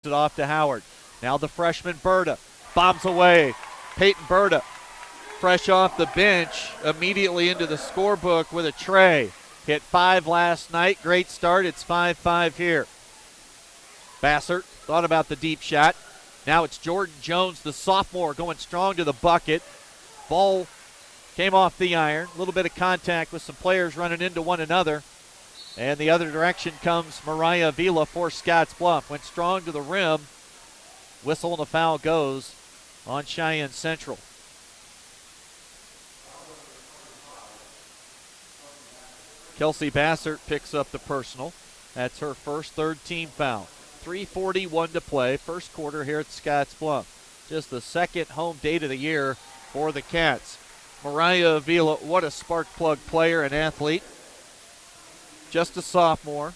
it off to Howard. Now the freshman Berta bombs away. Peyton Berta, fresh off the bench, immediately into the scorebook with a tray. Hit 5 last night. Great start. It's 5-5 here. Bassert thought about the deep shot. Now it's Jordan Jones, the sophomore, going strong to the bucket. Ball came off the iron. A little bit of contact with some players running into one another. And the other direction comes Mariah Avila for Scottsbluff. Went strong to the rim. Whistle and a foul goes on Cheyenne Central. Kelsey Bassert picks up the personal. That's her first, third team foul. 3:41 to play, first quarter here at Scottsbluff. Just the second home date of the year for the Cats. Mariah Avila, what a spark plug player and athlete. Just a sophomore.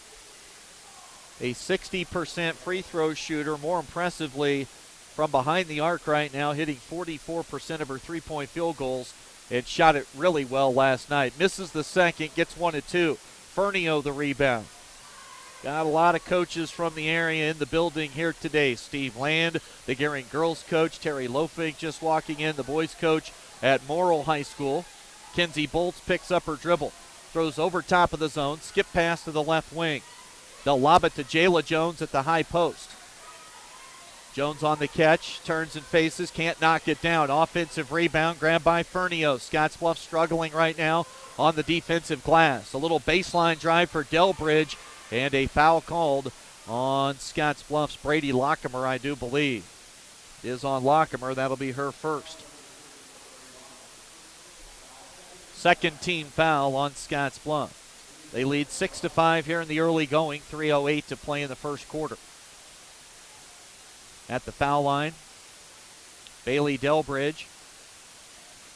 A 60% free throw shooter, more impressively from behind the arc right now, hitting 44% of her three-point field goals and shot it really well last night. Misses the second, gets 1 and 2. Fernio the rebound. Got a lot of coaches from the area in the building here today. Steve Land, the Gearing girls coach. Terry Lofink just walking in, the boys coach at Morrill High School. Kenzie Bolts picks up her dribble. Throws over top of the zone. Skip pass to the left wing. They'll lob it to Jayla Jones at the high post. Jones on the catch. Turns and faces. Can't knock it down. Offensive rebound grabbed by Fernio. Scottsbluff struggling right now on the defensive glass. A little baseline drive for Delbridge. And a foul called on Scottsbluff's Brady Lockemer, I do believe. Is on Lockemer. That'll be her first. Second team foul on Scottsbluff. They lead 6-5 here in the early going. 3:08 to play in the first quarter. At the foul line, Bailey Delbridge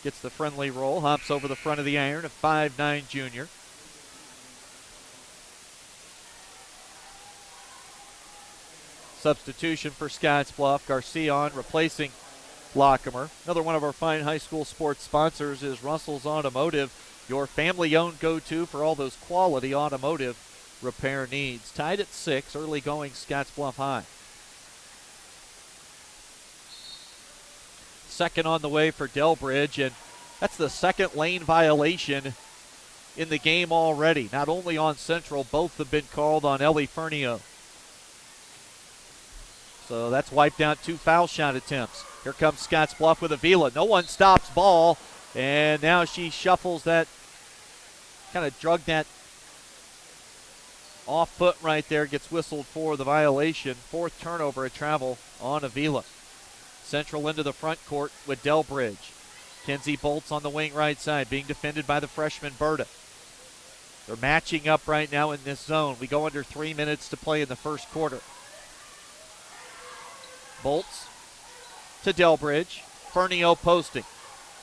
gets the friendly roll, hops over the front of the iron, a 5'9" junior. Substitution for Scottsbluff. Garcia on, replacing Lockemer. Another one of our fine high school sports sponsors is Russell's Automotive, your family-owned go-to for all those quality automotive repair needs. Tied at 6, early going Scottsbluff High. Second on the way for Delbridge, and that's the second lane violation in the game already. Not only on Central, both have been called on Ellie Fernio. So that's wiped out 2 foul shot attempts. Here comes Scottsbluff with Avila. No one stops ball, and now she shuffles that, kind of drug that off foot right there, gets whistled for the violation. 4th turnover at travel on Avila. Central into the front court with Delbridge. Kenzie Bolts on the wing right side, being defended by the freshman Berta. They're matching up right now in this zone. We go under 3 minutes to play in the first quarter. Bolts to Delbridge. Fernio posting.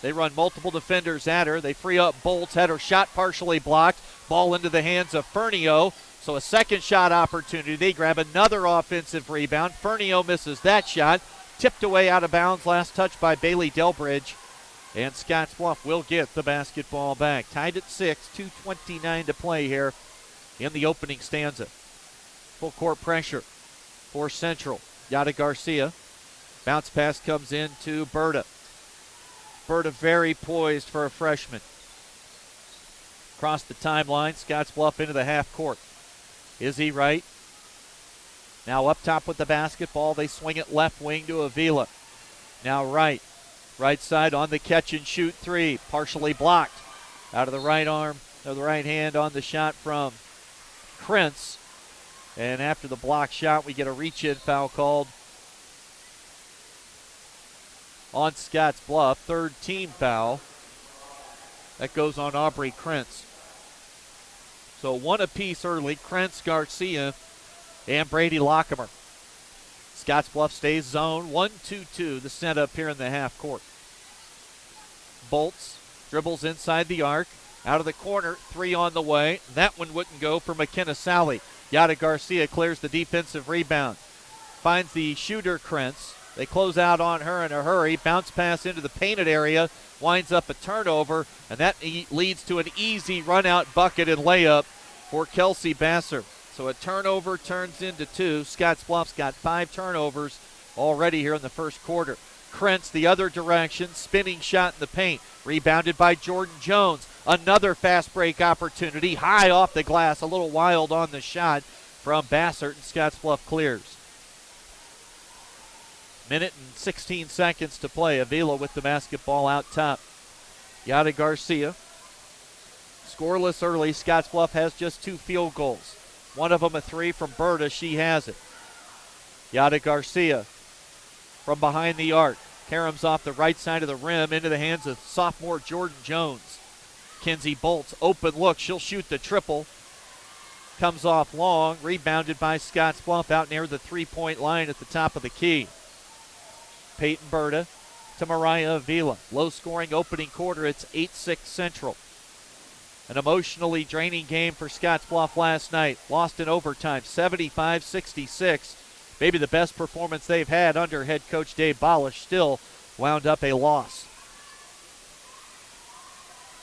They run multiple defenders at her. They free up Bolts. Had her shot partially blocked. Ball into the hands of Fernio. So a second shot opportunity. They grab another offensive rebound. Fernio misses that shot. Tipped away out of bounds. Last touch by Bailey Delbridge. And Scottsbluff will get the basketball back. Tied at 6. 2:29 to play here in the opening stanza. Full court pressure for Central. Yada Garcia. Bounce pass comes in to Berta. Berta very poised for a freshman. Across the timeline, Scottsbluff into the half court. Izzy Wright. Now up top with the basketball. They swing it left wing to Avila. Now Wright. Right side on the catch and shoot 3. Partially blocked. Out of the right arm, or the right hand on the shot from Krentz. And after the block shot, we get a reach-in foul called on Scottsbluff. 3rd team foul. That goes on Aubrey Krentz. So 1 apiece early. Krentz, Garcia, and Brady Lockemer. Scottsbluff stays zone. 1-2-2, the setup here in the half court. Bolts dribbles inside the arc. Out of the corner, 3 on the way. That one wouldn't go for McKenna Sally. Yada Garcia clears the defensive rebound. Finds the shooter, Krentz. They close out on her in a hurry. Bounce pass into the painted area. Winds up a turnover. And that leads to an easy run-out bucket and layup for Kelsey Bassert. So a turnover turns into 2. Scottsbluff's got 5 turnovers already here in the first quarter. Krentz the other direction, spinning shot in the paint. Rebounded by Jordan Jones. Another fast break opportunity, high off the glass, a little wild on the shot from Bassert, and Scottsbluff clears. Minute and 16 seconds to play. Avila with the basketball out top. Yada Garcia. Scoreless early. Scottsbluff has just 2 field goals. One of them a 3 from Berta. She has it. Yada Garcia from behind the arc. Karam's off the right side of the rim into the hands of sophomore Jordan Jones. Kinsey Bolts, open look. She'll shoot the triple. Comes off long. Rebounded by Scottsbluff out near the 3-point line at the top of the key. Peyton Berta to Mariah Avila. Low-scoring opening quarter. It's 8-6 Central. An emotionally draining game for Scottsbluff last night. Lost in overtime, 75-66. Maybe the best performance they've had under head coach Dave Bolish. Still wound up a loss.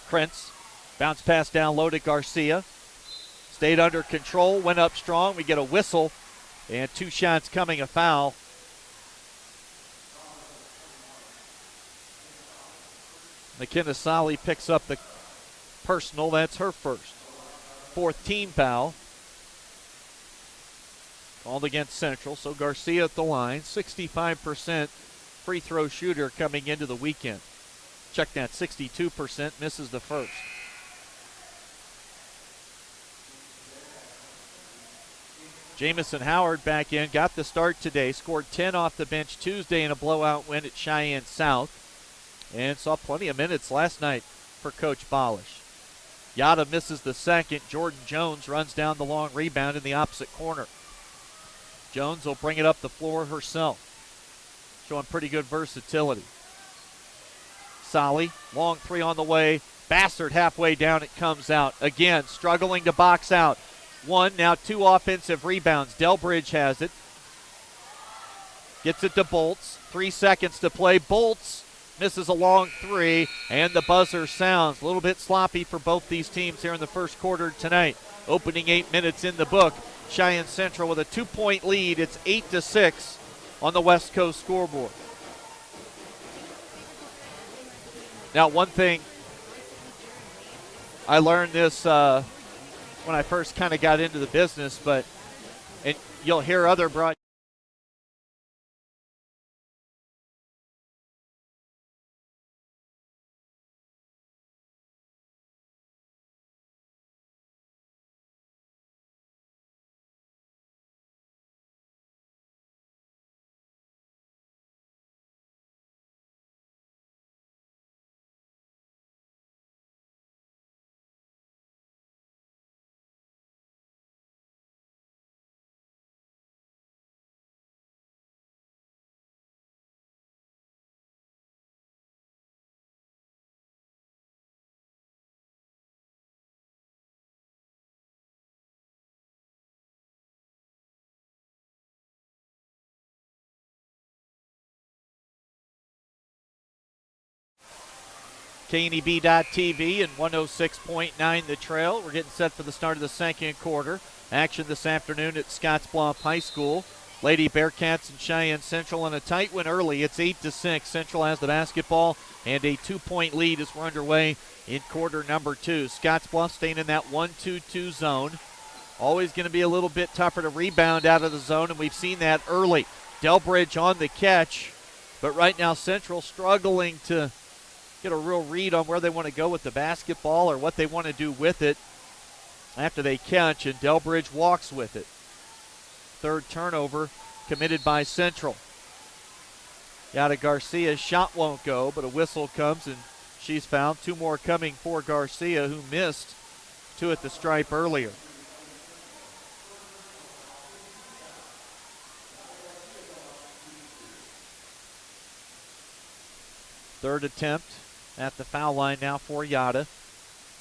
Krentz, bounce pass down low to Garcia. Stayed under control, went up strong. We get a whistle, and 2 shots coming, a foul. McKenna Solly picks up the personal. That's her first. 4th team foul. Called against Central, so Garcia at the line. 65% free throw shooter coming into the weekend. Check that, 62%, misses the first. Jamison Howard back in, got the start today, scored 10 off the bench Tuesday in a blowout win at Cheyenne South, and saw plenty of minutes last night for Coach Bolish. Yada misses the second. Jordan Jones runs down the long rebound in the opposite corner. Jones will bring it up the floor herself, showing pretty good versatility. Solly, long 3 on the way. Bassert halfway down, it comes out. Again, struggling to box out. 1, now 2 offensive rebounds. Delbridge has it. Gets it to Bolts. 3 seconds to play. Bolts misses a long 3, and the buzzer sounds. A little bit sloppy for both these teams here in the first quarter tonight. Opening 8 minutes in the book. Cheyenne Central with a 2-point lead. It's 8-6 on the West Coast scoreboard. Now, one thing, I learned this when I first kind of got into the business, and you'll hear other broadcasters. KNEB.TV and 106.9 The Trail. We're getting set for the start of the second quarter. Action this afternoon at Scottsbluff High School. Lady Bearcats and Cheyenne Central in a tight win early. It's 8-6. Central has the basketball and a 2-point lead as we're underway in quarter number 2. Scottsbluff staying in that 1-2-2 zone. Always going to be a little bit tougher to rebound out of the zone, and we've seen that early. Delbridge on the catch, but right now Central struggling to get a real read on where they want to go with the basketball or what they want to do with it after they catch, and Delbridge walks with it. 3rd turnover committed by Central. Yada Garcia's shot won't go, but a whistle comes and she's fouled. 2 more coming for Garcia, who missed 2 at the stripe earlier. Third attempt at the foul line now for Yada.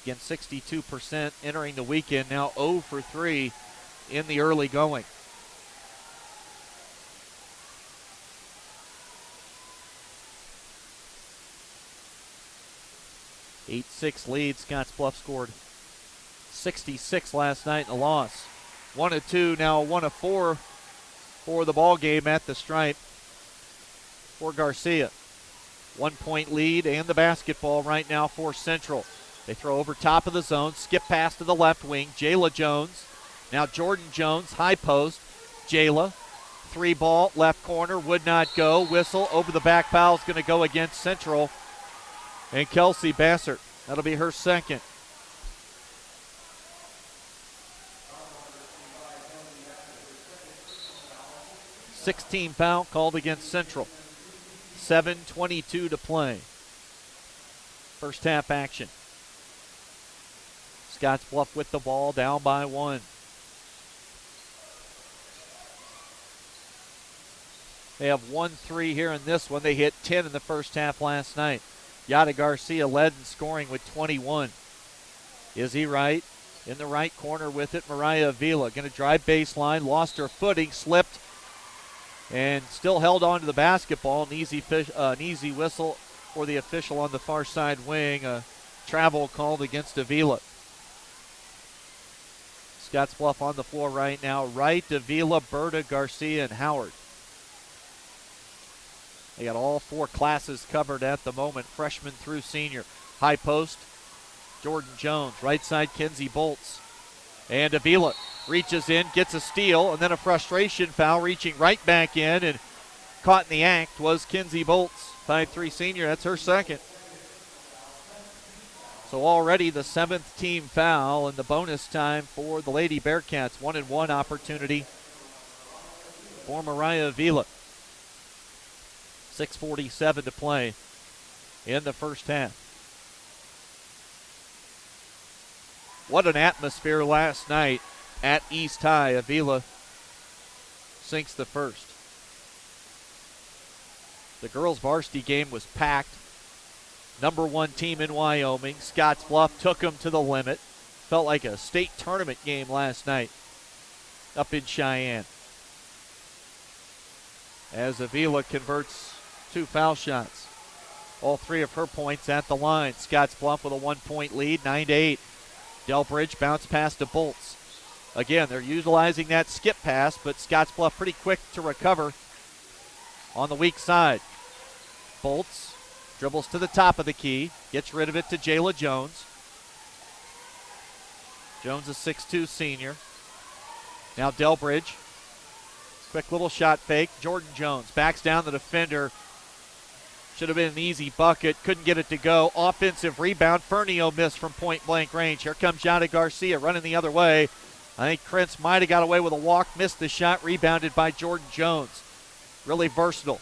Again, 62% entering the weekend, now 0 for 3 in the early going. (8-6) lead. Scottsbluff scored 66 last night in the loss. 1 of 2, now 1 of 4 for the ball game at the stripe for Garcia. 1 point lead and the basketball right now for Central. They throw over top of the zone, skip pass to the left wing, Jayla Jones. Now Jordan Jones, high post, Jayla. 3 ball, left corner, would not go. Whistle over the back foul is going to go against Central. And Kelsey Bassert, that'll be her second. #16 foul called against Central. 7:22 to play. First half action. Scottsbluff with the ball, down by 1. They have 1-3 here in this one. They hit 10 in the first half last night. Yada Garcia led in scoring with 21. Izzy Wright in the right corner with it. Mariah Avila going to drive baseline, lost her footing, slipped, and still held on to the basketball. An easy whistle for the official on the far side wing. Travel called against Avila. Scottsbluff on the floor right now. Wright, Avila, Berta, Garcia, and Howard. They got all 4 classes covered at the moment, freshman through senior. High post, Jordan Jones. Right side, Kenzie Bolts. And Avila reaches in, gets a steal, and then a frustration foul, reaching right back in, and caught in the act was Kenzie Bolts. 5'3" senior, that's her second. So already the 7th team foul, and the bonus time for the Lady Bearcats. 1-and-1 opportunity for Mariah Avila. 6:47 to play in the first half. What an atmosphere last night at East High. Avila sinks the first. The girls' varsity game was packed. Number 1 team in Wyoming. Scottsbluff took them to the limit. Felt like a state tournament game last night up in Cheyenne. As Avila converts 2 foul shots. All 3 of her points at the line. Scottsbluff with a 1-point lead, 9-8. Delbridge bounce pass to Bolts. Again, they're utilizing that skip pass, but Scottsbluff pretty quick to recover on the weak side. Bolts dribbles to the top of the key, gets rid of it to Jayla Jones. Jones is 6'2" senior. Now Delbridge. Quick little shot fake. Jordan Jones backs down the defender. Should have been an easy bucket. Couldn't get it to go. Offensive rebound. Fernio missed from point-blank range. Here comes Yada Garcia running the other way. I think Krentz might have got away with a walk. Missed the shot. Rebounded by Jordan Jones. Really versatile.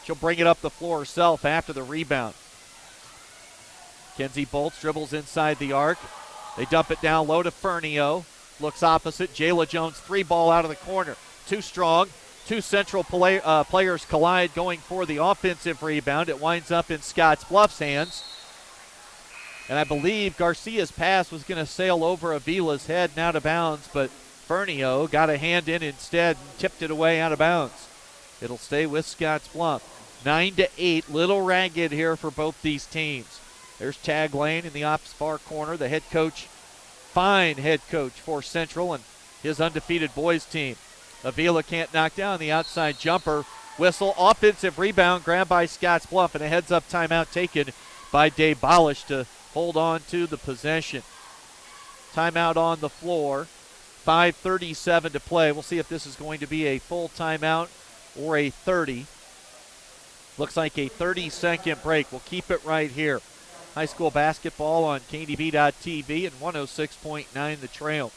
She'll bring it up the floor herself after the rebound. Kenzie Bolts dribbles inside the arc. They dump it down low to Fernio. Looks opposite. Jayla Jones, 3-ball out of the corner. Too strong. 2 Central players collide going for the offensive rebound. It winds up in Scottsbluff's hands. And I believe Garcia's pass was going to sail over Avila's head and out of bounds, but Fernio got a hand in instead and tipped it away out of bounds. It'll stay with Scottsbluff. 9-8, little ragged here for both these teams. There's Tag Lane in the opposite far corner, the head coach, fine head coach for Central and his undefeated boys team. Avila can't knock down the outside jumper. Whistle, offensive rebound, grabbed by Scottsbluff, and a heads-up timeout taken by Dave Bolish to hold on to the possession. Timeout on the floor. 5:37 to play. We'll see if this is going to be a full timeout or a 30. Looks like a 30-second break. We'll keep it right here. High school basketball on KNEB.TV and 106.9 The Trail.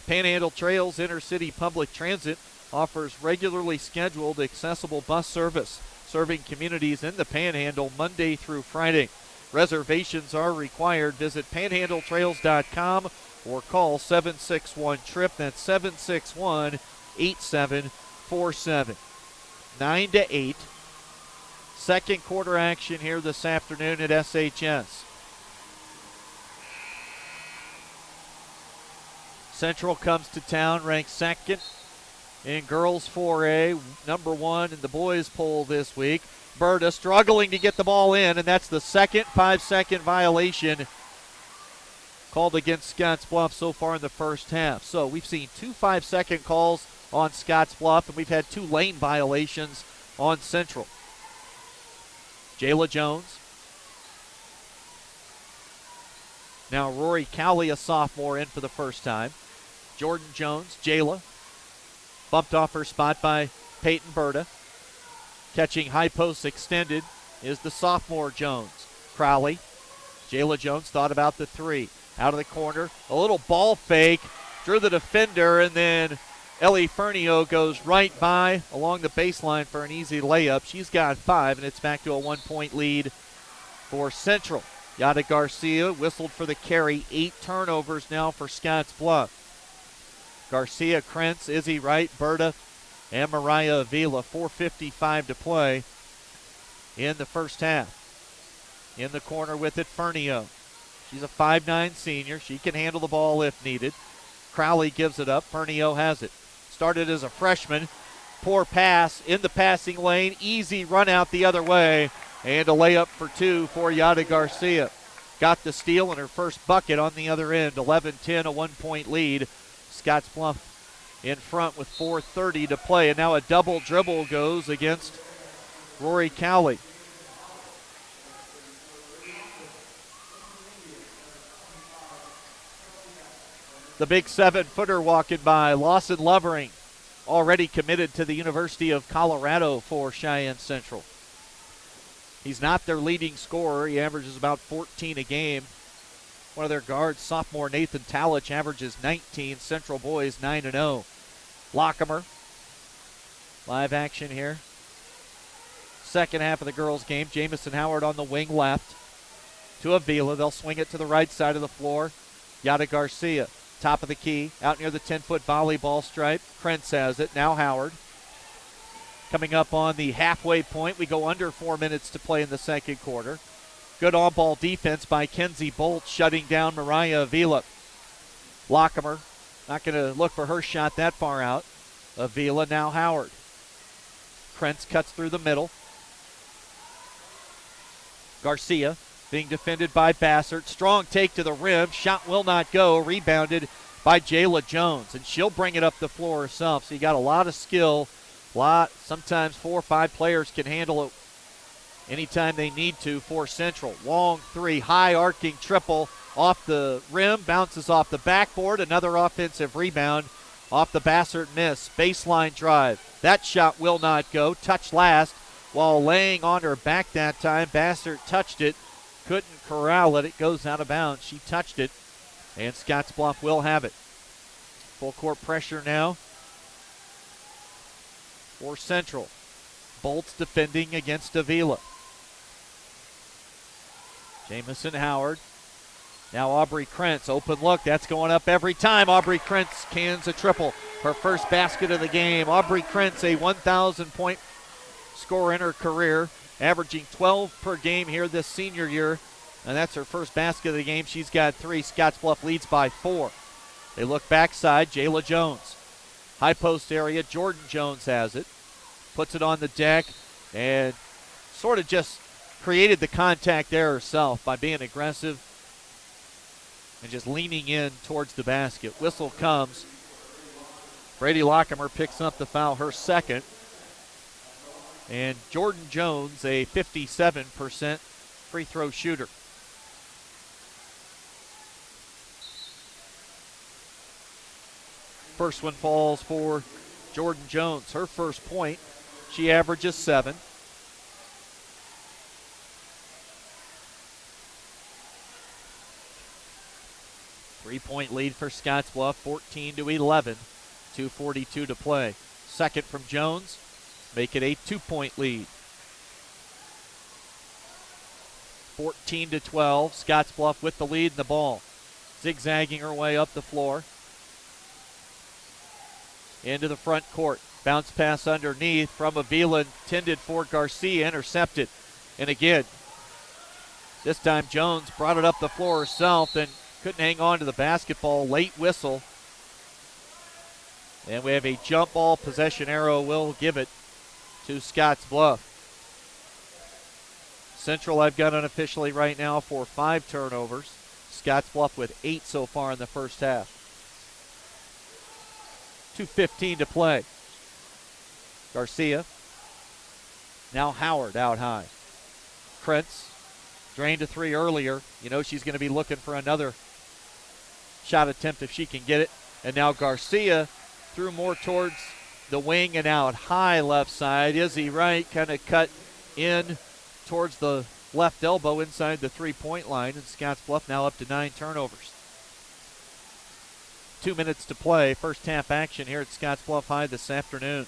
Panhandle Trails Intercity Public Transit offers regularly scheduled accessible bus service, serving communities in the Panhandle Monday through Friday. Reservations are required. Visit panhandletrails.com or call 761-TRIP. That's 761-8747. 9-8. Second quarter action here this afternoon at SHS. Central comes to town, ranked second in girls 4A, number 1 in the boys poll this week. Berta struggling to get the ball in, and that's the second 5-second violation called against Scottsbluff so far in the first half. So we've seen 2 5-second calls on Scottsbluff, and we've had 2 lane violations on Central. Jayla Jones. Now Rory Cowley, a sophomore, in for the first time. Jordan Jones, Jayla. Bumped off her spot by Peyton Berta. Catching high post extended is the sophomore Jones. Crowley. Jayla Jones thought about the 3. Out of the corner, a little ball fake, drew the defender, and then Ellie Fernio goes right by along the baseline for an easy layup. She's got 5, and it's back to a 1-point lead for Central. Yada Garcia whistled for the carry. 8 turnovers now for Scottsbluff. Garcia, Krentz, Izzy Wright, Berta, and Mariah Avila. 4:55 to play in the first half. In the corner with it, Fernio. She's a 5'9 senior. She can handle the ball if needed. Crowley gives it up. Fernio has it. Started as a freshman. Poor pass in the passing lane. Easy run out the other way. And a layup for 2 for Yada Garcia. Got the steal and her first bucket on the other end. 11-10, a 1-point lead. Scottsbluff in front with 4:30 to play. And now a double dribble goes against Rory Cowley. The big 7-footer walking by, Lawson Lovering, already committed to the University of Colorado for Cheyenne Central. He's not their leading scorer. He averages about 14 a game. One of their guards, sophomore Nathan Talich, averages 19. Central boys 9-0. Lockemer, live action here. Second half of the girls' game. Jamison Howard on the wing left to Avila. They'll swing it to the right side of the floor. Yada Garcia. Top of the key, out near the 10-foot volleyball stripe. Krentz has it. Now Howard. Coming up on the halfway point. We go under 4 minutes to play in the second quarter. Good on-ball defense by Kenzie Bolt, shutting down Mariah Avila. Lockemer, not going to look for her shot that far out. Avila, now Howard. Krentz cuts through the middle. Garcia being defended by Bassert. Strong take to the rim. Shot will not go. Rebounded by Jayla Jones. And she'll bring it up the floor herself. So you got a lot of skill. Sometimes 4 or 5 players can handle it anytime they need to for Central. Long 3, high arcing triple off the rim. Bounces off the backboard. Another offensive rebound off the Bassert miss. Baseline drive. That shot will not go. Touch last while laying on her back that time. Bassert touched it. Couldn't corral it. It goes out of bounds. She touched it, and Scottsbluff will have it. Full court pressure now for Central. Bolts defending against Avila. Jamison Howard. Now Aubrey Krentz. Open look. That's going up every time. Aubrey Krentz cans a triple. Her first basket of the game. Aubrey Krentz, a 1,000-point scorer in her career, averaging 12 per game here this senior year, and that's her first basket of the game. She's got 3. Scottsbluff leads by 4. They look backside. Jayla Jones. High post area. Jordan Jones has it. Puts it on the deck and sort of just created the contact there herself by being aggressive and just leaning in towards the basket. Whistle comes. Brady Lockemer picks up the foul, her second. And Jordan Jones, a 57% free throw shooter. First one falls for Jordan Jones. Her first point, she averages 7. Three-point lead for Scottsbluff, 14-11. 2:42 to play. Second from Jones. Make it a 2-point lead. 14-12. Scottsbluff with the lead in the ball. Zigzagging her way up the floor. Into the front court. Bounce pass underneath from Avila, intended for Garcia, intercepted. And again, this time Jones brought it up the floor herself and couldn't hang on to the basketball. Late whistle. And we have a jump ball. Possession arrow will give it to Scottsbluff. Central I've got unofficially right now for 5 turnovers. Scottsbluff with 8 so far in the first half. 2:15 to play. Garcia. Now Howard out high. Krentz drained a 3 earlier. You know she's going to be looking for another shot attempt if she can get it. And now Garcia threw more towards the wing and out high left side. Izzy Wright kind of cut in towards the left elbow inside the 3-point line. And Scottsbluff now up to 9 turnovers. 2 minutes to play. First half action here at Scottsbluff High this afternoon.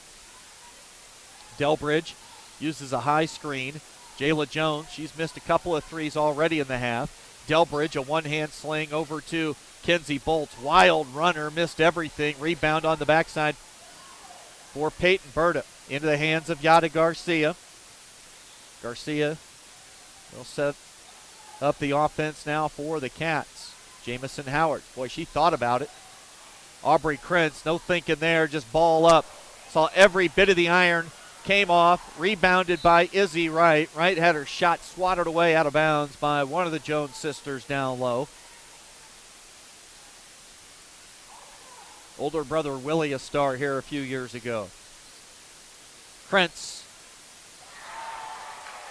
Delbridge uses a high screen. Jayla Jones, she's missed a couple of threes already in the half. Delbridge, a one-hand sling over to Kenzie Bolts. Wild runner, missed everything. Rebound on the backside for Peyton Berta. Into the hands of Yada Garcia. Garcia will set up the offense now for the Cats. Jamison Howard, boy, she thought about it. Aubrey Krentz, no thinking there, just ball up. Saw every bit of the iron. Came off, rebounded by Izzy Wright. Wright had her shot swatted away out of bounds by one of the Jones sisters down low. Older brother Willie, a star here a few years ago. Krentz,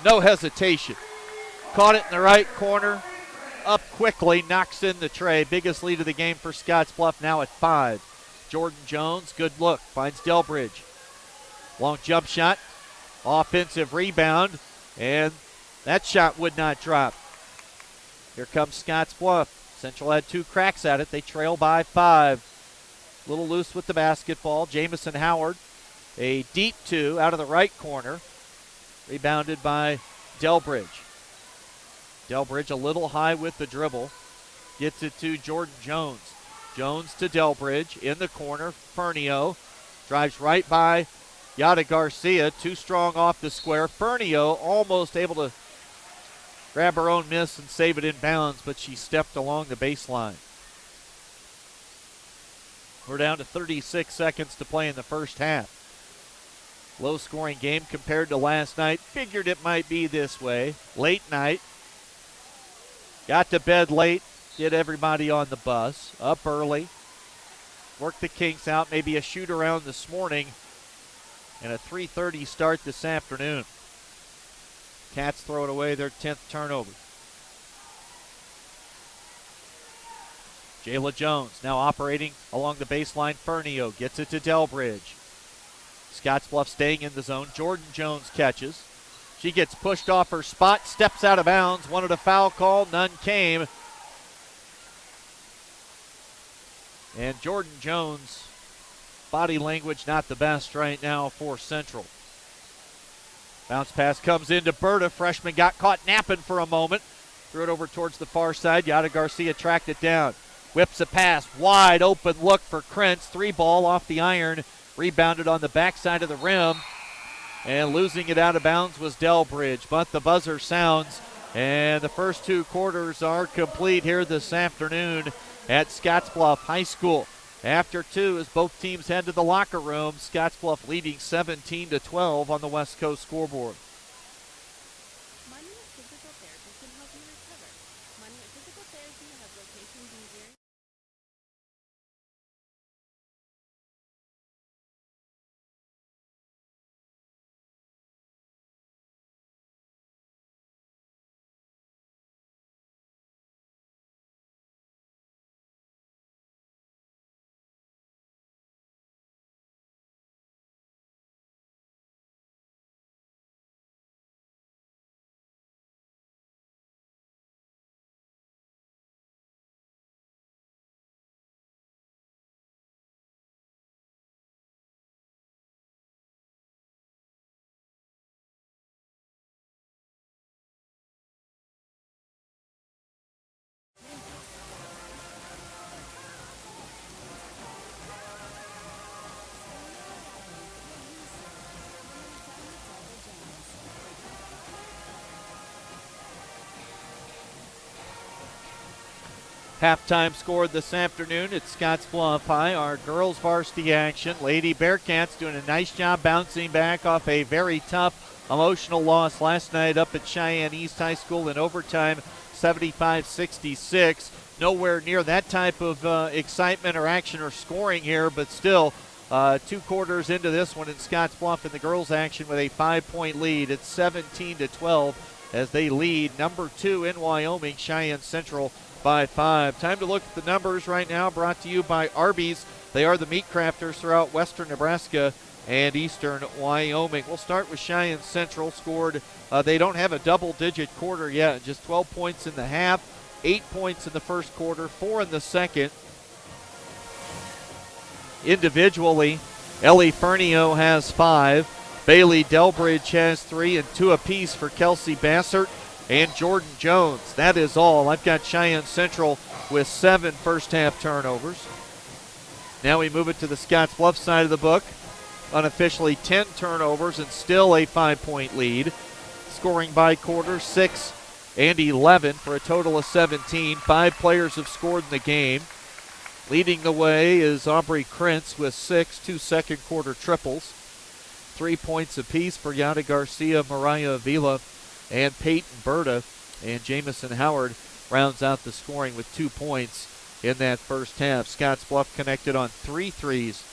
no hesitation. Caught it in the right corner. Up quickly, knocks in the tray. Biggest lead of the game for Scottsbluff, now at 5. Jordan Jones, good look, finds Delbridge. Long jump shot, offensive rebound, and that shot would not drop. Here comes Scottsbluff. Central had 2 cracks at it. They trail by 5. A little loose with the basketball. Jamison Howard, a deep 2 out of the right corner. Rebounded by Delbridge. Delbridge a little high with the dribble. Gets it to Jordan Jones. Jones to Delbridge in the corner. Fernio drives right by Yada Garcia, too strong off the square. Fernio almost able to grab her own miss and save it in bounds, but she stepped along the baseline. We're down to 36 seconds to play in the first half. Low scoring game compared to last night. Figured it might be this way. Late night. Got to bed late. Get everybody on the bus. Up early. Worked the kinks out. Maybe a shoot around this morning. And a 3:30 start this afternoon. Cats throw it away, their 10th turnover. Jayla Jones now operating along the baseline. Fernio gets it to Delbridge. Scottsbluff staying in the zone. Jordan Jones catches. She gets pushed off her spot, steps out of bounds. Wanted a foul call, none came. And Jordan Jones, body language not the best right now for Central. Bounce pass comes into Berta. Freshman got caught napping for a moment. Threw it over towards the far side. Yada Garcia tracked it down. Whips a pass. Wide open look for Krentz. 3-ball off the iron. Rebounded on the backside of the rim. And losing it out of bounds was Delbridge. But the buzzer sounds. And the first 2 quarters are complete here this afternoon at Scottsbluff High School. After 2, as both teams head to the locker room, Scottsbluff leading 17-12 on the West Coast scoreboard. Money at Physical Therapy can help you recover. Money at Physical Therapy has locations in Gary. Halftime score this afternoon at Scottsbluff High. Our girls varsity action. Lady Bearcats doing a nice job bouncing back off a very tough emotional loss last night up at Cheyenne East High School in overtime, 75-66. nowhere near that type of excitement or action or scoring here, but still 2 quarters into this one in Scottsbluff in the girls action with a 5-point lead. It's 17-12 as they lead number 2 in Wyoming, Cheyenne Central, by 5. Time to look at the numbers right now, brought to you by Arby's. They are the meat crafters throughout western Nebraska and eastern Wyoming. We'll start with Cheyenne Central. Scored, they don't have a double-digit quarter yet, just 12 points in the half, 8 points in the first quarter, 4 in the second. Individually, Ellie Fernio has 5, Bailey Delbridge has 3, and 2 apiece for Kelsey Bassert and Jordan Jones. That is all. I've got Cheyenne Central with 7 first-half turnovers. Now we move it to the Scottsbluff side of the book. Unofficially 10 turnovers and still a 5-point lead. Scoring by quarter, 6 and 11 for a total of 17. 5 players have scored in the game. Leading the way is Aubrey Krentz with 6, 2 second-quarter triples. 3 points apiece for Yada Garcia, Mariah Avila, and Peyton Berta. And Jamison Howard rounds out the scoring with 2 points in that first half. Scottsbluff connected on 3 threes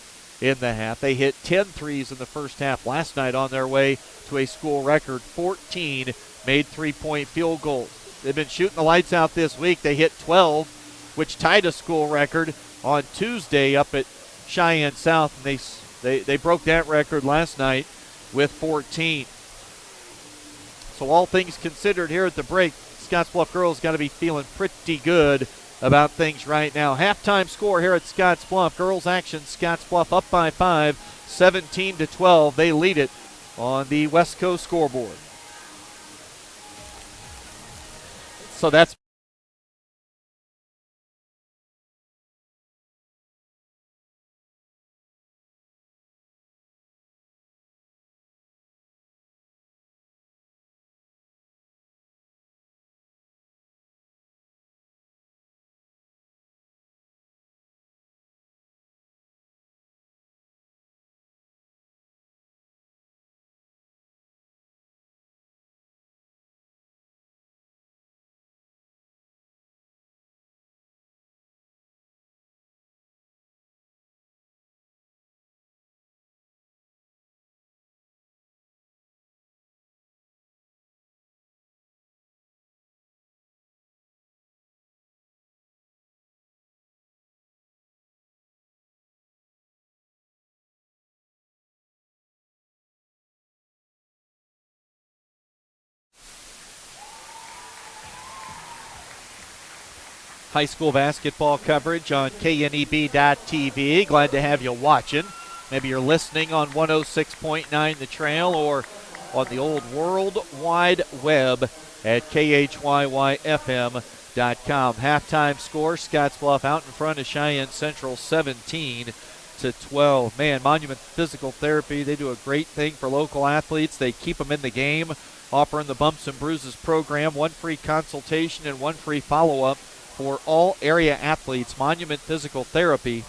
in the half. They hit 10 threes in the first half last night on their way to a school record 14 made 3-point field goals. They've been shooting the lights out this week. They hit 12, which tied a school record on Tuesday up at Cheyenne South, and they broke that record last night with 14. So all things considered here at the break, Scottsbluff girls got to be feeling pretty good about things right now. Halftime score here at Scottsbluff. Girls action, Scottsbluff up by 5, 17-12. They lead it on the West Coast scoreboard. So that's high school basketball coverage on KNEB.TV. Glad to have you watching. Maybe you're listening on 106.9 The Trail or on the old World Wide Web at KHYYFM.com. Halftime score, Scottsbluff out in front of Cheyenne Central 17-12. Man, Monument Physical Therapy, they do a great thing for local athletes. They keep them in the game, offering the Bumps and Bruises program, 1 free consultation and 1 free follow-up for all area athletes. Monument Physical Therapy,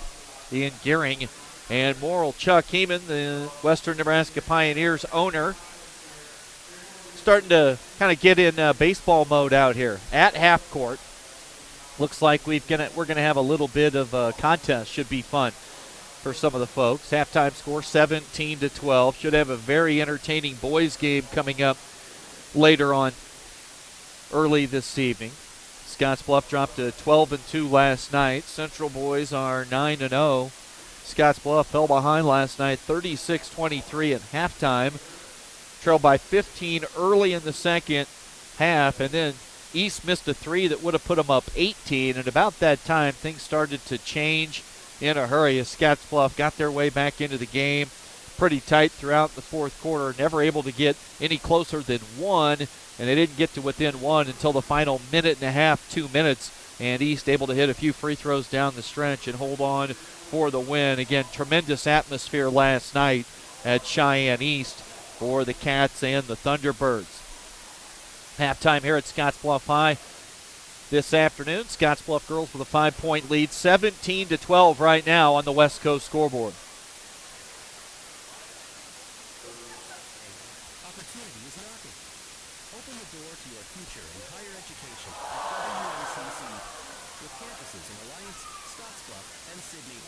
Ian Gearing and Morrill. Chuck Heeman, the Western Nebraska Pioneers owner, starting to kind of get in baseball mode out here at half court. Looks like we're gonna have a little bit of a contest. Should be fun for some of the folks. Halftime score 17-12. Should have a very entertaining boys game coming up later on early this evening. Scottsbluff dropped to 12-2 last night. Central boys are 9-0. Scottsbluff fell behind last night 36-23 at halftime. Trailed by 15 early in the second half, and then East missed a 3 that would have put them up 18, and about that time things started to change in a hurry as Scottsbluff got their way back into the game. Pretty tight throughout the fourth quarter, never able to get any closer than 1, and they didn't get to within 1 until the final minute and a half, 2 minutes, and East able to hit a few free throws down the stretch and hold on for the win. Again, tremendous atmosphere last night at Cheyenne East for the Cats and the Thunderbirds. Halftime here at Scottsbluff High this afternoon. Scottsbluff girls with a 5-point lead, 17-12 right now on the West Coast scoreboard. Opportunity is knocking. Open the door to your future in higher education at WNCC. with campuses in Alliance, Scottsbluff, and Sydney.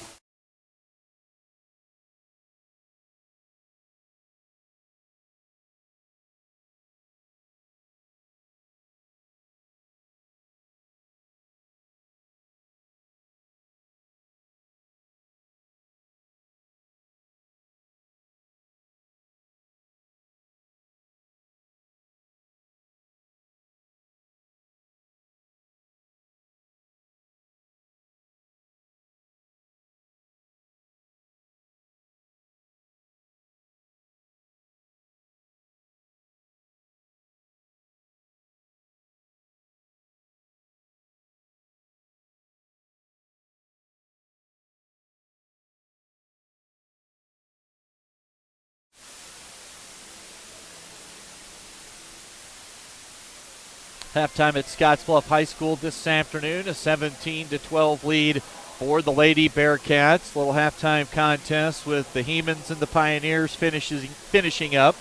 Halftime at Scottsbluff High School this afternoon, a 17-12 lead for the Lady Bearcats. Little halftime contest with the Hemans and the Pioneers finishing up.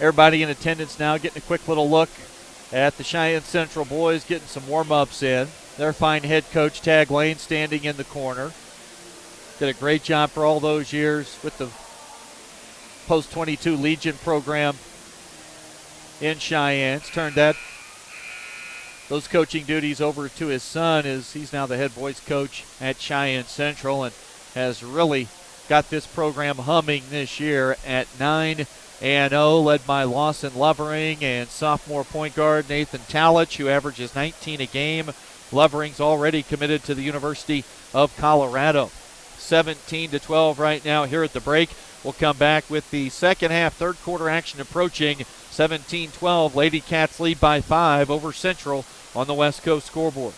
Everybody in attendance now getting a quick little look at the Cheyenne Central boys, getting some warm-ups in. Their fine head coach, Tag Lane, standing in the corner. Did a great job for all those years with the Post-22 Legion program in Cheyenne. It's turned those coaching duties over to his son, as he's now the head boys coach at Cheyenne Central and has really got this program humming this year at 9-0, led by Lawson Lovering and sophomore point guard Nathan Talich, who averages 19 a game. Lovering's already committed to the University of Colorado. 17-12 right now here at the break. We'll come back with the second half, third quarter action approaching. 17-12, Lady Cats lead by 5 over Central on the West Coast scoreboard.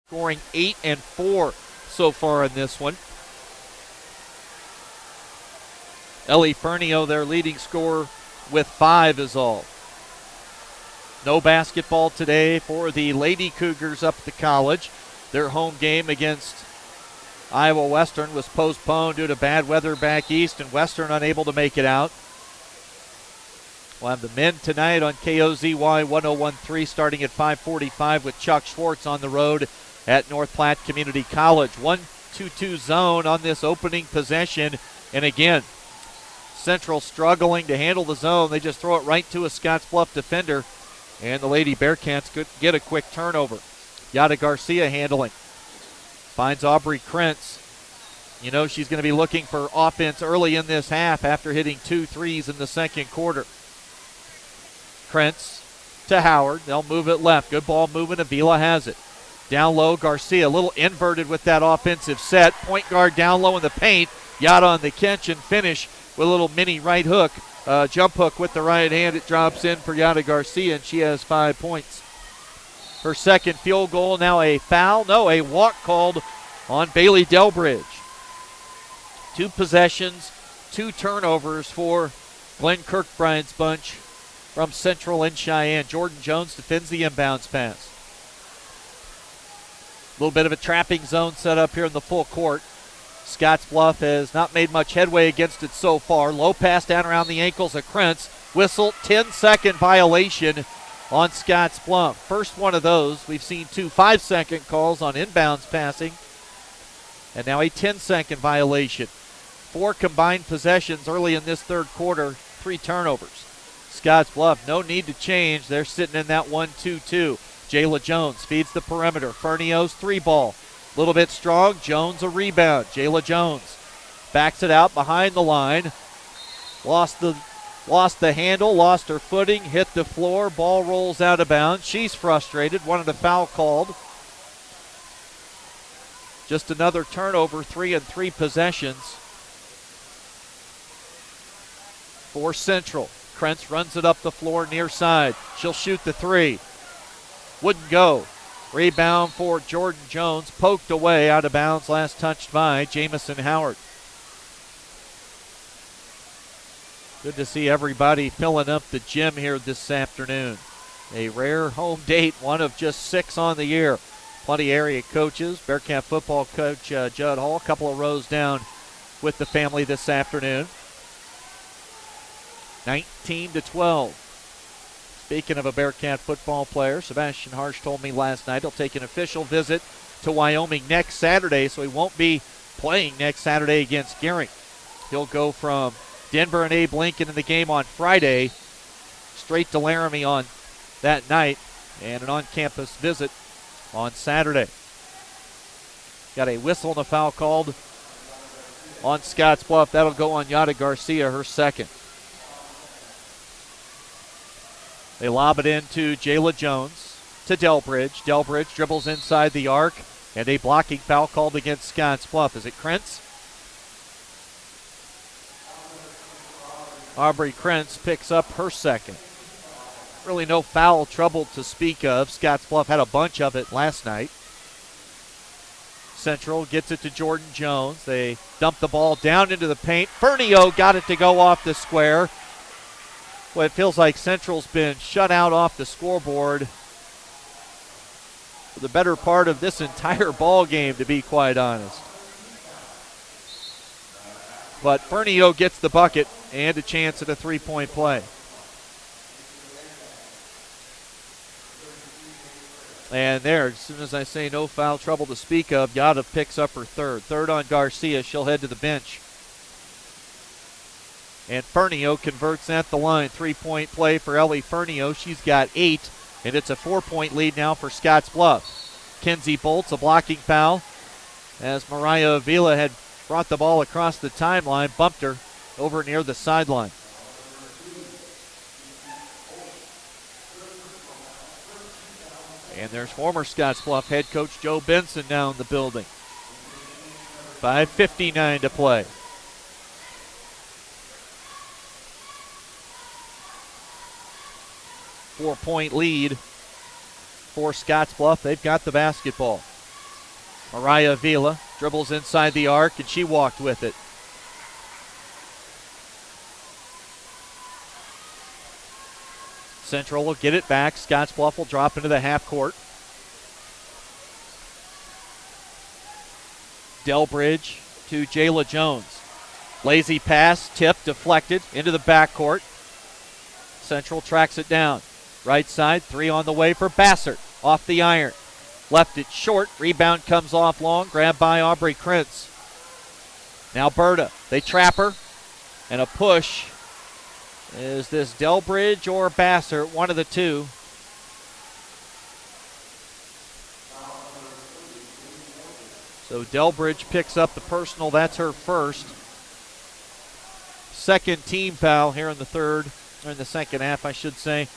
Scoring 8 and 4 so far in this one. Ellie Fernio, their leading scorer, with 5 is all. No basketball today for the Lady Cougars up at the college. Their home game against Iowa Western was postponed due to bad weather back east, and Western unable to make it out. We'll have the men tonight on KOZY 1013 starting at 5:45 with Chuck Schwartz on the road at North Platte Community College. 1-2-2 zone on this opening possession. And again, Central struggling to handle the zone. They just throw it right to a Scottsbluff defender. And the Lady Bearcats could get a quick turnover. Yada Garcia handling. Finds Aubrey Krentz. You know she's going to be looking for offense early in this half after hitting 2 threes in the second quarter. Krentz to Howard. They'll move it left. Good ball movement. Avila has it. Down low, Garcia, a little inverted with that offensive set. Point guard down low in the paint. Yada on the catch and finish with a little mini right hook. Jump hook with the right hand. It drops in for Yada Garcia, and she has 5 points. Her second field goal, now a foul. No, a walk called on Bailey Delbridge. 2 possessions, 2 turnovers for Glenn Kirkbride's bunch from Central and Cheyenne. Jordan Jones defends the inbounds pass. A little bit of a trapping zone set up here in the full court. Scottsbluff has not made much headway against it so far. Low pass down around the ankles of Krentz. Whistle, 10-second violation on Scottsbluff. First one of those. We've seen 2 5-second calls on inbounds passing. And now a 10-second violation. 4 combined possessions early in this third quarter, 3 turnovers. Scottsbluff, no need to change. They're sitting in that 1-2-2. Jayla Jones feeds the perimeter. Fernio's 3-ball. A little bit strong. Jones a rebound. Jayla Jones backs it out behind the line. Lost the handle, lost her footing, hit the floor. Ball rolls out of bounds. She's frustrated. Wanted a foul called. Just another turnover, 3 and 3 possessions for Central. Krentz runs it up the floor near side. She'll shoot the 3. Wouldn't go. Rebound for Jordan Jones. Poked away, out of bounds, last touched by Jamison Howard. Good to see everybody filling up the gym here this afternoon. A rare home date, one of just 6 on the year. Plenty area coaches. Bearcat football coach Judd Hall, a couple of rows down with the family this afternoon. 19-12. Speaking of a Bearcat football player, Sebastian Harsh told me last night he'll take an official visit to Wyoming next Saturday, so he won't be playing next Saturday against Gering. He'll go from Denver and Abe Lincoln in the game on Friday straight to Laramie on that night, and an on-campus visit on Saturday. Got a whistle and a foul called on Scottsbluff. That'll go on Yada Garcia, her second. They lob it into Jayla Jones to Delbridge. Delbridge dribbles inside the arc, and a blocking foul called against Scottsbluff. Is it Krentz? Aubrey Krentz picks up her second. Really no foul trouble to speak of. Scottsbluff had a bunch of it last night. Central gets it to Jordan Jones. They dump the ball down into the paint. Fernio got it to go off the square. Well, it feels like Central's been shut out off the scoreboard for the better part of this entire ball game, to be quite honest. But Fernio gets the bucket and a chance at a 3-point play. And there, as soon as I say no foul trouble to speak of, Yada picks up her third. Third on Garcia. She'll head to the bench. And Fernio converts at the line. 3-point play for Ellie Fernio. She's got 8, and it's a 4-point lead now for Scottsbluff. Kenzie Bolts, a blocking foul, as Mariah Avila had brought the ball across the timeline, bumped her over near the sideline. And there's former Scottsbluff head coach Joe Benson now in the building. 5:59 to play. Four-point lead for Scottsbluff. They've got the basketball. Mariah Avila dribbles inside the arc, and she walked with it. Central will get it back. Scottsbluff will drop into the half court. Delbridge to Jayla Jones. Lazy pass, tipped, deflected into the backcourt. Central tracks it down. Right side, 3 on the way for Bassert. Off the iron. Left it short. Rebound comes off long. Grabbed by Aubrey Krentz. Now Berta. They trap her. And a push. Is this Delbridge or Bassert? One of the two. So Delbridge picks up the personal. That's her first. Second team foul here in the third, or in the second half, I should say,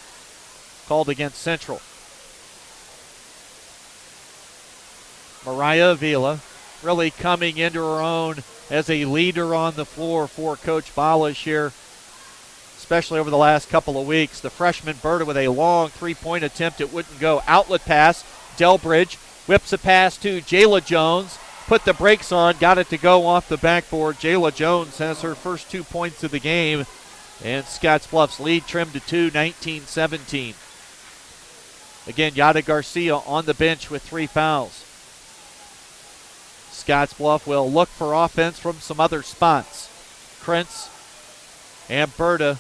called against Central. Mariah Avila really coming into her own as a leader on the floor for Coach Balish here, especially over the last couple of weeks. The freshman Berta with a long three-point attempt. It wouldn't go. Outlet pass. Delbridge whips a pass to Jayla Jones. Put the brakes on. Got it to go off the backboard. Jayla Jones has her first 2 points of the game. And Scottsbluff's lead trimmed to 2, 19-17. Again, Yada Garcia on the bench with 3 fouls. Scottsbluff will look for offense from some other spots. Krentz and Berta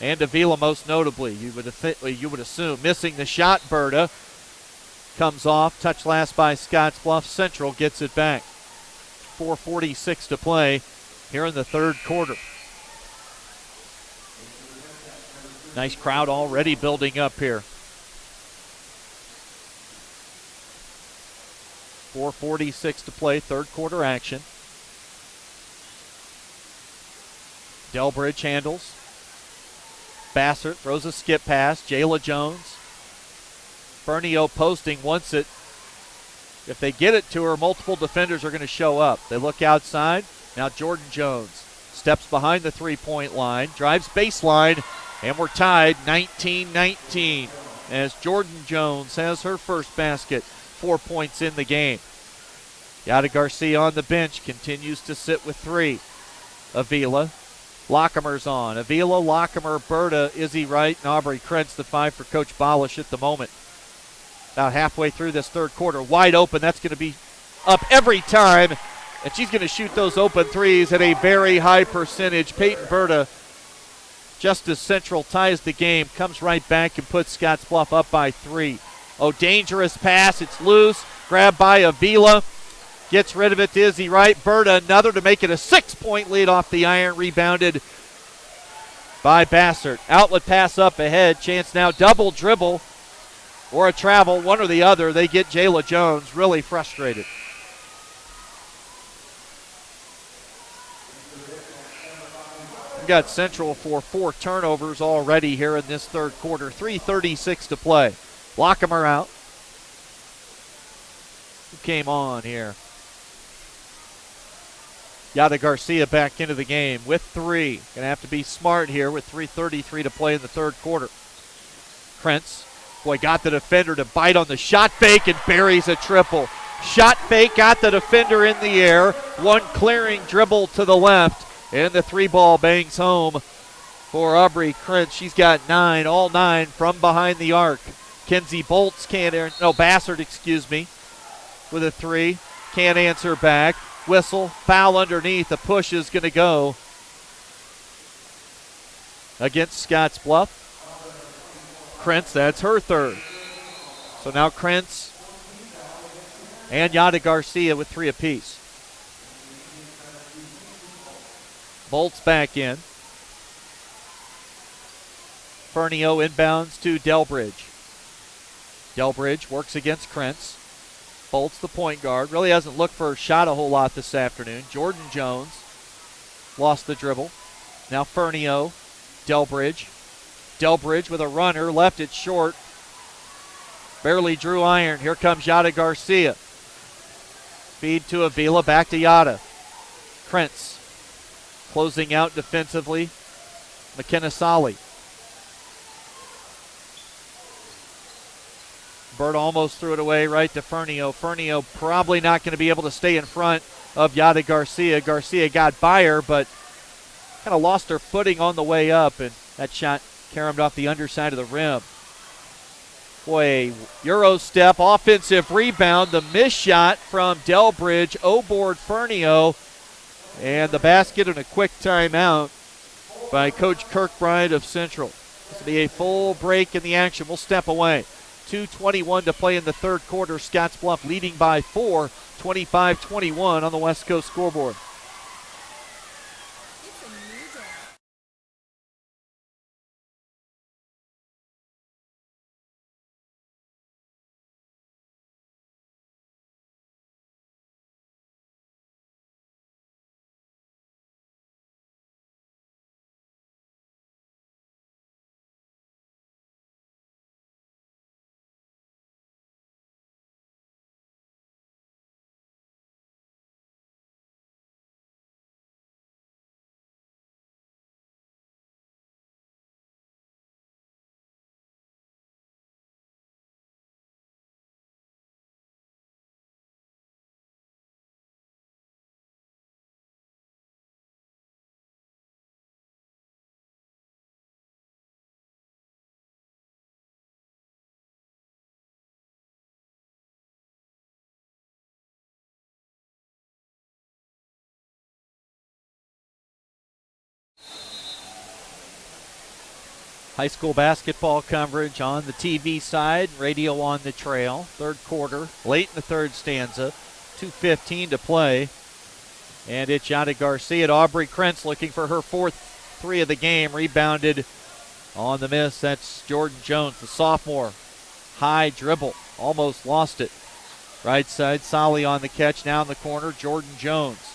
and Avila most notably. You would assume. Missing the shot, Berta. Comes off. Touch last by Scottsbluff. Central gets it back. 4:46 to play here in the third quarter. Nice crowd already building up here. 4:46 to play, third quarter action. Delbridge handles. Bassert throws a skip pass. Jayla Jones. Bernio posting, wants it. If they get it to her, multiple defenders are going to show up. They look outside. Now Jordan Jones steps behind the three-point line, drives baseline, and we're tied 19-19 as Jordan Jones has her first basket, 4 points in the game. Yada Garcia on the bench, continues to sit with three. Avila. Lockemer's on. Avila, Lockemer, Berta, Izzy Wright, and Aubrey Krentz, the five for Coach Balish at the moment. About halfway through this third quarter, wide open. That's going to be up every time, and she's going to shoot those open threes at a very high percentage. Peyton Berta, just as Central ties the game, comes right back and puts Scottsbluff up by three. Oh, dangerous pass. It's loose. Grabbed by Avila. Gets rid of it to Izzy Wright. Berta, another to make it a 6-point lead off the iron. Rebounded by Bassert. Outlet pass up ahead. Chance now double dribble or a travel, one or the other. They get Jayla Jones really frustrated. We've got Central for 4 turnovers already here in this third quarter. 3:36 to play. Lockemer out. Who came on here? Yada Garcia back into the game with three. Going to have to be smart here with 3:33 to play in the third quarter. Krentz, boy, got the defender to bite on the shot fake and buries a triple. Shot fake, got the defender in the air. One clearing dribble to the left, and the three ball bangs home for Aubrey Krentz. She's got 9, all 9 from behind the arc. Kenzie Bolts Bassert, with a three. Can't answer back. Whistle, foul underneath. The push is going to go against Scottsbluff. Krentz, that's her third. So now Krentz and Yada Garcia with 3 apiece. Bolts back in. Fernio inbounds to Delbridge. Delbridge works against Krentz. Bolts, the point guard, really hasn't looked for a shot a whole lot this afternoon. Jordan Jones lost the dribble. Now Fernio, Delbridge. Delbridge with a runner, left it short. Barely drew iron. Here comes Yada Garcia. Feed to Avila, back to Yada. Krentz closing out defensively. McKenna Solly. Bert almost threw it away right to Fernio. Fernio probably not going to be able to stay in front of Yada Garcia. Garcia got by her, but kind of lost her footing on the way up, and that shot caromed off the underside of the rim. Boy, Euro step, offensive rebound, the missed shot from Delbridge, O-board Fernio, and the basket and a quick timeout by Coach Kirkbride of Central. This will be a full break in the action. We'll step away. 2:21 to play in the third quarter. Scottsbluff leading by 4, 25-21 on the West Coast scoreboard. High school basketball coverage on the TV side, radio on the trail. Third quarter, late in the third stanza, 2:15 to play. And it's Yada Garcia to Aubrey Krentz looking for her fourth three of the game. Rebounded on the miss. That's Jordan Jones, the sophomore. High dribble, almost lost it. Right side, Solly on the catch, now in the corner, Jordan Jones.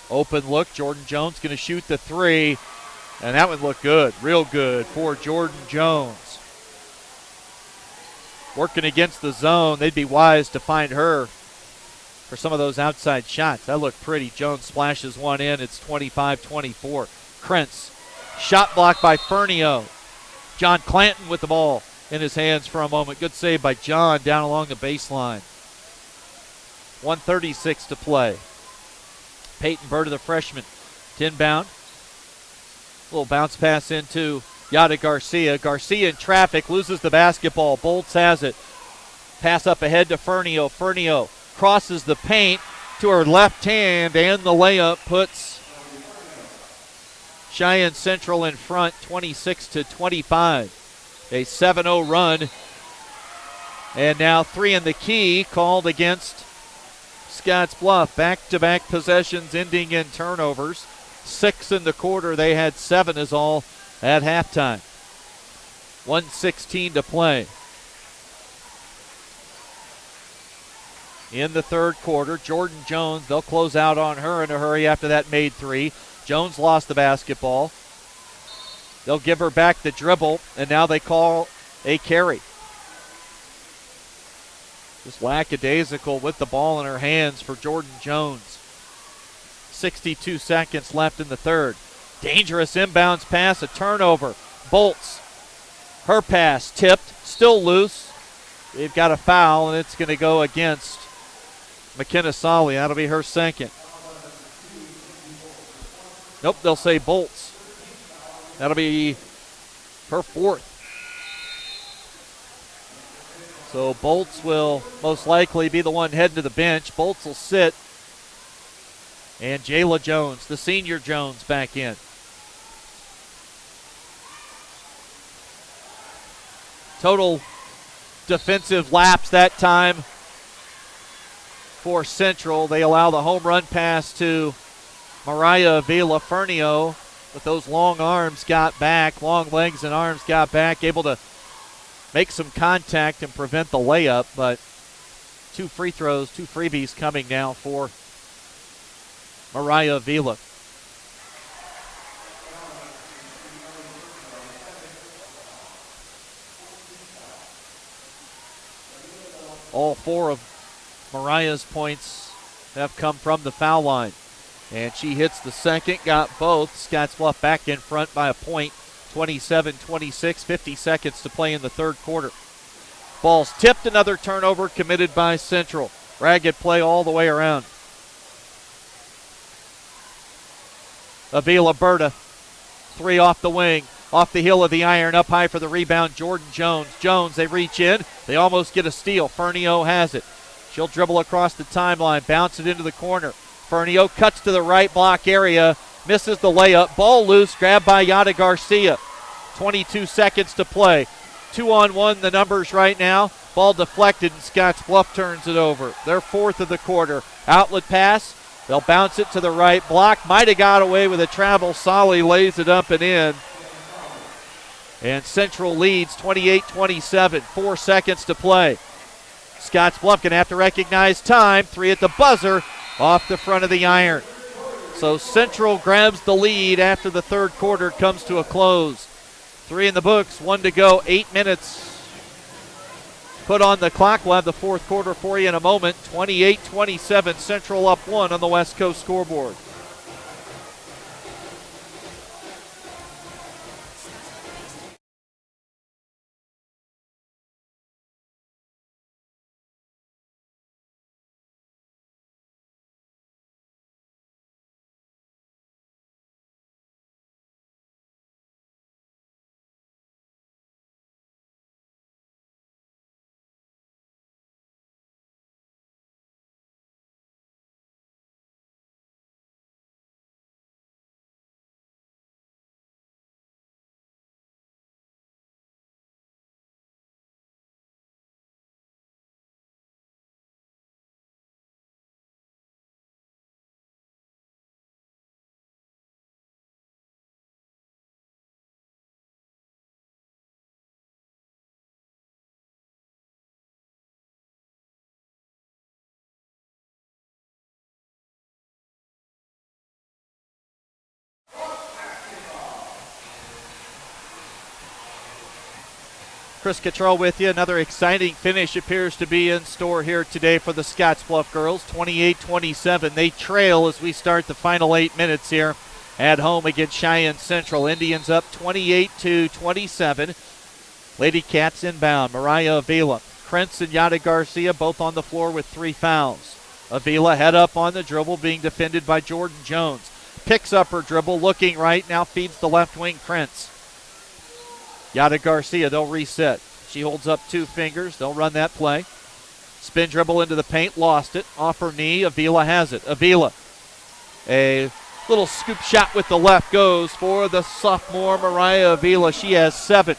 Open look, Jordan Jones going to shoot the three. And that one looked good, real good for Jordan Jones. Working against the zone, they'd be wise to find her for some of those outside shots. That looked pretty. Jones splashes one in. It's 25-24. Krentz, shot blocked by Fernio. John Clanton with the ball in his hands for a moment. Good save by John down along the baseline. 1:36 to play. Peyton Bird, the freshman, inbound. Little bounce pass into Yada Garcia. Garcia in traffic, loses the basketball. Bolts has it. Pass up ahead to Fernio. Fernio crosses the paint to her left hand, and the layup puts Cheyenne Central in front, 26-25. A 7-0 run. And now 3 in the key called against Scottsbluff. Back-to-back possessions ending in turnovers. 6 in the quarter. They had 7 is all at halftime. 1:16 to play. In the third quarter, Jordan Jones, they'll close out on her in a hurry after that made three. Jones lost the basketball. They'll give her back the dribble, and now they call a carry. Just lackadaisical with the ball in her hands for Jordan Jones. 62 seconds left in the third. Dangerous inbounds pass, a turnover. Bolts. Her pass tipped, still loose. They've got a foul, and it's going to go against McKenna Solly. That'll be her second. Nope, they'll say Bolts. That'll be her fourth. So Bolts will most likely be the one heading to the bench. Bolts will sit. And Jayla Jones, the senior Jones, back in. Total defensive lapse that time for Central. They allow the home run pass to Mariah Villafernio, but those long arms got back, long legs and arms got back, able to make some contact and prevent the layup, but 2 free throws, 2 freebies coming now for Mariah Vila. All 4 of Mariah's points have come from the foul line. And she hits the second, got both. Scottsbluff back in front by a point, 27-26, 50 seconds to play in the third quarter. Ball's tipped, another turnover committed by Central. Ragged play all the way around. Avila Berta, 3 off the wing, off the heel of the iron, up high for the rebound, Jordan Jones. Jones, they reach in, they almost get a steal. Fernio has it. She'll dribble across the timeline, bounce it into the corner. Fernio cuts to the right block area, misses the layup. Ball loose, grabbed by Yada Garcia. 22 seconds to play. 2-on-1 the numbers right now. Ball deflected and Scottsbluff turns it over. Their fourth of the quarter. Outlet pass. They'll bounce it to the right block. Might have got away with a travel. Solly lays it up and in. And Central leads 28-27. 4 seconds to play. Scottsbluff going to have to recognize time. 3 at the buzzer off the front of the iron. So Central grabs the lead after the third quarter comes to a close. 3 in the books, 1 to go, 8 minutes put on the clock. We'll have the fourth quarter for you in a moment. 28-27, Central up 1 on the West Coast scoreboard. Chris Cottrell with you. Another exciting finish appears to be in store here today for the Scottsbluff girls. 28-27. They trail as we start the final 8 minutes here at home against Cheyenne Central. Indians up 28-27. Lady Cats inbound. Mariah Avila. Krentz and Yada Garcia both on the floor with 3 fouls. Avila head up on the dribble, being defended by Jordan Jones. Picks up her dribble, looking right, now feeds the left wing Krentz. Yada Garcia, they'll reset. She holds up 2 fingers. They'll run that play. Spin dribble into the paint, lost it. Off her knee, Avila has it. Avila, a little scoop shot with the left goes for the sophomore Mariah Avila. She has 7.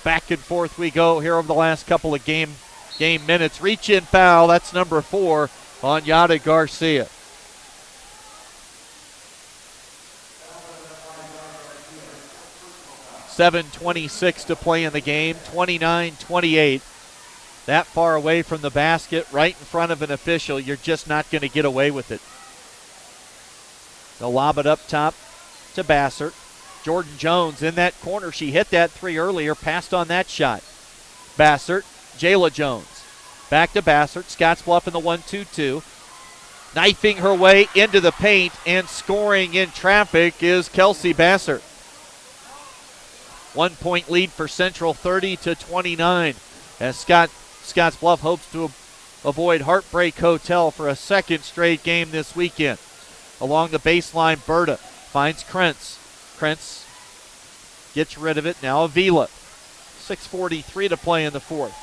Back and forth we go here over the last couple of game minutes. Reach in foul, that's number 4 on Yada Garcia. .26 to play in the game, 29-28. That far away from the basket, right in front of an official, you're just not going to get away with it. They'll lob it up top to Bassert. Jordan Jones in that corner. She hit that 3 earlier, passed on that shot. Bassert, Jayla Jones. Back to Bassert. Scottsbluff in the 1-2-2. Knifing her way into the paint and scoring in traffic is Kelsey Bassert. 1 point lead for Central, 30-29, as Scottsbluff hopes to avoid Heartbreak Hotel for a second straight game this weekend. Along the baseline, Berta finds Krentz. Krentz gets rid of it. Now Avila. 6:43 to play in the fourth.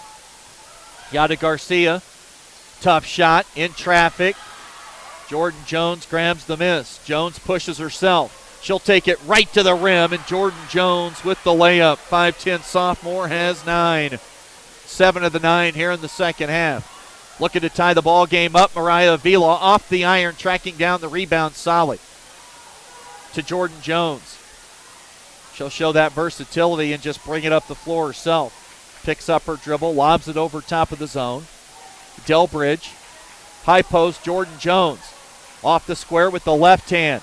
Yada Garcia, tough shot in traffic. Jordan Jones grabs the miss. Jones pushes herself. She'll take it right to the rim, and Jordan Jones with the layup. 5'10 sophomore has 9. 7 of the 9 here in the second half. Looking to tie the ball game up. Mariah Avila off the iron, tracking down the rebound solid to Jordan Jones. She'll show that versatility and just bring it up the floor herself. Picks up her dribble, lobs it over top of the zone. Delbridge, high post, Jordan Jones. Off the square with the left hand.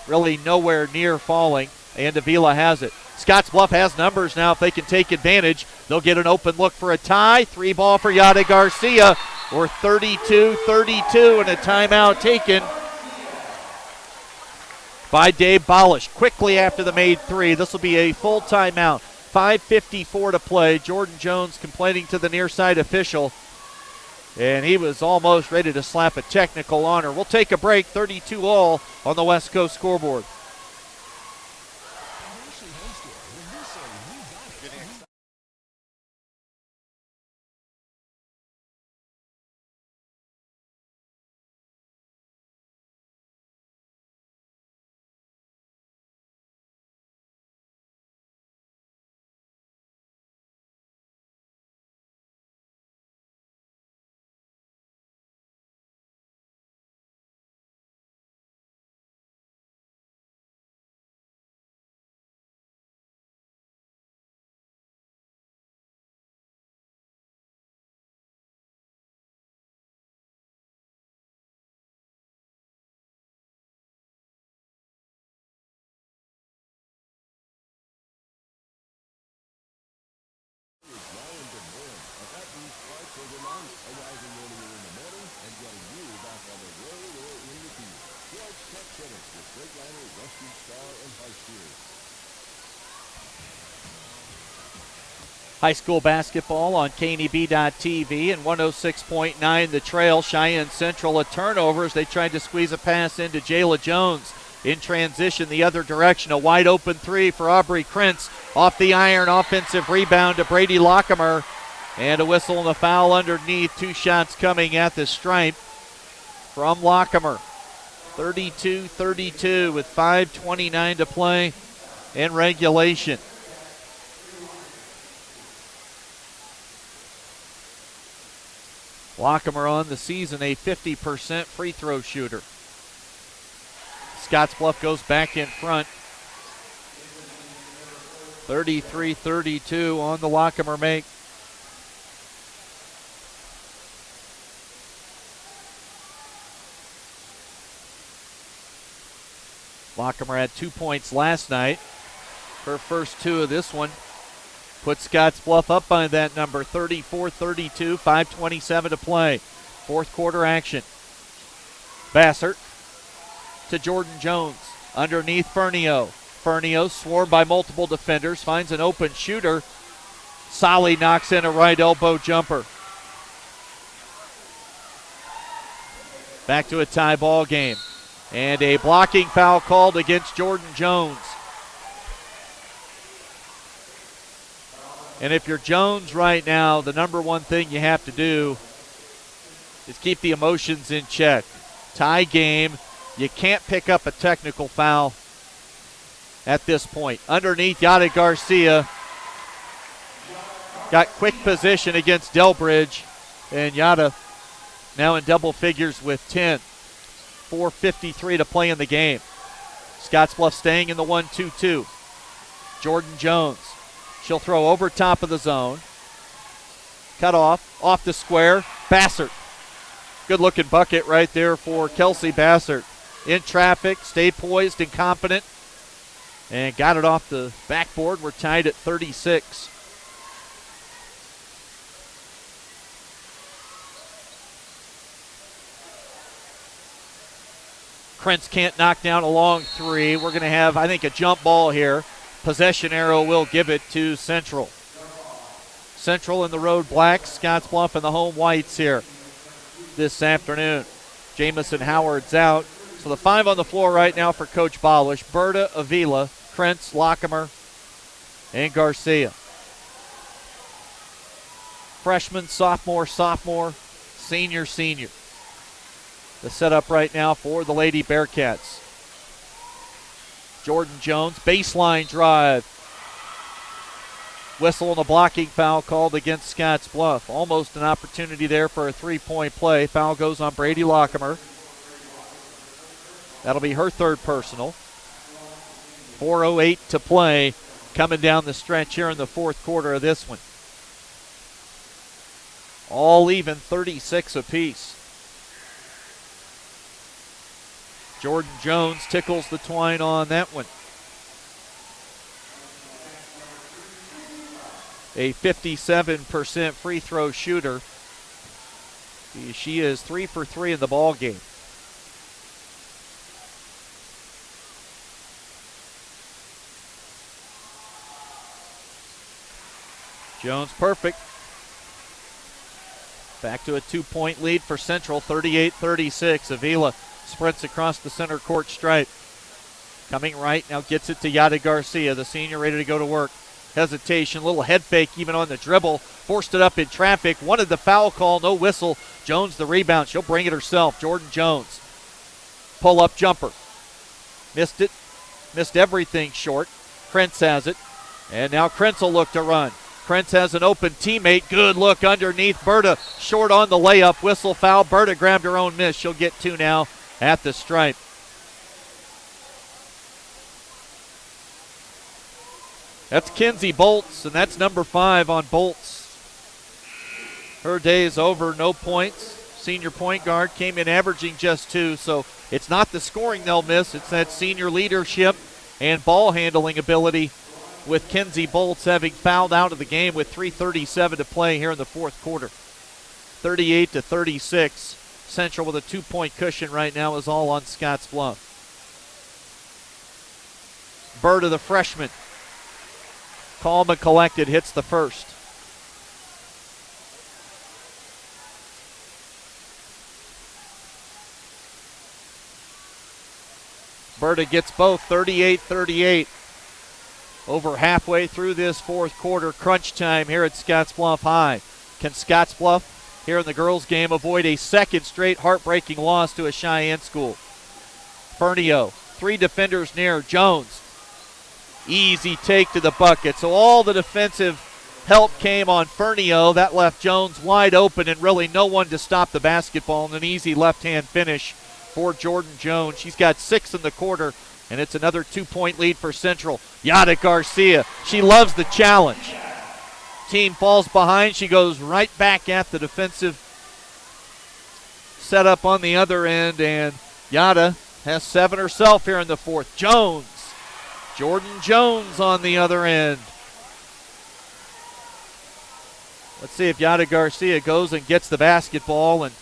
Really nowhere near falling, and Avila has it. Scottsbluff has numbers now. If they can take advantage, they'll get an open look for a tie. 3 ball for Yada Garcia, or 32-32, and a timeout taken by Dave Bolish. Quickly after the made 3, this will be a full timeout. 5:54 to play. Jordan Jones complaining to the near side official, and he was almost ready to slap a technical on her. We'll take a break. 32-all on the West Coast scoreboard. High school basketball on KNEB.TV and 106.9 The Trail. Cheyenne Central a turnover as they tried to squeeze a pass into Jayla Jones. In transition the other direction, a wide open 3 for Aubrey Krentz. Off the iron, offensive rebound to Brady Lockemer. And a whistle and a foul underneath. 2 shots coming at the stripe from Lockemer. 32-32 with 5:29 to play in regulation. Lockemer on the season, a 50% free throw shooter. Scottsbluff goes back in front. 33-32 on the Lockemer make. Lockemer had 2 points last night. Her first 2 of this one. Put Scottsbluff up by that number, 34-32, 5:27 to play. Fourth quarter action. Bassert to Jordan Jones. Underneath Fernio. Fernio, swarmed by multiple defenders, finds an open shooter. Solly knocks in a right elbow jumper. Back to a tie ball game. And a blocking foul called against Jordan Jones. And if you're Jones right now, the number one thing you have to do is keep the emotions in check. Tie game. You can't pick up a technical foul at this point. Underneath, Yada Garcia got quick position against Delbridge. And Yada now in double figures with 10. 4:53 to play in the game. Scottsbluff staying in the 1-2-2. Jordan Jones. She'll throw over top of the zone. Cut off the square. Bassert. Good looking bucket right there for Kelsey Bassert. In traffic, stayed poised and confident, and got it off the backboard. We're tied at 36. Krentz can't knock down a long three. We're going to have, I think, a jump ball here. Possession arrow will give it to Central. Central in the road blacks, Scottsbluff in the home whites here this afternoon. Jamison Howard's out. So the five on the floor right now for Coach Bolish: Berta, Avila, Krentz, Lockemer, and Garcia. Freshman, sophomore, senior. The setup right now for the Lady Bearcats. Jordan Jones, baseline drive. Whistle and a blocking foul called against Scottsbluff. Almost an opportunity there for a three-point play. Foul goes on Brady Lockemer. That'll be her third personal. 4:08 to play coming down the stretch here in the fourth quarter of this one. All even, 36 apiece. Jordan Jones tickles the twine on that one. A 57% free throw shooter. She is 3 for 3 in the ball game. Jones perfect. Back to a 2-point lead for Central, 38-36. Avila sprints across the center court stripe. Coming right, now gets it to Yada Garcia, the senior, ready to go to work. Hesitation, little head fake even on the dribble. Forced it up in traffic. Wanted the foul call, no whistle. Jones the rebound. She'll bring it herself. Jordan Jones. Pull-up jumper. Missed it. Missed everything short. Krentz has it. And now Krentz will look to run. Krentz has an open teammate. Good look underneath. Berta short on the layup. Whistle foul. Berta grabbed her own miss. She'll get 2 now at the stripe. That's Kinsey Bolts, and that's number 5 on Bolts. Her day is over, no points. Senior point guard came in averaging just 2, so it's not the scoring they'll miss. It's that senior leadership and ball handling ability, with Kinsey Bolts having fouled out of the game with 3:37 to play here in the fourth quarter. 38-36. Central with a 2-point cushion right now is all on Scottsbluff. Berta, the freshman, calm and collected, hits the first. Berta gets both, 38-38. Over halfway through this fourth quarter, crunch time here at Scottsbluff High. Can Scottsbluff, here in the girls' game, avoid a second straight heartbreaking loss to a Cheyenne school? Fernio, 3 defenders near. Jones, easy take to the bucket. So all the defensive help came on Fernio. That left Jones wide open and really no one to stop the basketball, and an easy left-hand finish for Jordan Jones. She's got 6 in the quarter, and it's another 2-point lead for Central. Yada Garcia, she loves the challenge. Team falls behind. She goes right back at the defensive setup on the other end, and Yada has 7 herself here in the fourth. Jordan Jones on the other end. Let's see if Yada Garcia goes and gets the basketball and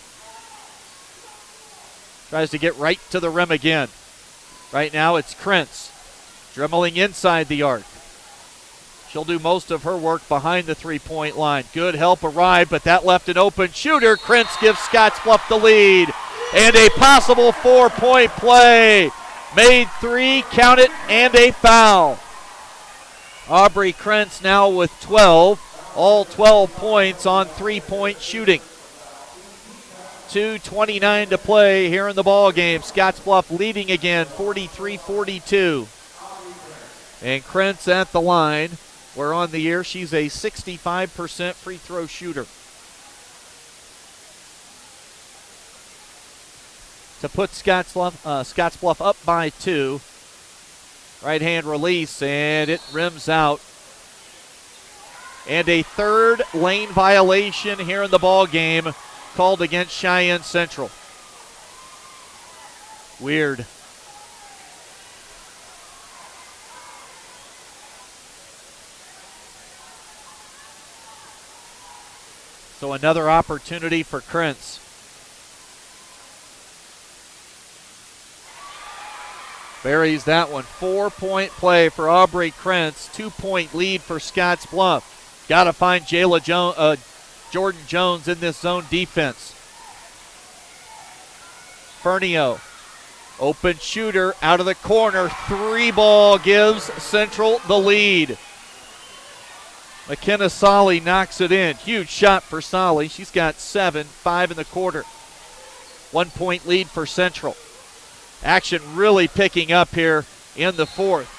tries to get right to the rim again. Right now it's Krentz dribbling inside the arc. She'll do most of her work behind the three-point line. Good help arrived, but that left an open shooter. Krentz gives Scottsbluff the lead. And a possible 4-point play. Made three, count it, and a foul. Aubrey Krentz now with 12. All 12 points on three-point shooting. 2:29 to play here in the ball game. Scottsbluff leading again, 43-42. And Krentz at the line, where on the year she's a 65% free throw shooter. To put Scottsbluff up by 2. Right hand release, and it rims out. And a third lane violation here in the ball game called against Cheyenne Central. Weird. So another opportunity for Krentz. Buries that one. 4-point play for Aubrey Krentz. 2-point lead for Scottsbluff. Got to find Jordan Jones in this zone defense. Fernio, open shooter out of the corner. 3-ball gives Central the lead. McKenna Solly knocks it in. Huge shot for Solly. She's got 7, 5 in the quarter. 1-point lead for Central. Action really picking up here in the fourth.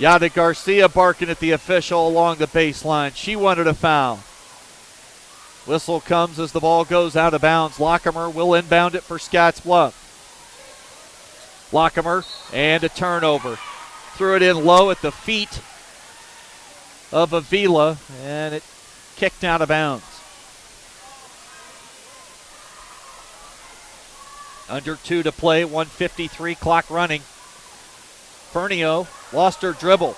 Yada Garcia barking at the official along the baseline. She wanted a foul. Whistle comes as the ball goes out of bounds. Lockemer will inbound it for Scottsbluff. Lockemer and a turnover. Threw it in low at the feet of Avila, and it kicked out of bounds. Under 2 to play, 1:53 clock running. Fernio lost her dribble.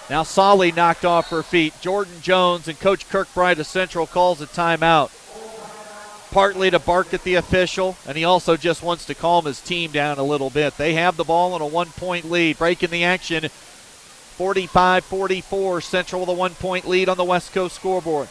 Now Solly knocked off her feet. Jordan Jones and Coach Kirkbride of Central calls a timeout. Partly to bark at the official, and he also just wants to calm his team down a little bit. They have the ball in a 1-point lead. Breaking the action, 45-44. Central with a 1-point lead on the West Coast scoreboard.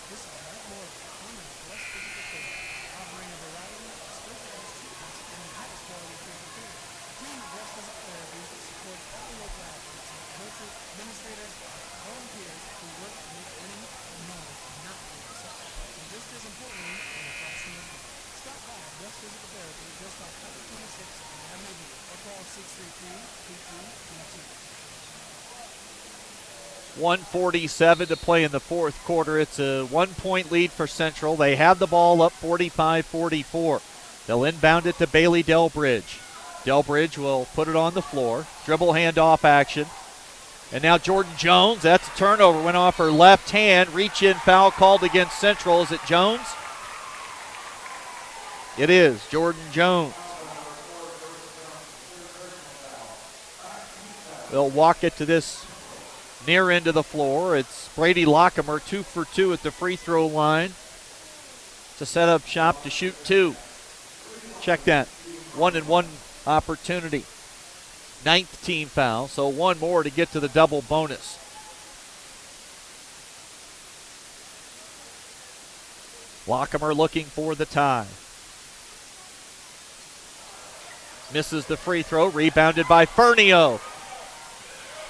This is not more of a common, less physical thing, offering a variety of specialized treatments and the highest quality physical care. KNEB Breast Physical Therapy supports all local athletes, coaches, administrators, volunteers who work to make winning known, not being such. And just as importantly, in the proximity. Stop by Breast Physical Therapy just off Highway 26 on Avenue B or call 633-2222. 1:47 to play in the fourth quarter. It's a 1-point lead for Central. They have the ball up 45-44. They'll inbound it to Bailey Delbridge. Delbridge will put it on the floor. Dribble handoff action. And now Jordan Jones. That's a turnover. Went off her left hand. Reach in foul called against Central. Is it Jones? It is Jordan Jones. They'll walk it to this near end of the floor. It's Brady Lockemer, 2 for 2 at the free throw line to set up shop to shoot 2. Check that. 1-and-1 opportunity. 9th team foul, so one more to get to the double bonus. Lockemer looking for the tie. Misses the free throw, rebounded by Fernio.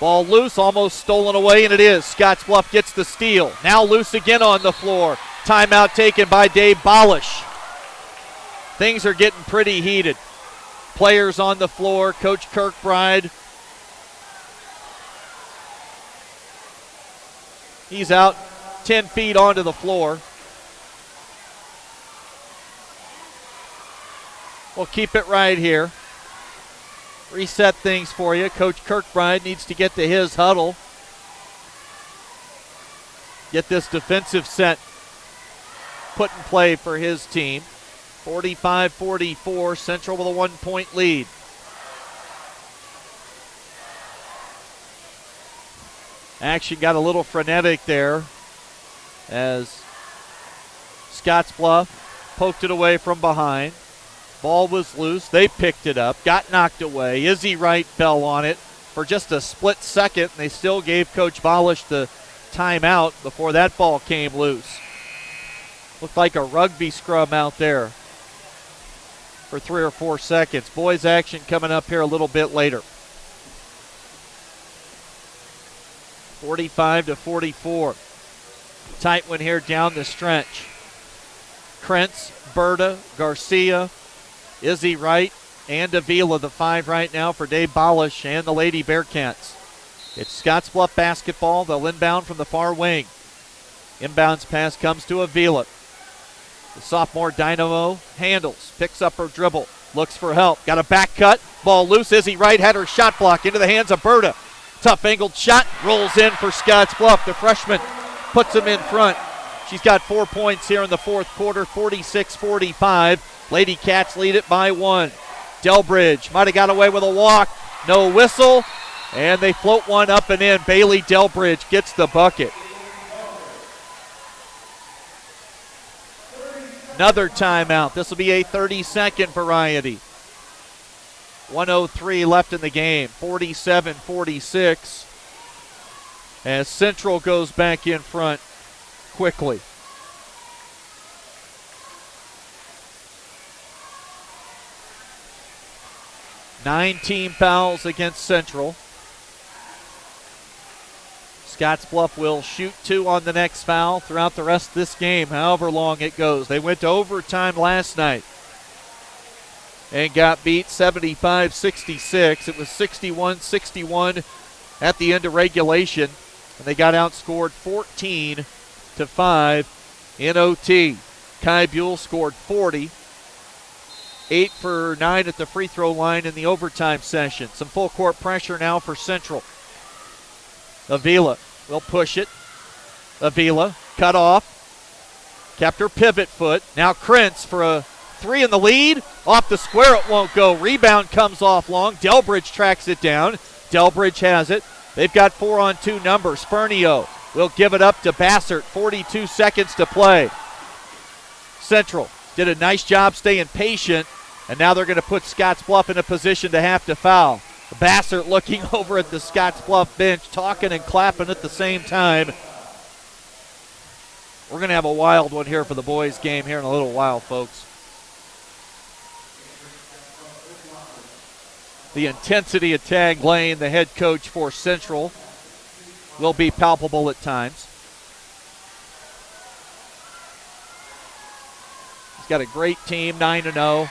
Ball loose, almost stolen away, and it is. Scottsbluff gets the steal. Now loose again on the floor. Timeout taken by Dave Bolish. Things are getting pretty heated. Players on the floor. Coach Kirkbride. He's out 10 feet onto the floor. We'll keep it right here. Reset things for you. Coach Kirkbride needs to get to his huddle. Get this defensive set put in play for his team. 45-44, Central with a 1-point lead. Action got a little frenetic there as Scottsbluff poked it away from behind. Ball was loose. They picked it up, got knocked away. Izzy Wright fell on it for just a split second. And they still gave Coach Bolish the timeout before that ball came loose. Looked like a rugby scrum out there for 3 or 4 seconds. Boys action coming up here a little bit later. 45-44. Tight one here down the stretch. Krentz, Berta, Garcia, Izzy Wright, and Avila, the 5 right now for Dave Bolish and the Lady Bearcats. It's Scottsbluff basketball. They'll inbound from the far wing. Inbounds pass comes to Avila. The sophomore Dynamo handles, picks up her dribble, looks for help. Got a back cut, ball loose. Izzy Wright had her shot block into the hands of Berta. Tough angled shot, rolls in for Scottsbluff. The freshman puts him in front. She's got 4 points here in the fourth quarter, 46-45. Lady Cats lead it by 1. Delbridge might have got away with a walk. No whistle, and they float one up and in. Bailey Delbridge gets the bucket. Another timeout. This will be a 30-second variety. 1:03 left in the game, 47-46. As Central goes back in front quickly. Nine team fouls against Central. Scottsbluff will shoot 2 on the next foul throughout the rest of this game, however long it goes. They went to overtime last night and got beat 75-66. It was 61-61 at the end of regulation, and they got outscored 14-5 in OT. Kai Buell scored 40, 8 for 9 at the free throw line in the overtime session. Some full court pressure now for Central. Avila will push it. Avila cut off, kept her pivot foot. Now Krentz for a 3 in the lead. Off the square, it won't go. Rebound comes off long. Delbridge tracks it down. Delbridge has it. They've got 4-on-2 numbers. Fernio will give it up to Bassert. 42 seconds to play. Central did a nice job staying patient, and now they're going to put Scottsbluff in a position to have to foul. Bassert looking over at the Scottsbluff bench, talking and clapping at the same time. We're going to have a wild one here for the boys' game here in a little while, folks. The intensity of Tag Lane, the head coach for Central, will be palpable at times. He's got a great team, 9-0.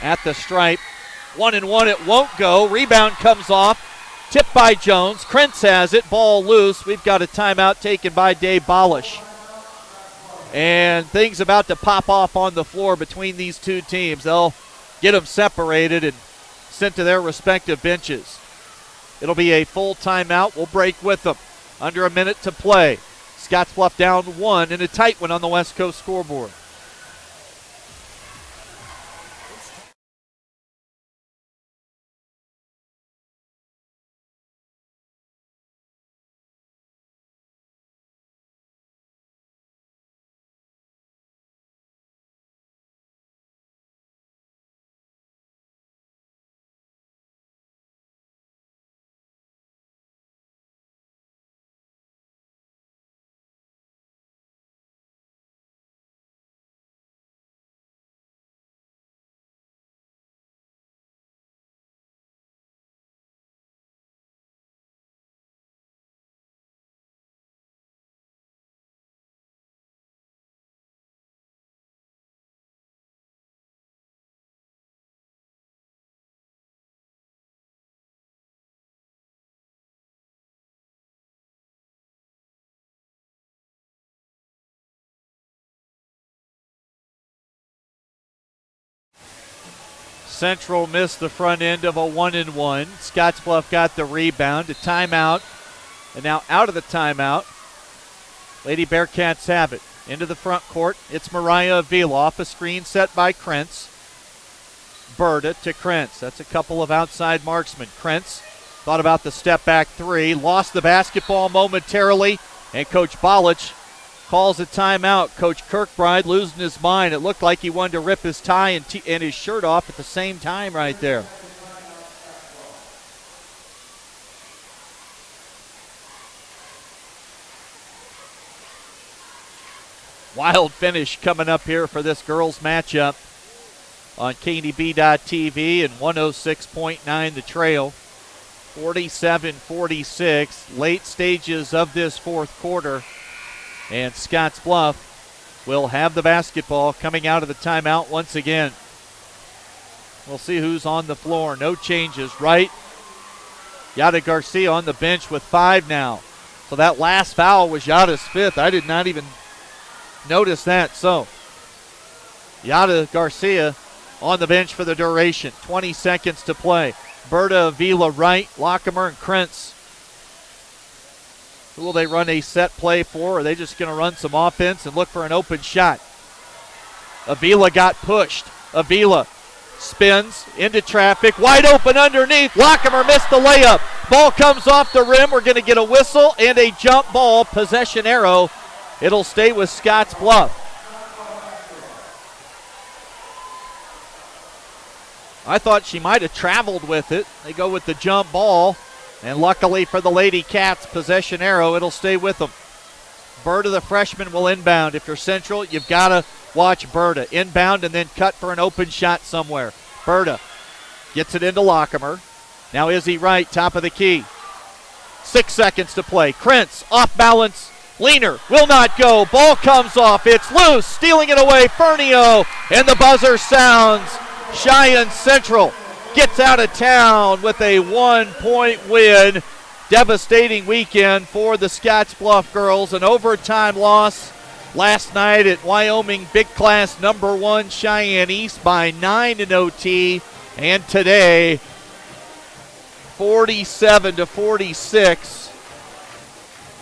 At the stripe, 1-1, it won't go. Rebound comes off, tipped by Jones. Krentz has it, ball loose. We've got a timeout taken by Dave Bolish. And things about to pop off on the floor between these two teams. They'll get them separated and sent to their respective benches. It'll be a full timeout. We'll break with them. Under a minute to play. Scottsbluff down 1 in a tight one on the West Coast scoreboard. Central missed the front end of a 1-and-1. Scottsbluff got the rebound, a timeout, and now out of the timeout, Lady Bearcats have it. Into the front court, it's Mariah Avila off a screen set by Krentz. Berta to Krentz. That's a couple of outside marksmen. Krentz thought about the step back three, lost the basketball momentarily, and Coach Bolich calls a timeout. Coach Kirkbride losing his mind. It looked like he wanted to rip his tie and his shirt off at the same time right there. Wild finish coming up here for this girls matchup on KNEB.TV and 106.9 The Trail. 47-46, late stages of this fourth quarter. And Scottsbluff will have the basketball coming out of the timeout once again. We'll see who's on the floor. No changes, right? Yada Garcia on the bench with 5 now. So that last foul was Yada's 5th. I did not even notice that. So Yada Garcia on the bench for the duration. 20 seconds to play. Berta Avila right, Lockemer and Krentz. Who will they run a set play for? Or are they just going to run some offense and look for an open shot? Avila got pushed. Avila spins into traffic. Wide open underneath. Lockemer missed the layup. Ball comes off the rim. We're going to get a whistle and a jump ball. Possession arrow. It'll stay with Scottsbluff. I thought she might have traveled with it. They go with the jump ball. And luckily for the Lady Cats, possession arrow, it'll stay with them. Berta, the freshman, will inbound. If you're Central, you've got to watch Berta. Inbound and then cut for an open shot somewhere. Berta gets it into Lockemer. Now Izzy Wright, top of the key. 6 seconds to play. Krentz, off balance. Leaner will not go. Ball comes off. It's loose. Stealing it away. Fernio. And the buzzer sounds. Cheyenne Central gets out of town with a 1-point win. Devastating weekend for the Scottsbluff girls. An overtime loss last night at Wyoming Big Class number 1 Cheyenne East by 9 in OT. And today, 47-46.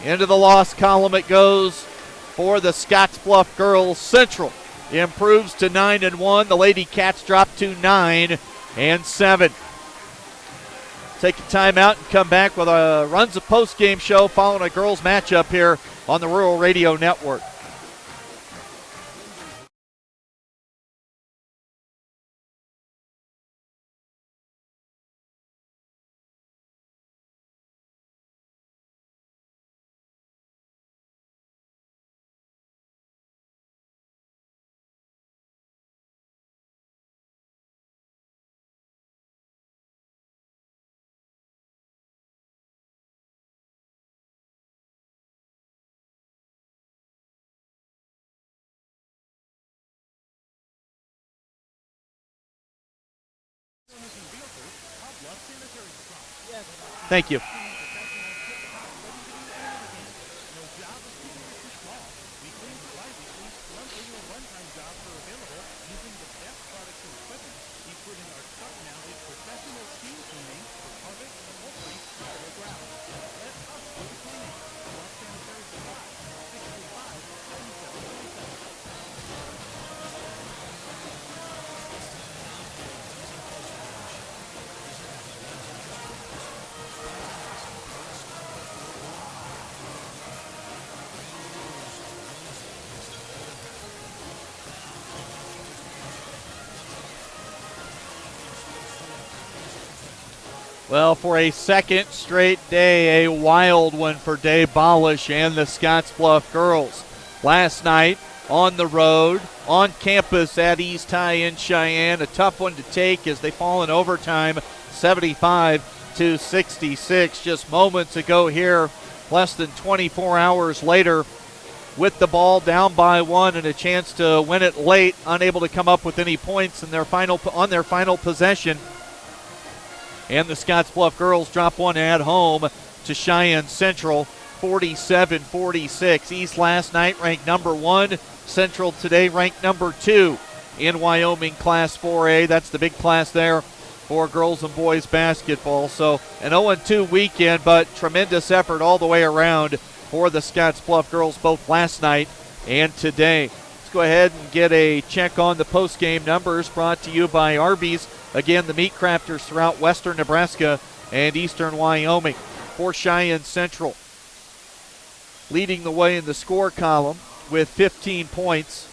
Into the loss column it goes for the Scottsbluff girls. Central improves to 9-1. The Lady Cats drop to 9-7. Take a timeout and come back with a Runs a post-game show following a girls matchup here on the Rural Radio Network. Thank you. Well, for a second straight day, a wild one for Dave Bolich and the Scottsbluff girls. Last night, on the road, on campus at East High in Cheyenne, a tough one to take as they fall in overtime, 75-66. Just moments ago here, less than 24 hours later, with the ball down by 1 and a chance to win it late, unable to come up with any points in their final possession. And the Scottsbluff girls drop one at home to Cheyenne Central, 47-46. East last night ranked number 1. Central today ranked number 2. in Wyoming Class 4A. That's the big class there for girls and boys basketball. So an 0-2 weekend, but tremendous effort all the way around for the Scottsbluff girls both last night and today. Let's go ahead and get a check on the post-game numbers brought to you by Arby's. Again, the meat crafters throughout western Nebraska and eastern Wyoming. For Cheyenne Central, leading the way in the score column with 15 points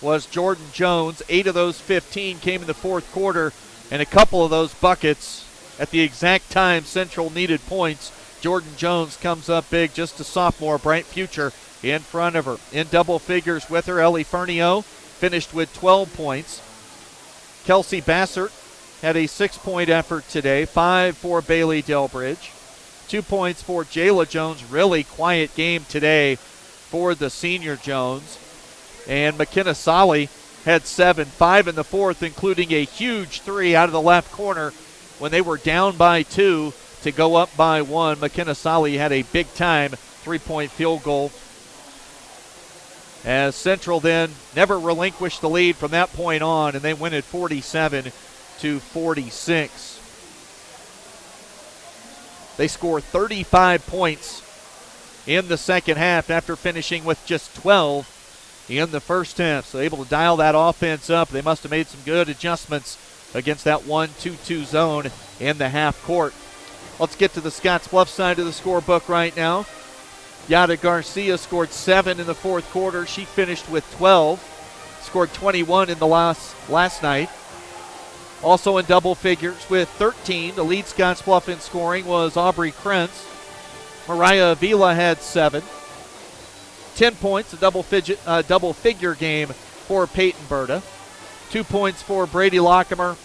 was Jordan Jones. 8 of those 15 came in the fourth quarter, and a couple of those buckets at the exact time Central needed points. Jordan Jones comes up big, just a sophomore, bright future in front of her. In double figures with her, Ellie Fernio finished with 12 points. Kelsey Bassert had a 6-point effort today, 5 for Bailey Delbridge. 2 points for Jayla Jones. Really quiet game today for the senior Jones. And McKenna Solly had 7, 5 in the fourth, including a huge 3 out of the left corner when they were down by 2 to go up by 1. McKenna Solly had a big-time 3-point field goal. As Central then never relinquished the lead from that point on, and they win at 47-46. They score 35 points in the second half after finishing with just 12 in the first half. So able to dial that offense up. They must have made some good adjustments against that 1-2-2 zone in the half court. Let's get to the Scottsbluff side of the scorebook right now. Yada Garcia scored 7 in the fourth quarter. She finished with 12. Scored 21 in the last night. Also in double figures with 13. The lead Scottsbluff in scoring was Aubrey Krentz. Mariah Avila had 7. 10 points, a double figure game for Peyton Berta. 2 points for Brady Lockemer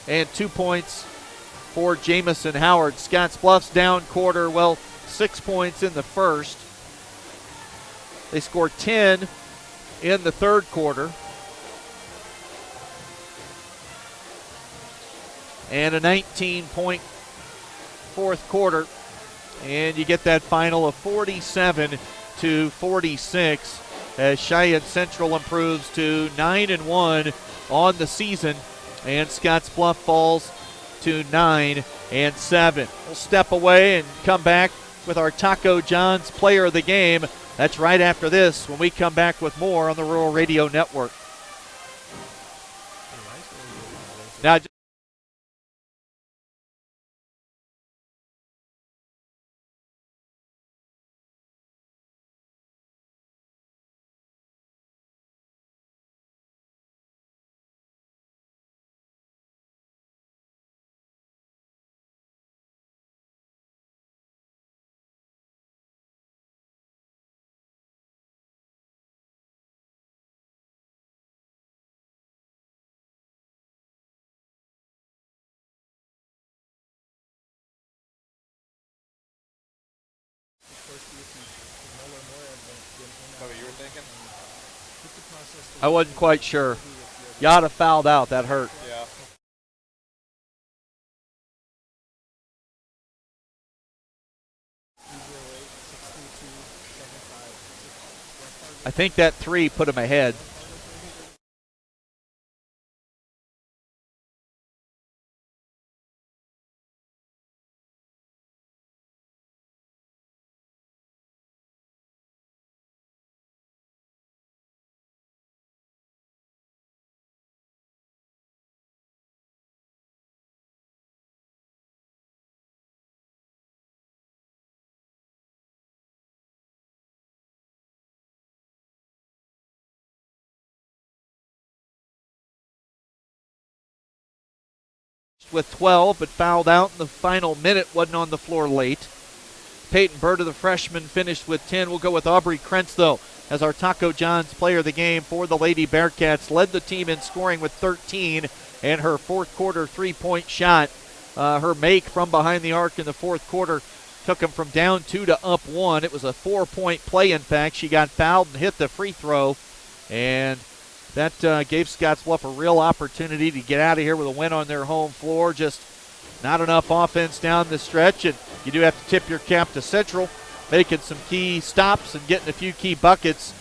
and 2 points for Jamison Howard. Scottsbluff's down quarter, 6 points in the first. They scored 10 in the third quarter. And a 19-point fourth quarter. And you get that final of 47-46 as Cheyenne Central improves to 9-1 on the season, and Scottsbluff falls to 9-7. We'll step away and come back with our Taco John's Player of the Game. That's right after this when we come back with more on the Rural Radio Network. Now, I wasn't quite sure. Yada fouled out. That hurt. Yeah. I think that 3 put him ahead. With 12, but fouled out in the final minute, wasn't on the floor late. Peyton Berta, the freshman, finished with 10. We'll go with Aubrey Krentz, though, as our Taco John's Player of the Game for the Lady Bearcats. Led the team in scoring with 13, and her fourth quarter 3-point shot, her make from behind the arc in the fourth quarter, took them from down 2 to up 1. It was a 4-point play, in fact. She got fouled and hit the free throw, and that gave Scottsbluff a real opportunity to get out of here with a win on their home floor. Just not enough offense down the stretch, and you do have to tip your cap to Central, making some key stops and getting a few key buckets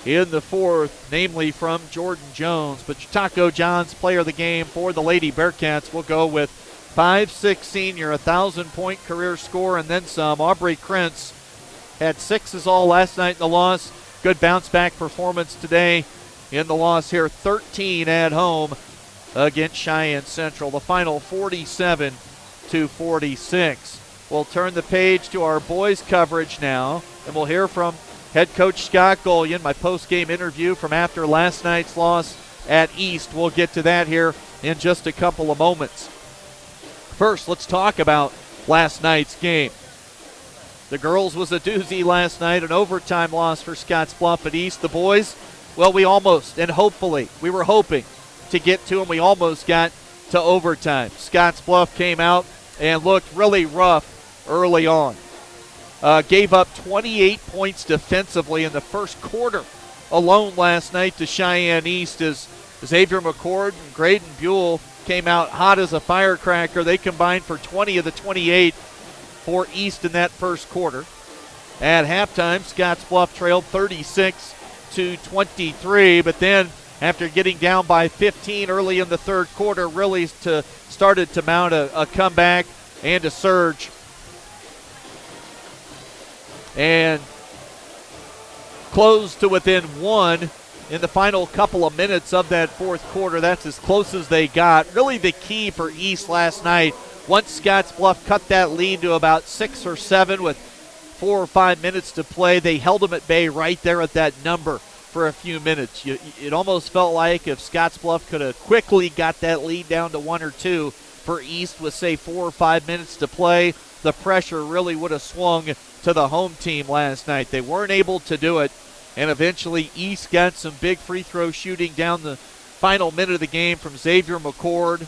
in the fourth, namely from Jordan Jones. But Chautauqua John's player of the game for the Lady Bearcats will go with 5'6" senior, 1,000-point career score and then some. Aubrey Krentz had sixes all last night in the loss. Good bounce-back performance today in the loss here, 13 at home against Cheyenne Central. The final 47-46. We'll turn the page to our boys coverage now, and we'll hear from head coach Scott Golian, my post-game interview from after last night's loss at East. We'll get to that here in just a couple of moments. First, let's talk about last night's game. The girls was a doozy last night, an overtime loss for Scottsbluff at East. The boys, well, we almost, and hopefully, we were hoping to get to them. We almost got to overtime. Scottsbluff came out and looked really rough early on. Gave up 28 points defensively in the first quarter alone last night to Cheyenne East as Xavier McCord and Graydon Buell came out hot as a firecracker. They combined for 20 of the 28 for East in that first quarter. At halftime, Scottsbluff trailed 36-23, but then after getting down by 15 early in the third quarter, really started to mount a comeback and a surge. And closed to within one in the final couple of minutes of that fourth quarter. That's as close as they got. Really the key for East last night, once Scottsbluff cut that lead to about 6 or 7 with 4 or 5 minutes to play, they held them at bay right there at that number for a few minutes. It almost felt like if Scottsbluff could have quickly got that lead down to 1 or 2 for East with, say, 4 or 5 minutes to play, the pressure really would have swung to the home team last night. They weren't able to do it, and eventually East got some big free throw shooting down the final minute of the game from Xavier McCord.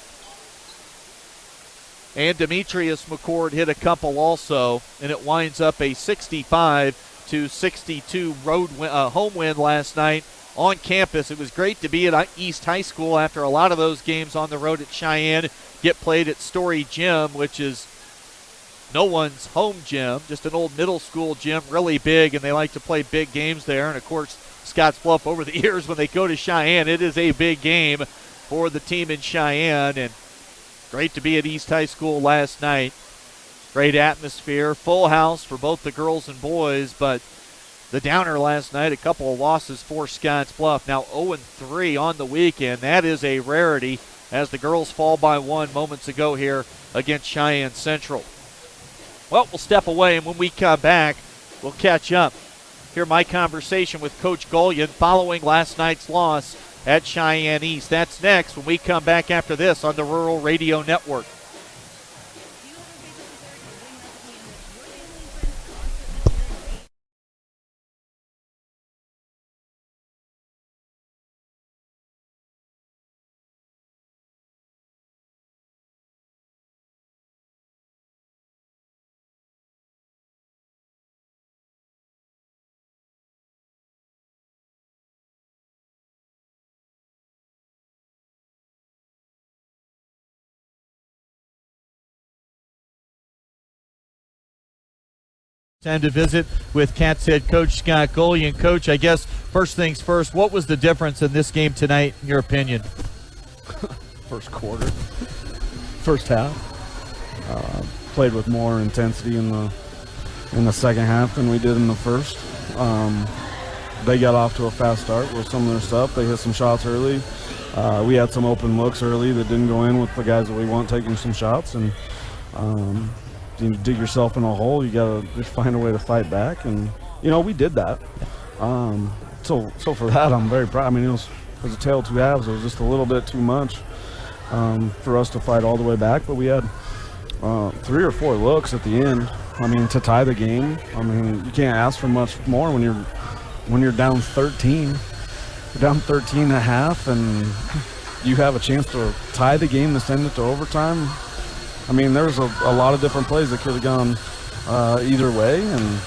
And Demetrius McCord hit a couple also, and it winds up a 65-62 home win last night on campus. It was great to be at East High School after a lot of those games on the road at Cheyenne get played at Story Gym, which is no one's home gym, just an old middle school gym, really big, and they like to play big games there. And, of course, Scottsbluff over the years when they go to Cheyenne, it is a big game for the team in Cheyenne. And great to be at East High School last night. Great atmosphere, full house for both the girls and boys, but the downer last night, a couple of losses for Scottsbluff. Now 0-3 on the weekend. That is a rarity as the girls fall by 1 moments ago here against Cheyenne Central. Well, we'll step away, and when we come back, we'll catch up. Hear my conversation with Coach Golian following last night's loss at Cheyenne East. That's next when we come back after this on the Rural Radio Network. Time to visit with Cats head coach Scott Golian. Coach, I guess first things first, what was the difference in this game tonight, in your opinion? First quarter, first half. Played with more intensity in the second half than we did in the first. They got off to a fast start with some of their stuff. They hit some shots early. We had some open looks early that didn't go in with the guys that we want taking some shots, and you dig yourself in a hole, you gotta just find a way to fight back, and we did that. So for that, I'm very proud. I mean, it was a tale of two halves. It was just a little bit too much for us to fight all the way back, but we had 3 or 4 looks at the end. I mean, to tie the game. I mean, you can't ask for much more when you're down 13. You're down 13 at half, and you have a chance to tie the game to send it to overtime. I mean, there's a lot of different plays that could have gone either way, and,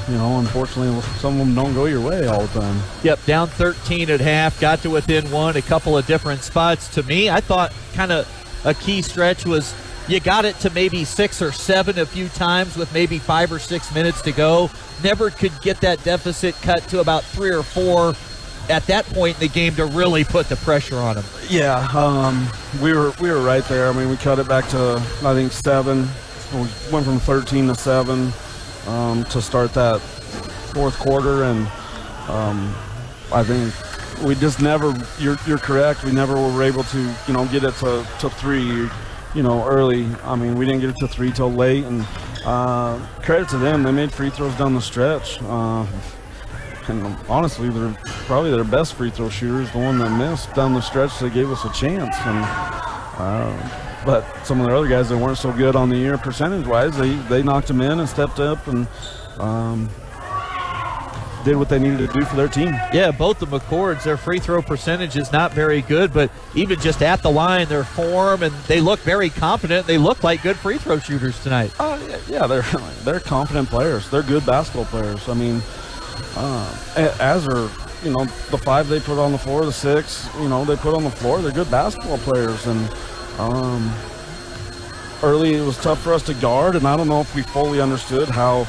unfortunately, some of them don't go your way all the time. Yep, down 13 at half, got to within 1, a couple of different spots. To me, I thought kind of a key stretch was you got it to maybe 6 or 7 a few times with maybe 5 or 6 minutes to go. Never could get that deficit cut to about 3 or 4 at that point in the game to really put the pressure on them. Yeah, we were right there. I mean, we cut it back to, I think, 7. We went from 13 to 7 to start that fourth quarter, and I think we just never. You're correct. We never were able to, get it to 3, early. I mean, we didn't get it to 3 till late, and credit to them. They made free throws down the stretch. And honestly, they're probably their best free throw shooters. The one that missed down the stretch, they gave us a chance. And but some of the other guys that weren't so good on the year percentage-wise, they knocked them in and stepped up and did what they needed to do for their team. Yeah, both the McCords, their free throw percentage is not very good, but even just at the line, their form, and they look very confident. They look like good free throw shooters tonight. Yeah, they're confident players. They're good basketball players. I mean, as are, the 5 they put on the floor, the 6, they put on the floor. They're good basketball players. And early it was tough for us to guard, and I don't know if we fully understood how,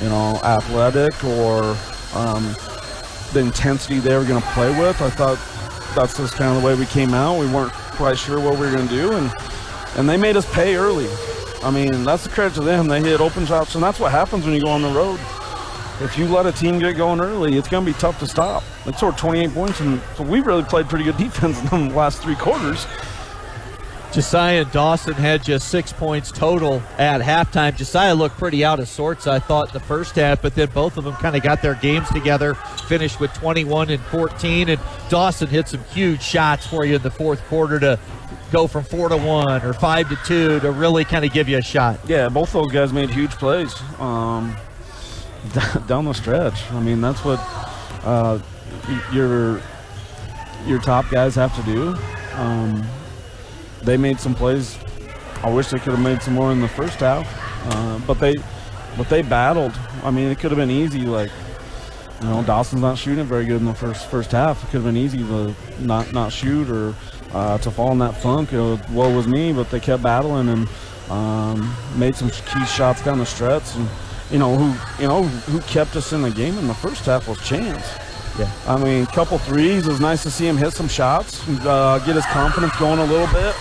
athletic or the intensity they were going to play with. I thought that's just kind of the way we came out. We weren't quite sure what we were going to do, and they made us pay early. I mean, that's the credit to them. They hit open shots, and that's what happens when you go on the road. If you let a team get going early, it's going to be tough to stop. They scored 28 points, and so we really played pretty good defense in the last 3 quarters. Josiah and Dawson had just 6 points total at halftime. Josiah looked pretty out of sorts, I thought, in the first half, but then both of them kind of got their games together, finished with 21 and 14, and Dawson hit some huge shots for you in the fourth quarter to go from 4-1 or 5-2 to really kind of give you a shot. Yeah, both those guys made huge plays. Down the stretch. I mean, that's what your top guys have to do. They made some plays. I wish they could have made some more in the first half, but they battled. I mean, it could have been easy. Like, Dawson's not shooting very good in the first half. It could have been easy to not shoot or to fall in that funk. Woe was me, but they kept battling and made some key shots down the stretch. And who kept us in the game in the first half was Chance. Yeah. I mean, a couple threes. It was nice to see him hit some shots, get his confidence going a little bit.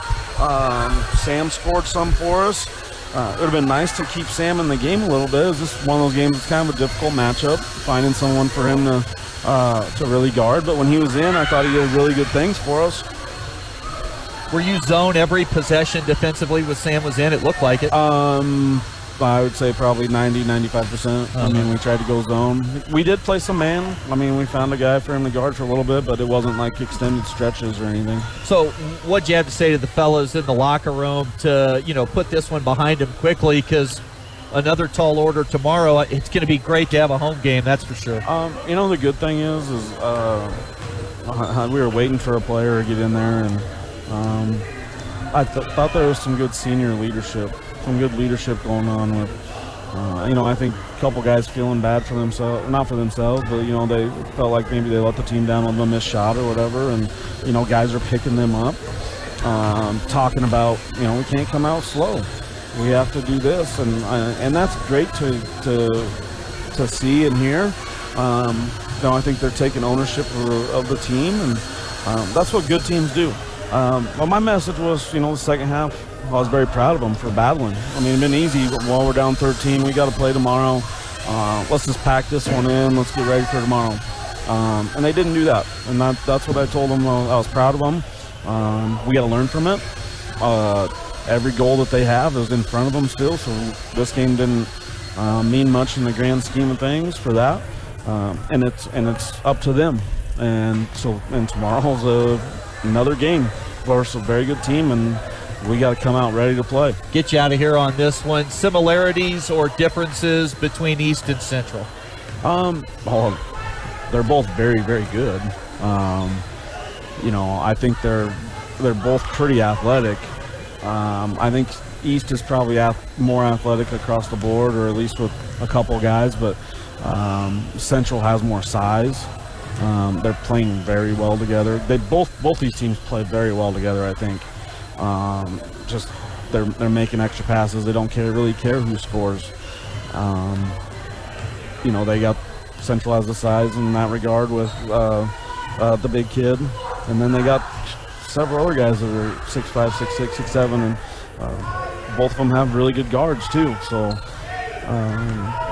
Sam scored some for us. It would have been nice to keep Sam in the game a little bit. It was just one of those games that's kind of a difficult matchup, finding someone for him to really guard. But when he was in, I thought he did really good things for us. Were you zone every possession defensively when Sam was in? It looked like it. I would say probably 90-95%. I mean, we tried to go zone. We did play some man. I mean, we found a guy for him to guard for a little bit, but it wasn't like extended stretches or anything. So what'd you have to say to the fellas in the locker room to, put this one behind him quickly? Because another tall order tomorrow, it's going to be great to have a home game, that's for sure. The good thing is we were waiting for a player to get in there, and I thought there was some good senior leadership. Some good leadership going on with, I think a couple guys feeling bad for themselves, not for themselves, but, they felt like maybe they let the team down with a missed shot or whatever, and, guys are picking them up, talking about, we can't come out slow. We have to do this, and that's great to see and hear. I think they're taking ownership of the team, and that's what good teams do. Well, my message was, the second half, I was very proud of them for battling. I mean, it's been easy, but while we're down 13, we got to play tomorrow. Let's just pack this one in. Let's get ready for tomorrow. And they didn't do that. And that's what I told them. I was proud of them. We got to learn from it. Every goal that they have is in front of them still, so this game didn't mean much in the grand scheme of things for that. And it's up to them. And tomorrow's another game versus a very good team, and we got to come out ready to play. Get you out of here on this one. Similarities or differences between East and Central? They're both very, very good. I think they're both pretty athletic. I think East is probably more athletic across the board, or at least with a couple guys, but Central has more size. They're playing very well together. Both these teams play very well together, I think. Just they're making extra passes. They don't really care who scores. They got Central has the size in that regard with the big kid, and then they got several other guys that are 6'5", 6'6", 6'7", and both of them have really good guards too. So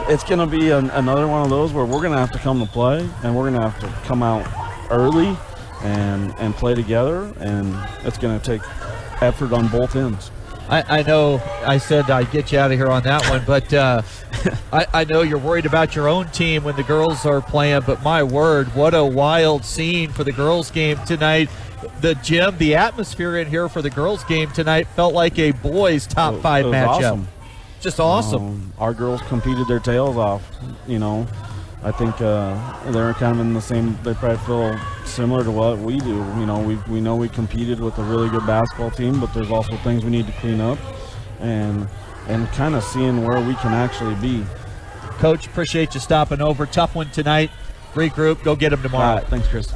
it's going to be another one of those where we're going to have to come to play, and we're going to have to come out early and play together, and it's going to take effort on both ends. I know I said I'd get you out of here on that one, but I know you're worried about your own team when the girls are playing, but my word, what a wild scene for the girls' game tonight. The gym, the atmosphere in here for the girls' game tonight felt like a boys' top 5 matchup. Awesome. Just awesome. Our girls competed their tails off, you know. I think they're kind of in the same, they probably feel similar to what we do. You know, we know we competed with a really good basketball team, but there's also things we need to clean up and kind of seeing where we can actually be. Coach, appreciate you stopping over. Tough one tonight. Regroup. Go get them tomorrow. All right, thanks, Chris.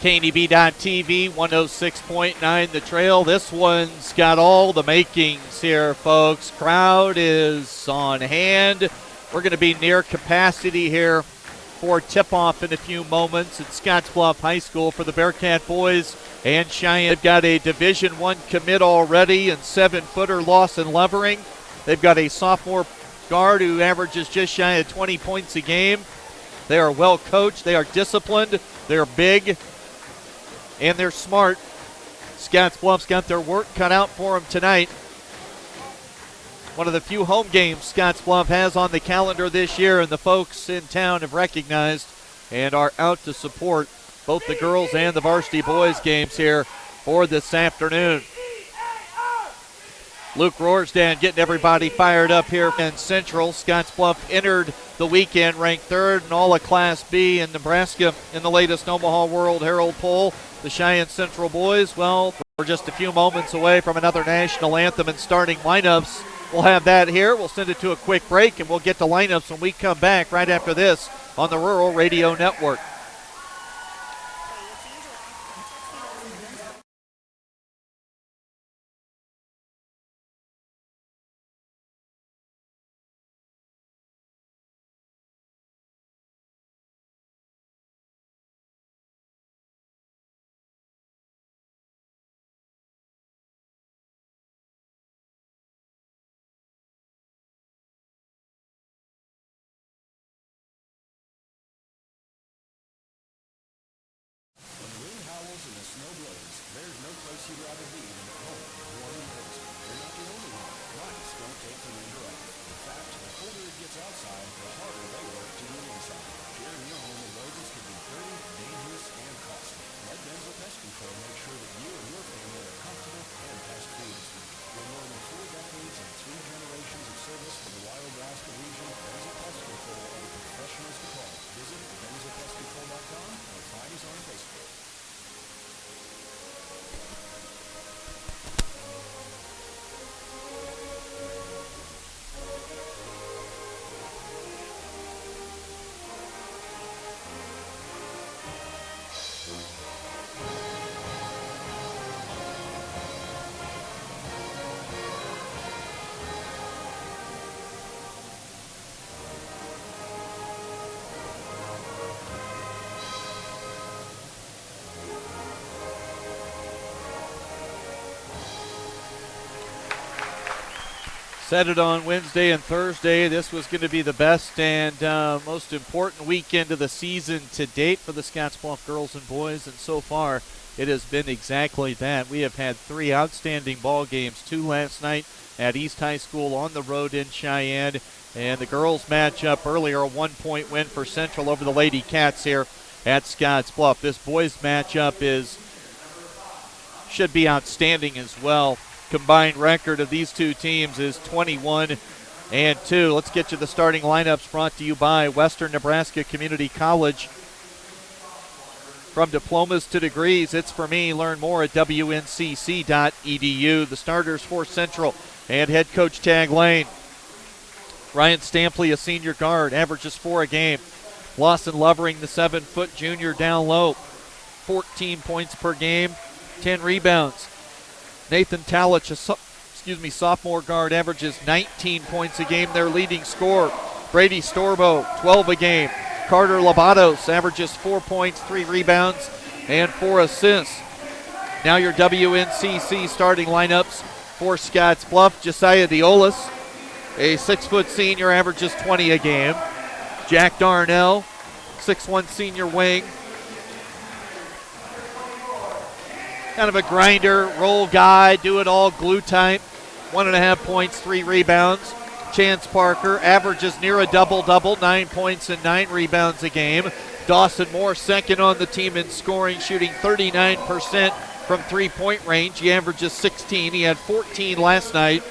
KNEB.TV, 106.9 The Trail. This one's got all the makings here, folks. Crowd is on hand. We're going to be near capacity here for tip-off in a few moments at Scottsbluff High School for the Bearcat boys and Cheyenne. They've got a Division I commit already and 7-footer Lawson Levering. They've got a sophomore guard who averages just shy of 20 points a game. They are well coached. They are disciplined. They're big. And they're smart. Scottsbluff's got their work cut out for them tonight. One of the few home games Scottsbluff has on the calendar this year, and the folks in town have recognized and are out to support both the girls and the varsity boys games here for this afternoon. Luke Rorsdan getting everybody fired up here in Central. Scottsbluff entered the weekend ranked third in all of Class B in Nebraska in the latest Omaha World Herald poll. The Cheyenne Central boys, well, we're just a few moments away from another national anthem and starting lineups. We'll have that here. We'll send it to a quick break, and we'll get to lineups when we come back right after this on the Rural Radio Network. When the wind howls and the snow blows, there's no place you'd rather be than at home, warm and cozy. You're not the only one. Lights don't take the winter off. In fact, the colder it gets outside, the harder they work to do inside. Sharing your home with rodents can be dirty, dangerous, and costly. Let Denzel Pest Control make sure that you and your family are comfortable and pest-free this winter. With more than 4 decades and 3 generations of service for the Wild Rascal region, Denzel Pest Control are the professionals to call. Visit DenzelPestControl.com or find us on Facebook. Said it on Wednesday and Thursday. This was going to be the best and most important weekend of the season to date for the Scottsbluff girls and boys, and so far it has been exactly that. We have had 3 outstanding ball games, 2 last night at East High School on the road in Cheyenne, and the girls matchup earlier, a 1-point win for Central over the Lady Cats here at Scottsbluff. This boys matchup should be outstanding as well. Combined record of these two teams is 21-2. Let's get you the starting lineups brought to you by Western Nebraska Community College. From diplomas to degrees, it's for me. Learn more at wncc.edu. The starters for Central and head coach Tag Lane. Ryan Stampley, a senior guard, averages 4 a game. Lawson Lovering, the 7-foot junior, down low. 14 points per game, 10 rebounds. Nathan Talich, sophomore guard, averages 19 points a game, their leading scorer. Brady Storbo, 12 a game. Carter Labados averages 4 points, 3 rebounds, and 4 assists. Now your WNCC starting lineups for Scottsbluff. Josiah Diolas, a 6-foot senior, averages 20 a game. Jack Darnell, 6'1 senior wing. Kind of a grinder, roll guy, do it all, glue type. 1.5 points, 3 rebounds. Chance Parker averages near a double-double, 9 points and 9 rebounds a game. Dawson Moore, second on the team in scoring, shooting 39% from three-point range. He averages 16. He had 14 last night.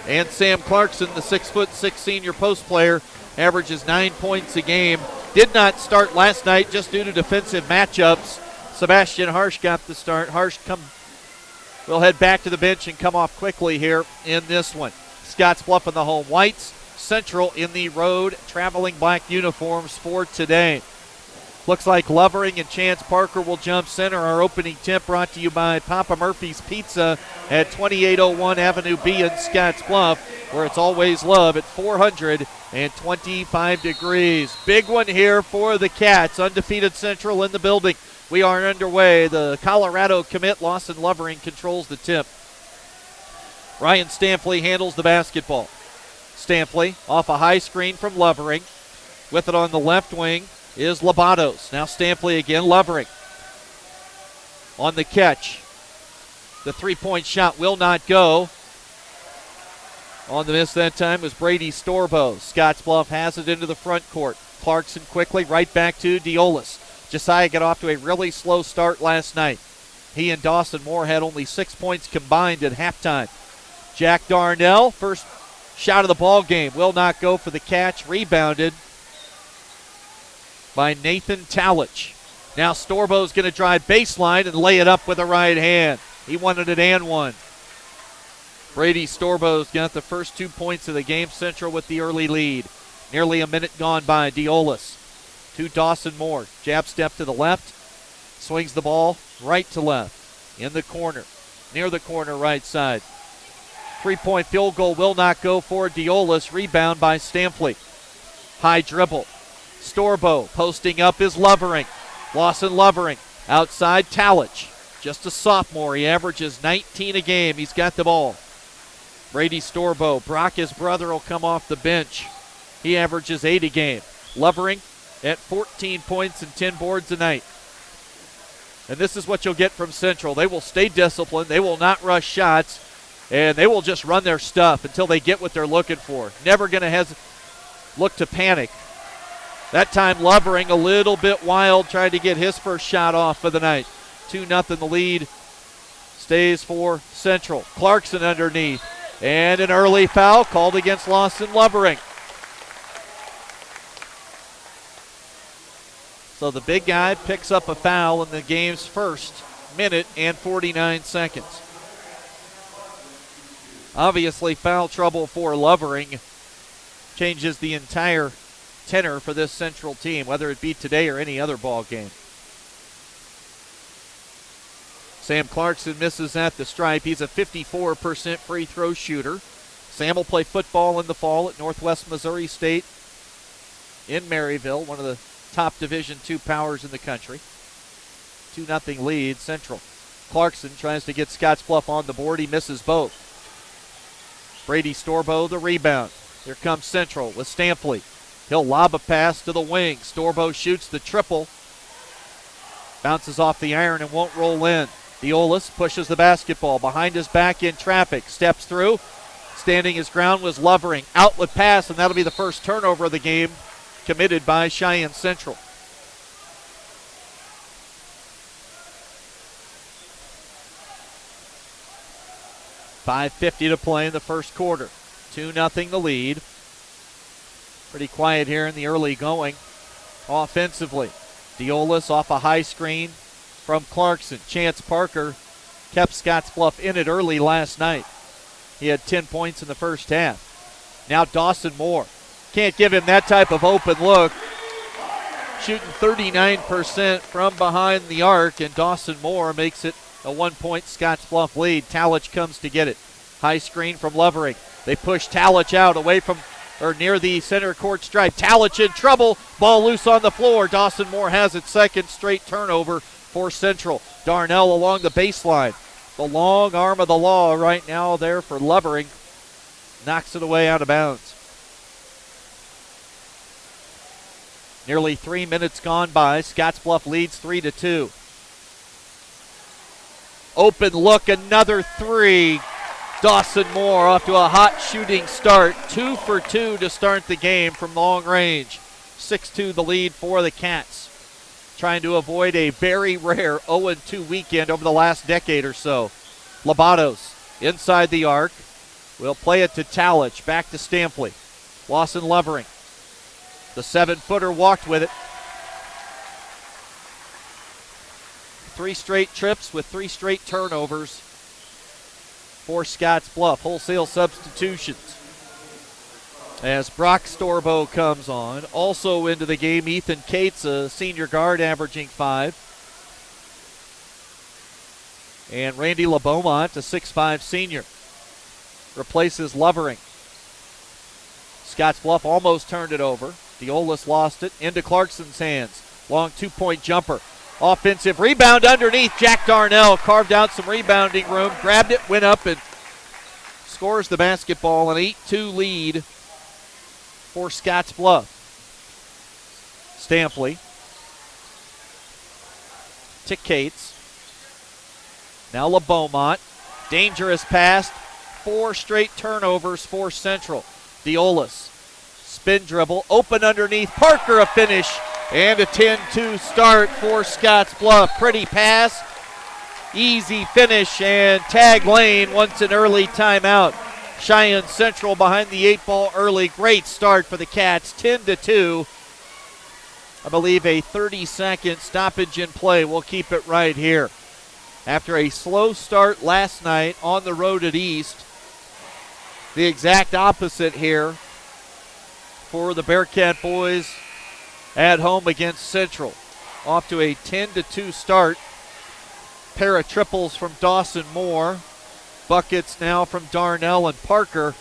And Sam Clarkson, the 6'6" senior post player, averages 9 points a game. Did not start last night just due to defensive matchups. Sebastian Harsh got the start. Harsh will head back to the bench and come off quickly here in this one. Scottsbluff in the home whites, Central in the road traveling black uniforms for today. Looks like Lovering and Chance Parker will jump center. Our opening tip brought to you by Papa Murphy's Pizza at 2801 Avenue B in Scottsbluff, where it's always love at 425 degrees. Big one here for the Cats. Undefeated Central in the building. We are underway. The Colorado commit, Lawson Lovering, controls the tip. Ryan Stampley handles the basketball. Stampley off a high screen from Lovering. With it on the left wing is Labados. Now Stampley again, Lovering. On the catch. The three-point shot will not go. On the miss that time was Brady Storbo. Scottsbluff has it into the front court. Clarkson quickly right back to Diolas. Josiah got off to a really slow start last night. He and Dawson Moore had only 6 points combined at halftime. Jack Darnell, first shot of the ball game, will not go for the catch. Rebounded by Nathan Talich. Now Storbo's going to drive baseline and lay it up with a right hand. He wanted it and one. Brady Storbo's got the first 2 points of the game. Central with the early lead. Nearly a minute gone by. Diolas to Dawson Moore. Jab step to the left. Swings the ball right to left. In the corner. Near the corner right side. 3-point field goal will not go for Diolas. Rebound by Stampley. High dribble. Storbo posting up is Lovering. Lawson Lovering. Outside Talich. Just a sophomore. He averages 19 a game. He's got the ball. Brady Storbo. Brock, his brother, will come off the bench. He averages 8 a game. Lovering at 14 points and 10 boards a night. And this is what you'll get from Central. They will stay disciplined. They will not rush shots. And they will just run their stuff until they get what they're looking for. Never going to look to panic. That time Lovering a little bit wild, trying to get his first shot off for the night. 2-0 the lead stays for Central. Clarkson underneath. And an early foul called against Lawson Lovering. So the big guy picks up a foul in the game's first minute and 49 seconds. Obviously, foul trouble for Lovering changes the entire tenor for this Central team, whether it be today or any other ball game. Sam Clarkson misses at the stripe. He's a 54% free throw shooter. Sam will play football in the fall at Northwest Missouri State in Maryville, one of the top Division II powers in the country. 2-0 lead, Central. Clarkson tries to get Scottsbluff on the board. He misses both. Brady Storbo the rebound. Here comes Central with Stampley. He'll lob a pass to the wing. Storbo shoots the triple. Bounces off the iron and won't roll in. Diolis pushes the basketball behind his back in traffic. Steps through. Standing his ground was Lovering. Outlet pass, and that'll be the first turnover of the game committed by Cheyenne Central. .550 to play in the first quarter. 2-0 the lead. Pretty quiet here in the early going offensively. Diolis off a high screen from Clarkson. Chance Parker kept Scottsbluff in it early last night. He had 10 points in the first half. Now Dawson Moore. Can't give him that type of open look. Shooting 39% from behind the arc, and Dawson Moore makes it a 1-point Scottsbluff lead. Talich comes to get it. High screen from Lovering. They push Talich out away from or near the center court stripe. Talich in trouble. Ball loose on the floor. Dawson Moore has its second straight turnover for Central. Darnell along the baseline. The long arm of the law right now there for Lovering. Knocks it away out of bounds. Nearly 3 minutes gone by. Scottsbluff leads 3-2. Open look, another three. Dawson Moore off to a hot shooting start. 2 for 2 to start the game from long range. 6-2 the lead for the Cats. Trying to avoid a very rare 0-2 weekend over the last decade or so. Labatos inside the arc. Will play it to Talich. Back to Stampley. Lawson Lovering. The 7-footer walked with it. 3 straight trips with 3 straight turnovers for Scottsbluff. Wholesale substitutions as Brock Storbo comes on. Also into the game, Ethan Cates, a senior guard, averaging 5. And Randy LeBeaumont, a 6'5 senior, replaces Lovering. Scottsbluff almost turned it over. Diolis lost it into Clarkson's hands. Long 2-point jumper. Offensive rebound underneath. Jack Darnell carved out some rebounding room, grabbed it, went up, and scores the basketball. An 8-2 lead for Scottsbluff. Stampley to Cates. Now LeBeaumont. Dangerous pass. 4 straight turnovers for Central. Diolis. Spin dribble. Open underneath. Parker a finish. And a 10-2 start for Scottsbluff. Pretty pass. Easy finish. And Tag Lane wants an early timeout. Cheyenne Central behind the 8-ball early. Great start for the Cats. 10-2. I believe a 30-second stoppage in play. We'll keep it right here. After a slow start last night on the road at East, the exact opposite here for the Bearcat boys at home against Central. Off to a 10-2 start. Pair of triples from Dawson Moore. Buckets now from Darnell and Parker.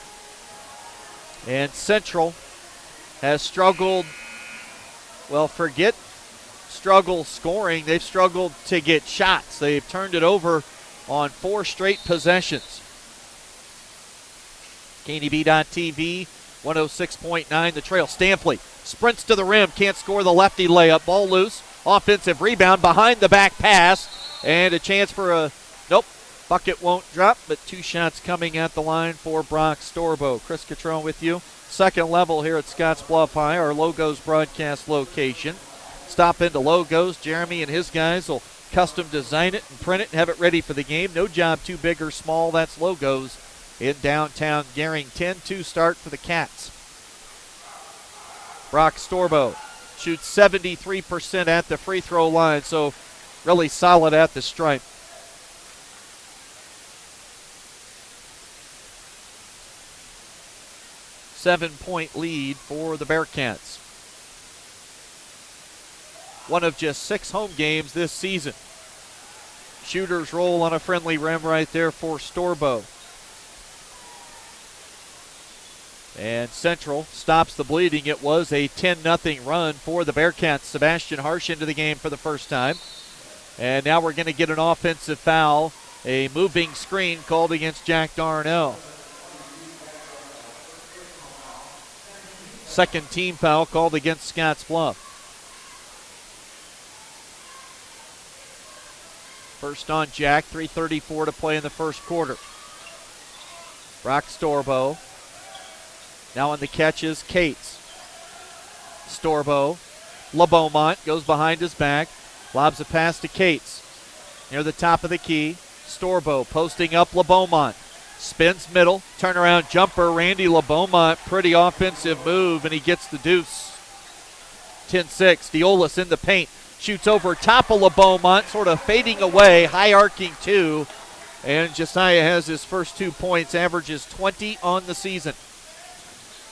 And Central has struggled, well, forget struggle scoring. They've struggled to get shots. They've turned it over on 4 straight possessions. KNEB.TV, 106.9 The Trail. Stampley sprints to the rim, can't score the lefty layup. Ball loose, offensive rebound, behind the back pass, and a chance for a, nope, bucket won't drop, but 2 shots coming at the line for Brock Storbo. Chris Catrone with you. Second level here at Scottsbluff High, our Logos broadcast location. Stop into Logos. Jeremy and his guys will custom design it and print it and have it ready for the game. No job too big or small. That's Logos in downtown Gering. 10-2 start for the Cats. Brock Storbo shoots 73% at the free throw line, so really solid at the stripe. Seven-point lead for the Bearcats. One of just 6 home games this season. Shooters roll on a friendly rim right there for Storbo. And Central stops the bleeding. It was a 10-0 run for the Bearcats. Sebastian Harsh into the game for the first time. And now we're going to get an offensive foul. A moving screen called against Jack Darnell. Second team foul called against Scottsbluff. First on Jack, 3:34 to play in the first quarter. Brock Storbo. Now on the catches, Cates. Storbo. LeBeaumont goes behind his back. Lobs a pass to Cates. Near the top of the key. Storbo posting up LeBeaumont. Spins middle. Turnaround jumper. Randy LeBeaumont. Pretty offensive move, and he gets the deuce. 10-6. Diolis in the paint. Shoots over top of LeBeaumont, sort of fading away. High arcing two. And Josiah has his first 2 points. Averages 20 on the season.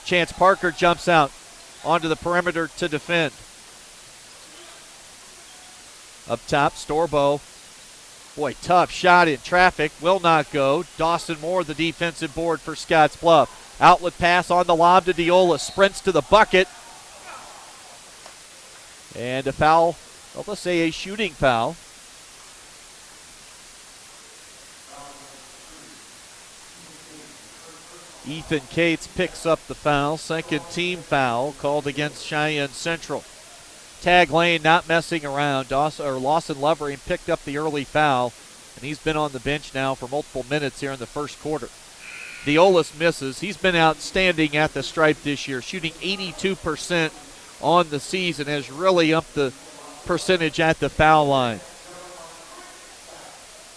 Chance Parker jumps out onto the perimeter to defend. Up top, Storbo. Boy, tough shot in traffic. Will not go. Dawson Moore, the defensive board for Scottsbluff. Outlet pass on the lob to Diola. Sprints to the bucket. And a foul. Well, let's say a shooting foul. Ethan Cates picks up the foul. Second team foul called against Cheyenne Central. Tag lane not messing around. Lawson Lovering picked up the early foul, and he's been on the bench now for multiple minutes here in the first quarter. Diolis misses. He's been outstanding at the stripe this year, shooting 82% on the season, has really upped the percentage at the foul line.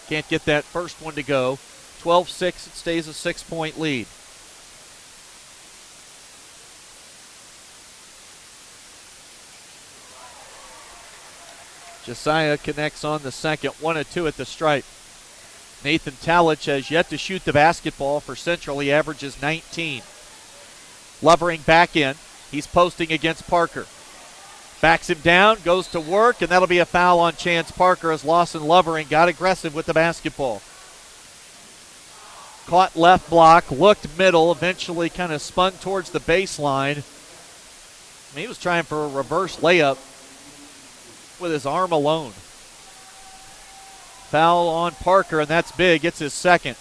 Can't get that first one to go. 12-6, it stays a 6-point lead. Josiah connects on the second, 1 of 2 at the stripe. Nathan Talich has yet to shoot the basketball for Central. He averages 19. Lovering back in. He's posting against Parker. Backs him down, goes to work, and that'll be a foul on Chance Parker as Lawson Lovering got aggressive with the basketball. Caught left block, looked middle, eventually kind of spun towards the baseline. He was trying for a reverse layup with his arm alone. Foul on Parker, and that's big. It's his second.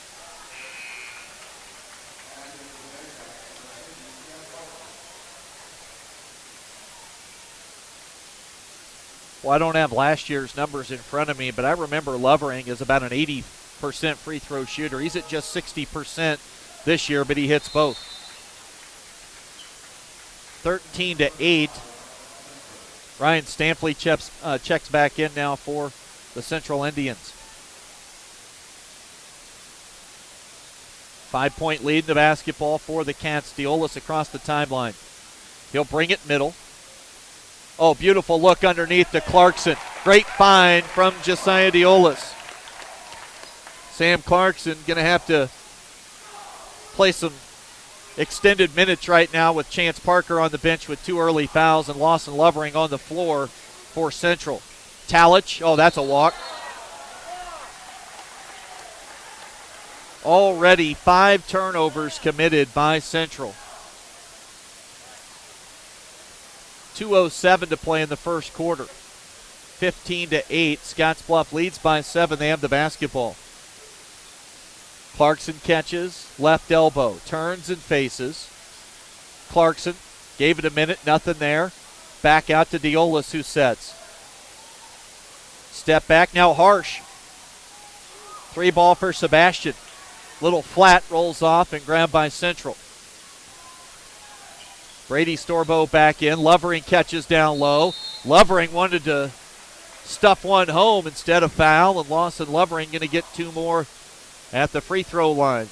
Well, I don't have last year's numbers in front of me, but I remember Lovering is about an 80% free throw shooter. He's at just 60% this year, but he hits both. 13-8. Ryan Stampley checks back in now for the Central Indians. 5-point lead in the basketball for the Cats. Diolis across the timeline. He'll bring it middle. Oh, beautiful look underneath to Clarkson. Great find from Josiah Diolis. Sam Clarkson going to have to play some extended minutes right now with Chance Parker on the bench with 2 early fouls and Lawson Lovering on the floor for Central. Talich, oh, that's a walk. Already 5 turnovers committed by Central. 2:07 to play in the first quarter. 15-8. Scottsbluff leads by 7. They have the basketball. Clarkson catches, left elbow, turns and faces. Clarkson gave it a minute, nothing there. Back out to Diolis, who sets. Step back, now Harsh. 3 ball for Sebastian. Little flat, rolls off and grabbed by Central. Brady Storbo back in. Lovering catches down low. Lovering wanted to stuff one home instead of foul, and Lawson Lovering going to get 2 more at the free throw line.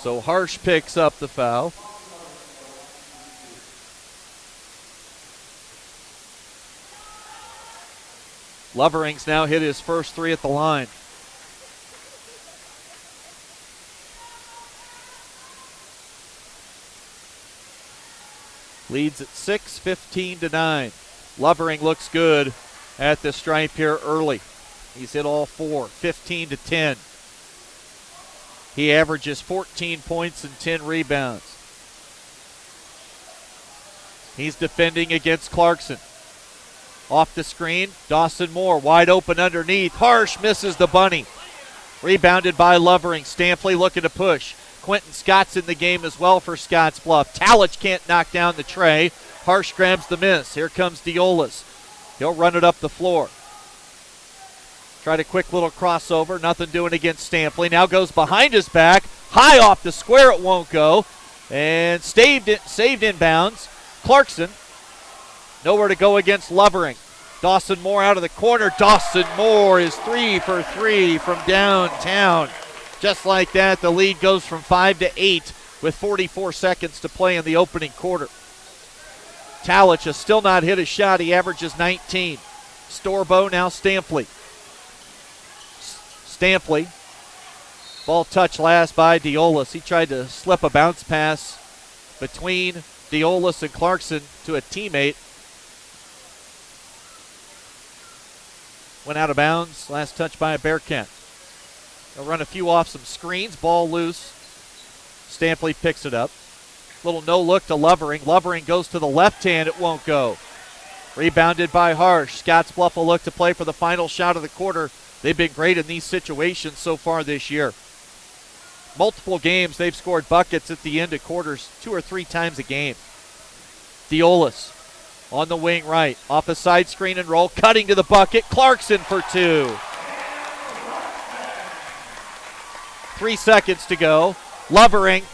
So Harsh picks up the foul. Lovering's now hit his first 3 at the line. Leads at 6, 15-9. Lovering looks good at the stripe here early. He's hit all 4, 15-10. He averages 14 points and 10 rebounds. He's defending against Clarkson. Off the screen, Dawson Moore wide open underneath. Harsh misses the bunny. Rebounded by Lovering. Stampley looking to push. Quentin Scott's in the game as well for Scottsbluff. Talich can't knock down the tray. Harsh grabs the miss. Here comes Diolas. He'll run it up the floor. Tried a quick little crossover. Nothing doing against Stampley. Now goes behind his back. High off the square. It won't go. And saved inbounds. Clarkson. Nowhere to go against Lovering. Dawson Moore out of the corner. Dawson Moore is 3 for 3 from downtown. Just like that, the lead goes from 5 to 8 with 44 seconds to play in the opening quarter. Talich has still not hit a shot. He averages 19. Storbo, now Stampley. Stampley. Ball touched last by Diolas. He tried to slip a bounce pass between Diolas and Clarkson to a teammate. Went out of bounds. Last touch by a Bearcat. They'll run a few off some screens. Ball loose. Stampley picks it up. Little no look to Lovering. Lovering goes to the left hand. It won't go. Rebounded by Harsh. Scottsbluff will look to play for the final shot of the quarter. They've been great in these situations so far this year. Multiple games they've scored buckets at the end of quarters 2 or 3 times a game. Diolas on the wing right. Off a side screen and roll. Cutting to the bucket. Clarkson for 2. 3 seconds to go. Lovering.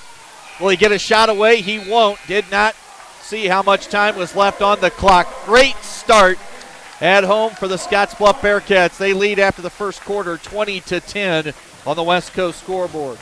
Will he get a shot away? He won't. Did not see how much time was left on the clock. Great start at home for the Scottsbluff Bearcats. They lead after the first quarter 20-10 on the West Coast scoreboard.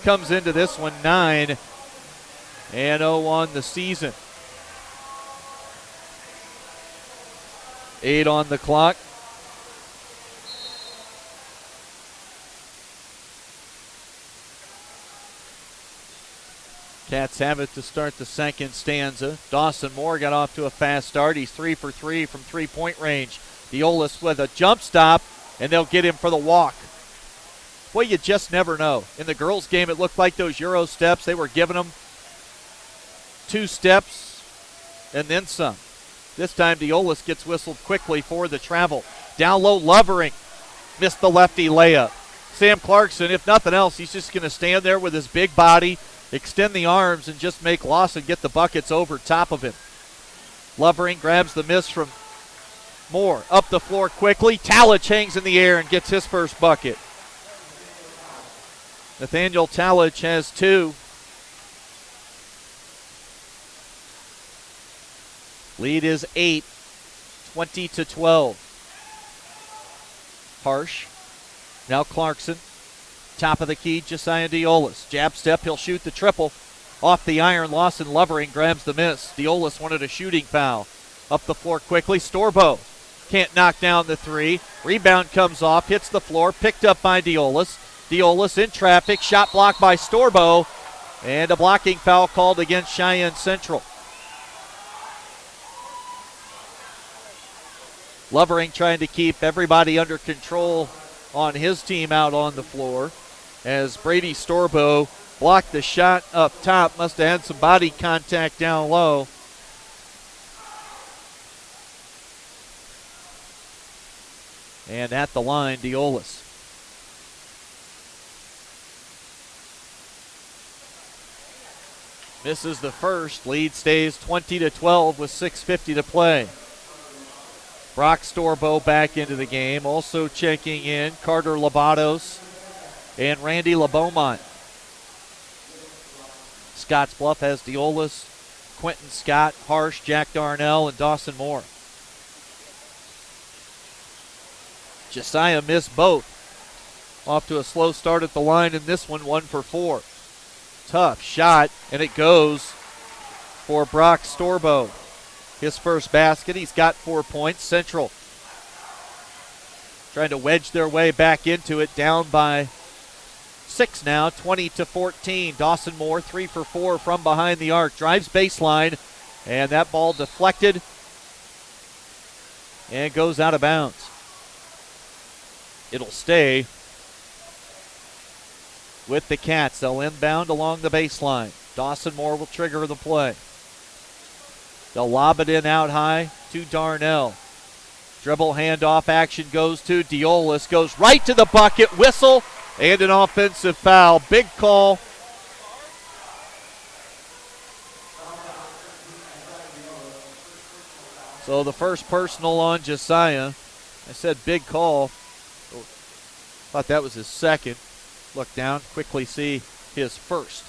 Comes into this one 9-0 on the season. 8 on the clock. Cats have it to start the second stanza. Dawson Moore got off to a fast start. He's 3 for 3 from three-point range. Diolas with a jump stop, and they'll get him for the walk. Well, you just never know. In the girls' game, it looked like those Euro steps. They were giving them 2 steps and then some. This time, Diolas gets whistled quickly for the travel. Down low, Lovering missed the lefty layup. Sam Clarkson, if nothing else, he's just going to stand there with his big body, extend the arms, and just make Lawson get the buckets over top of him. Lovering grabs the miss from Moore. Up the floor quickly. Talich hangs in the air and gets his first bucket. Nathaniel Talich has 2. Lead is 8, 20-12. Harsh. Now Clarkson. Top of the key, Josiah Diolas. Jab step, he'll shoot the triple. Off the iron, Lawson Lovering grabs the miss. Diolas wanted a shooting foul. Up the floor quickly, Storbo. Can't knock down the 3. Rebound comes off, hits the floor, picked up by Diolas. Diolas in traffic, shot blocked by Storbo, and a blocking foul called against Cheyenne Central. Lovering trying to keep everybody under control on his team out on the floor as Brady Storbo blocked the shot up top. Must have had some body contact down low. And at the line, Diolas. Misses the first. Lead stays 20-12 with 6:50 to play. Brock Storbo back into the game. Also checking in Carter Labatos and Randy LeBeaumont. Scottsbluff has Diolis, Quentin Scott, Harsh, Jack Darnell, and Dawson Moore. Josiah missed both. Off to a slow start at the line in this one, 1 for 4. Tough shot, and it goes for Brock Storbo. His first basket, he's got 4 points. Central trying to wedge their way back into it, down by 6 now, 20-14. Dawson Moore, 3 for 4 from behind the arc. Drives baseline, and that ball deflected and goes out of bounds. It'll stay with the Cats. They'll inbound along the baseline. Dawson Moore will trigger the play. They'll lob it in out high to Darnell. Dribble handoff action goes to Diolis. Goes right to the bucket. Whistle and an offensive foul. Big call. So the first personal on Josiah. I said big call. Thought that was his second. Look down, quickly see his first.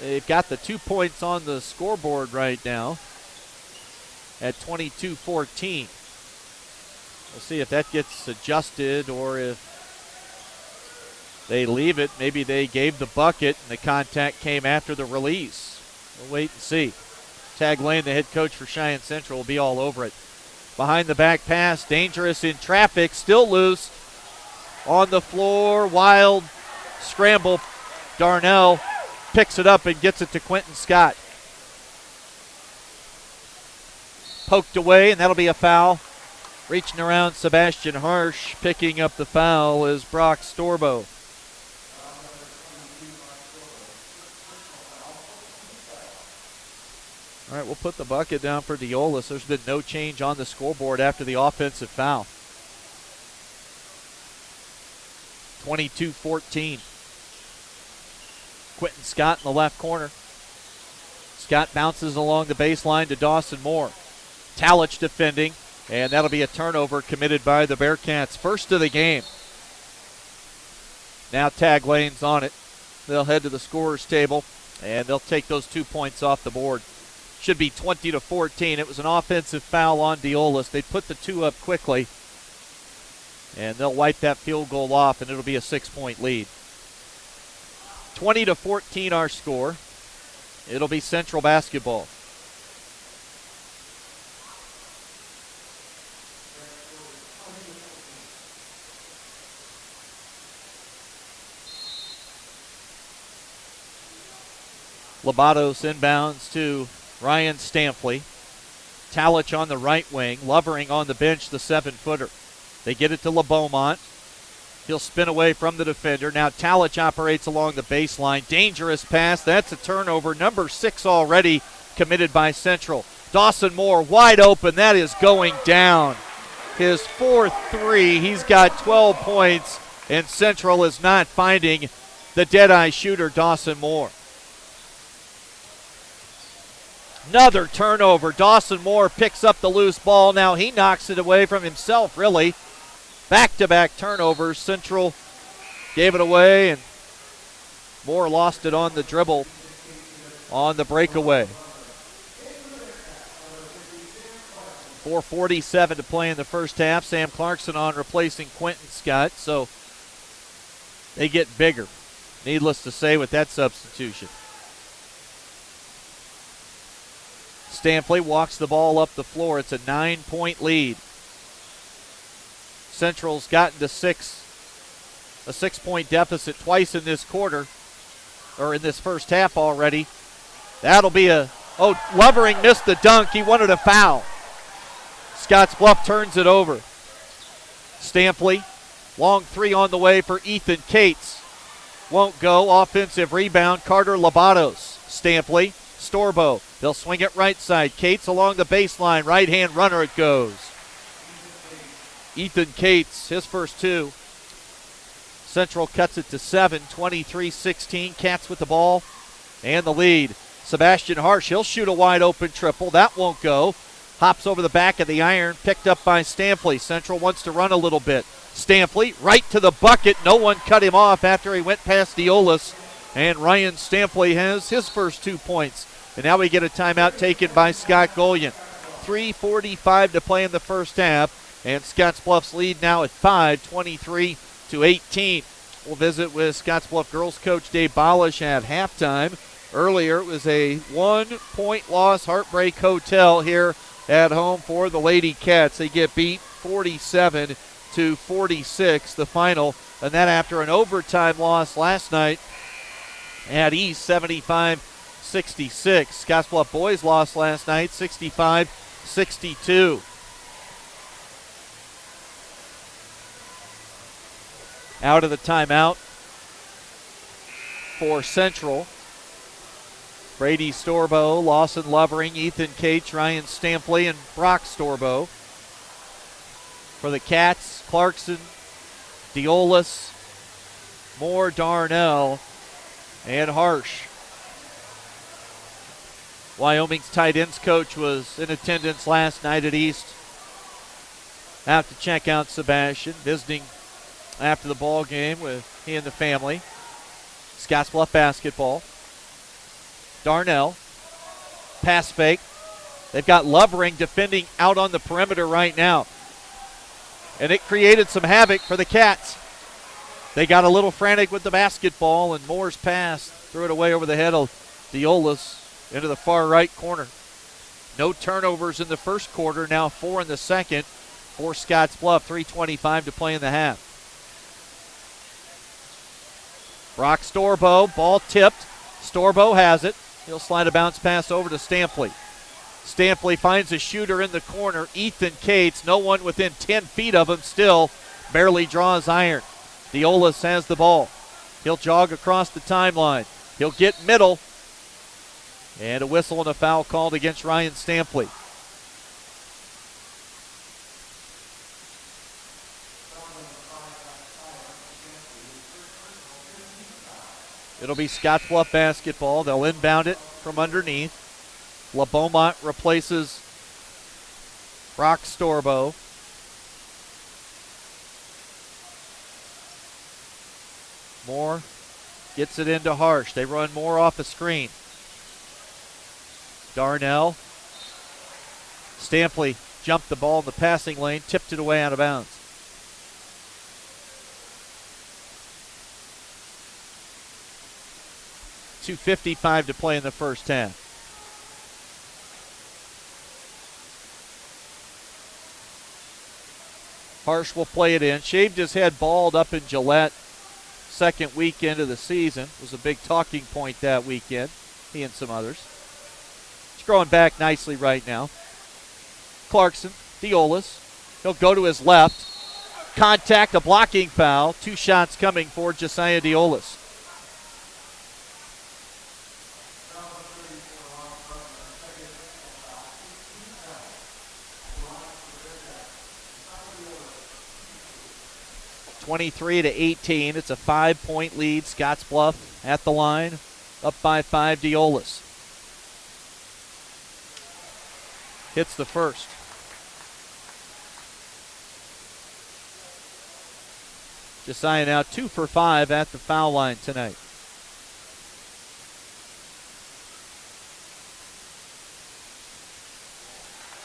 They've got the 2 points on the scoreboard right now at 22-14. We'll see if that gets adjusted or if they leave it. Maybe they gave the bucket and the contact came after the release. We'll wait and see. Tag Lane, the head coach for Cheyenne Central, will be all over it. Behind the back pass, dangerous in traffic, still loose. On the floor, wild scramble. Darnell picks it up and gets it to Quentin Scott. Poked away, and that'll be a foul. Reaching around Sebastian Harsh, picking up the foul is Brock Storbo. All right, we'll put the bucket down for Diolis. There's been no change on the scoreboard after the offensive foul. 22-14. Quentin Scott in the left corner. Scott bounces along the baseline to Dawson Moore. Talich defending, and that'll be a turnover committed by the Bearcats. First of the game. Now Tag Lane's on it. They'll head to the scorer's table, and they'll take those 2 points off the board. Should be 20-14. It was an offensive foul on Diolis. They put the 2 up quickly, and they'll wipe that field goal off, and it'll be a 6-point lead. 20-14 our score. It'll be Central basketball. Labatos inbounds to Ryan Stampley. Talich on the right wing. Lovering on the bench, the 7-footer. They get it to LeBeaumont. He'll spin away from the defender. Now Talich operates along the baseline. Dangerous pass. That's a turnover. Number 6 already committed by Central. Dawson Moore wide open. That is going down. His 4th 3. He's got 12 points, and Central is not finding the dead-eye shooter, Dawson Moore. Another turnover. Dawson Moore picks up the loose ball. Now he knocks it away from himself, really. Back-to-back turnovers. Central gave it away, and Moore lost it on the dribble on the breakaway. 4:47 to play in the first half. Sam Clarkson on replacing Quentin Scott, so they get bigger. Needless to say with that substitution. Stampley walks the ball up the floor. It's a 9-point lead. Central's gotten to a 6-point deficit twice in this quarter, or in this first half already. That'll be Lovering missed the dunk. He wanted a foul. Scottsbluff turns it over. Stampley, long 3 on the way for Ethan Cates. Won't go. Offensive rebound, Carter Labatos. Stampley, Storbo. They'll swing it right side. Cates along the baseline. Right-hand runner it goes. Ethan Cates, his first 2. Central cuts it to 7, 23-16. Cats with the ball and the lead. Sebastian Harsh, he'll shoot a wide open triple. That won't go. Hops over the back of the iron, picked up by Stampley. Central wants to run a little bit. Stampley right to the bucket. No one cut him off after he went past Diolis. And Ryan Stampley has his first 2 points. And now we get a timeout taken by Scott Golian. 3:45 to play in the first half. And Scottsbluff's lead now at 5, 23-18. We'll visit with Scottsbluff girls coach Dave Balish at halftime. Earlier, it was a 1-point loss, Heartbreak Hotel here at home for the Lady Cats. They get beat 47-46, the final, and that after an overtime loss last night at East, 75-66. Scottsbluff boys lost last night, 65-62. Out of the timeout for Central, Brady Storbo, Lawson Lovering, Ethan Cates, Ryan Stampley, and Brock Storbo. For the Cats, Clarkson, Diolis, Moore, Darnell, and Harsh. Wyoming's tight ends coach was in attendance last night at East. Have to check out Sebastian, visiting after the ball game with he and the family. Scottsbluff basketball. Darnell, pass fake. They've got Lovering defending out on the perimeter right now. And it created some havoc for the Cats. They got a little frantic with the basketball, and Moore's pass threw it away over the head of Diolis into the far right corner. No turnovers in the first quarter, now 4 in the second for Scottsbluff. 3:25 to play in the half. Brock Storbo, ball tipped. Storbo has it. He'll slide a bounce pass over to Stampley. Stampley finds a shooter in the corner. Ethan Cates, no one within 10 feet of him still, barely draws iron. Diolis has the ball. He'll jog across the timeline. He'll get middle. And a whistle and a foul called against Ryan Stampley. It'll be Scottsbluff basketball. They'll inbound it from underneath. LaBeaumont replaces Brock Storbo. Moore gets it into Harsh. They run Moore off a screen. Darnell. Stampley jumped the ball in the passing lane, tipped it away out of bounds. .255 to play in the first half. Harsh will play it in. Shaved his head bald up in Gillette. Second weekend of the season. It was a big talking point that weekend. He and some others. He's growing back nicely right now. Clarkson, Diolis. He'll go to his left. Contact, a blocking foul. 2 shots coming for Josiah Diolis. (23-18). It's a 5-point lead. Scottsbluff at the line, up by 5. Diolis hits the first. Josiah now 2 for 5 at the foul line tonight.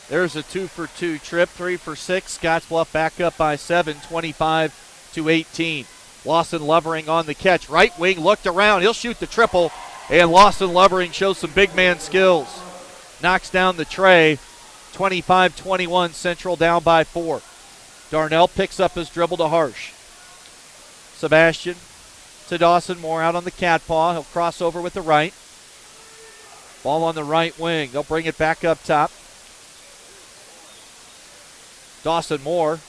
There's a 2 for 2 trip, 3 for 6. Scottsbluff back up by 7, 25-18. Lawson Lovering on the catch. Right wing looked around. He'll shoot the triple. And Lawson Lovering shows some big man skills. Knocks down the tray. 25-21. Central down by 4. Darnell picks up his dribble to Harsh. Sebastian to Dawson Moore out on the cat paw. He'll cross over with the right. Ball on the right wing. They'll bring it back up top. Dawson Moore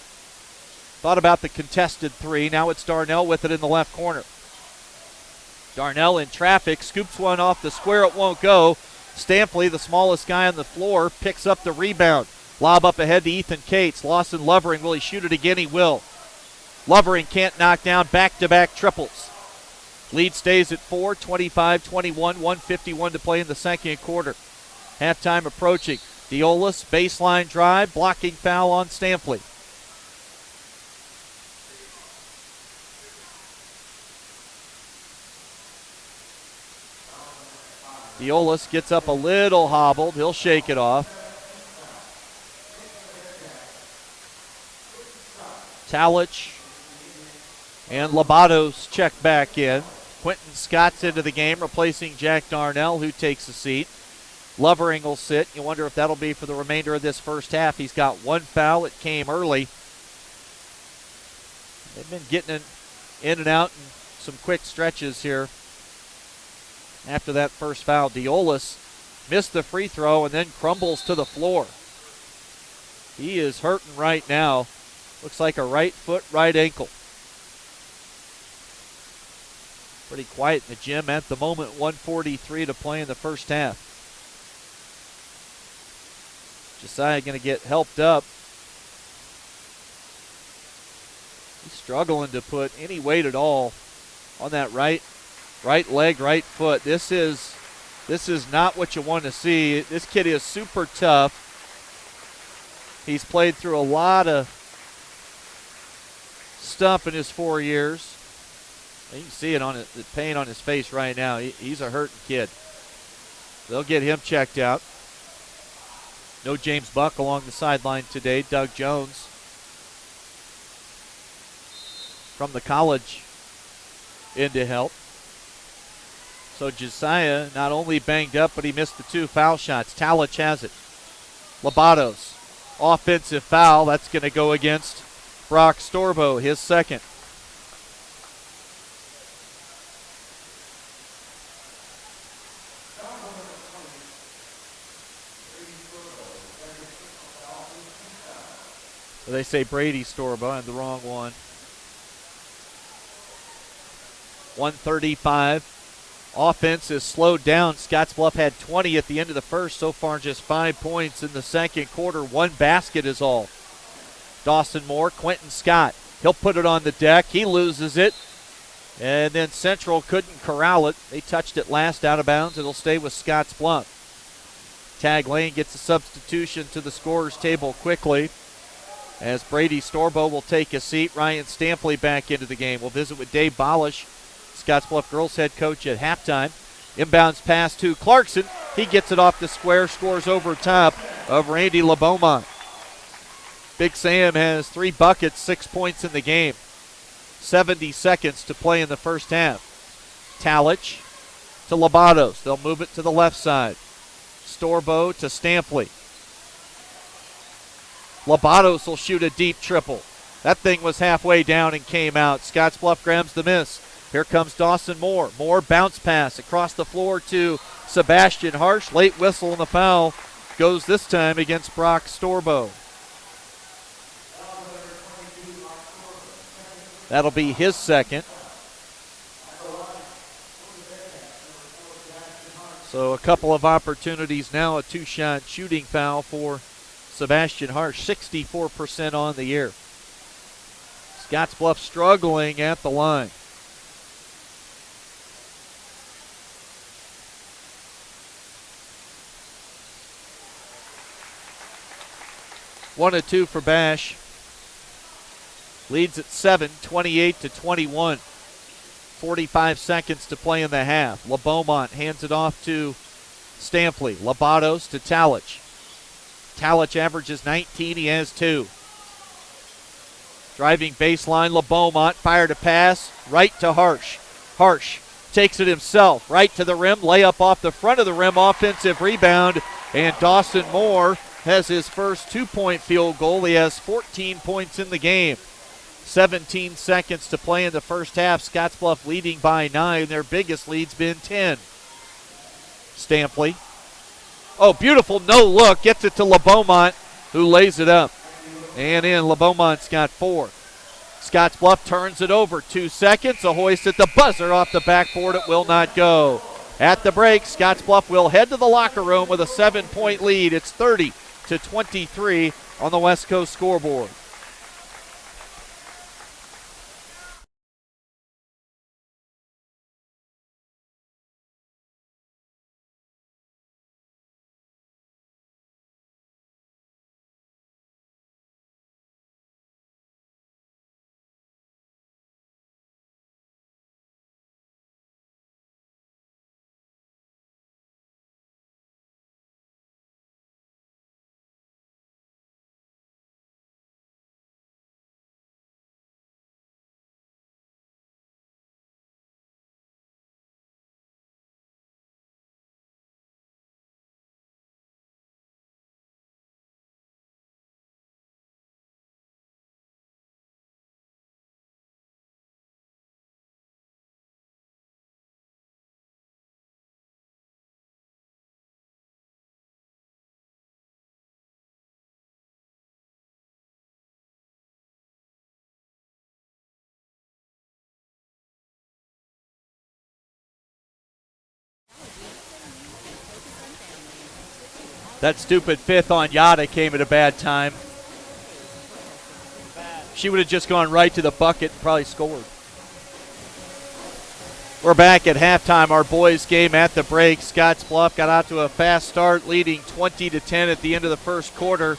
thought about the contested 3. Now it's Darnell with it in the left corner. Darnell in traffic, scoops one off the square. It won't go. Stampley, the smallest guy on the floor, picks up the rebound. Lob up ahead to Ethan Cates. Lawson Lovering, will he shoot it again? He will. Lovering can't knock down back-to-back triples. Lead stays at 4, 25-21, 1:51 to play in the second quarter. Halftime approaching. Diolis, baseline drive, blocking foul on Stampley. Diolis gets up a little hobbled. He'll shake it off. Talich and Lobatos check back in. Quentin Scott's into the game, replacing Jack Darnell, who takes a seat. Lovering will sit. You wonder if that'll be for the remainder of this first half. He's got one foul. It came early. They've been getting in and out in some quick stretches here. After that first foul, Diolis missed the free throw and then crumbles to the floor. He is hurting right now. Looks like a right foot, right ankle. Pretty quiet in the gym at the moment. 1:43 to play in the first half. Josiah going to get helped up. He's struggling to put any weight at all on that right leg, right foot. This is not what you want to see. This kid is super tough. He's played through a lot of stuff in his 4 years. You can see it on the pain on his face right now. He's a hurting kid. They'll get him checked out. No James Buck along the sideline today. Doug Jones from the college in to help. So Josiah not only banged up, but he missed the 2 foul shots. Talich has it. Lobatos, offensive foul. That's going to go against Brock Storbo, his second. They say Brady Storbo, and the wrong one. 1:35. Offense is slowed down. Scottsbluff had 20 at the end of the first. So far, just 5 points in the second quarter. 1 basket is all. Dawson Moore, Quentin Scott. He'll put it on the deck. He loses it. And then Central couldn't corral it. They touched it last out of bounds. It'll stay with Scottsbluff. Tag Lane gets a substitution to the scorer's table quickly, as Brady Storbo will take a seat. Ryan Stampley back into the game. We'll visit with Dave Bolish, Scottsbluff girls head coach, at halftime. Inbounds pass to Clarkson. He gets it off the square, scores over top of Randy LeBeaumont. Big Sam has 3 buckets, 6 points in the game. 70 seconds to play in the first half. Talich to Lobatos. They'll move it to the left side. Storbo to Stampley. Lobatos will shoot a deep triple. That thing was halfway down and came out. Scottsbluff grabs the miss. Here comes Dawson Moore. Moore bounce pass across the floor to Sebastian Harsh. Late whistle and the foul goes this time against Brock Storbo. That'll be his second. So a couple of opportunities now. A 2-shot shooting foul for Sebastian Harsh, 64% on the year. Scottsbluff struggling at the line. One of 2 for Bash. Leads at 7, 28-21. 45 seconds to play in the half. LeBeaumont hands it off to Stampley. Lobatos to Talich. Talich averages 19. He has 2. Driving baseline, LeBeaumont fired a pass right to Harsh. Harsh takes it himself right to the rim. Layup off the front of the rim. Offensive rebound. And Dawson Moore has his first 2-point field goal. He has 14 points in the game. 17 seconds to play in the first half. Scottsbluff leading by 9. Their biggest lead's been 10. Stampley. Oh, beautiful no look. Gets it to LeBeaumont, who lays it up. And in, LeBeaumont got 4. Scottsbluff turns it over. 2 seconds. A hoist at the buzzer off the backboard. It will not go. At the break, Scottsbluff will head to the locker room with a 7-point lead. It's 30-23 on the West Coast scoreboard. That stupid fifth on Yada came at a bad time. She would have just gone right to the bucket and probably scored. We're back at halftime. Our boys game at the break. Scottsbluff got out to a fast start, leading 20-10 at the end of the first quarter.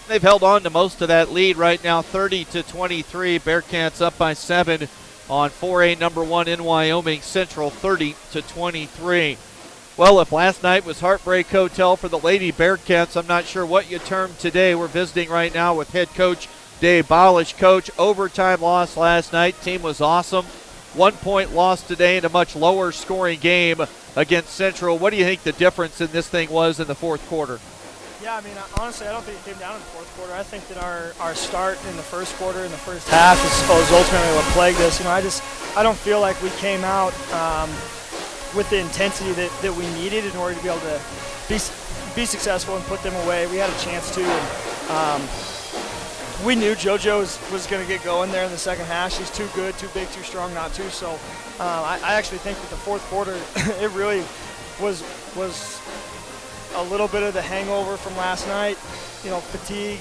They've held on to most of that lead right now, 30-23. Bearcats up by 7 on 4A number 1 in Wyoming Central, 30-23. Well, if last night was Heartbreak Hotel for the Lady Bearcats, I'm not sure what you term today. We're visiting right now with head coach Dave Bolish. Coach, overtime loss last night. Team was awesome. 1 point loss today in a much lower scoring game against Central. What do you think the difference in this thing was in the fourth quarter? Yeah, I mean, honestly, I don't think it came down in the fourth quarter. I think that our start in the first quarter, in the first half, was ultimately what plagued us. You know, I don't feel like we came out with the intensity that we needed in order to be able to be successful and put them away. We had a chance to. And, we knew JoJo was going to get going there in the second half. She's too good, too big, too strong not to. So I actually think that the fourth quarter, it really was a little bit of the hangover from last night. You know, fatigue,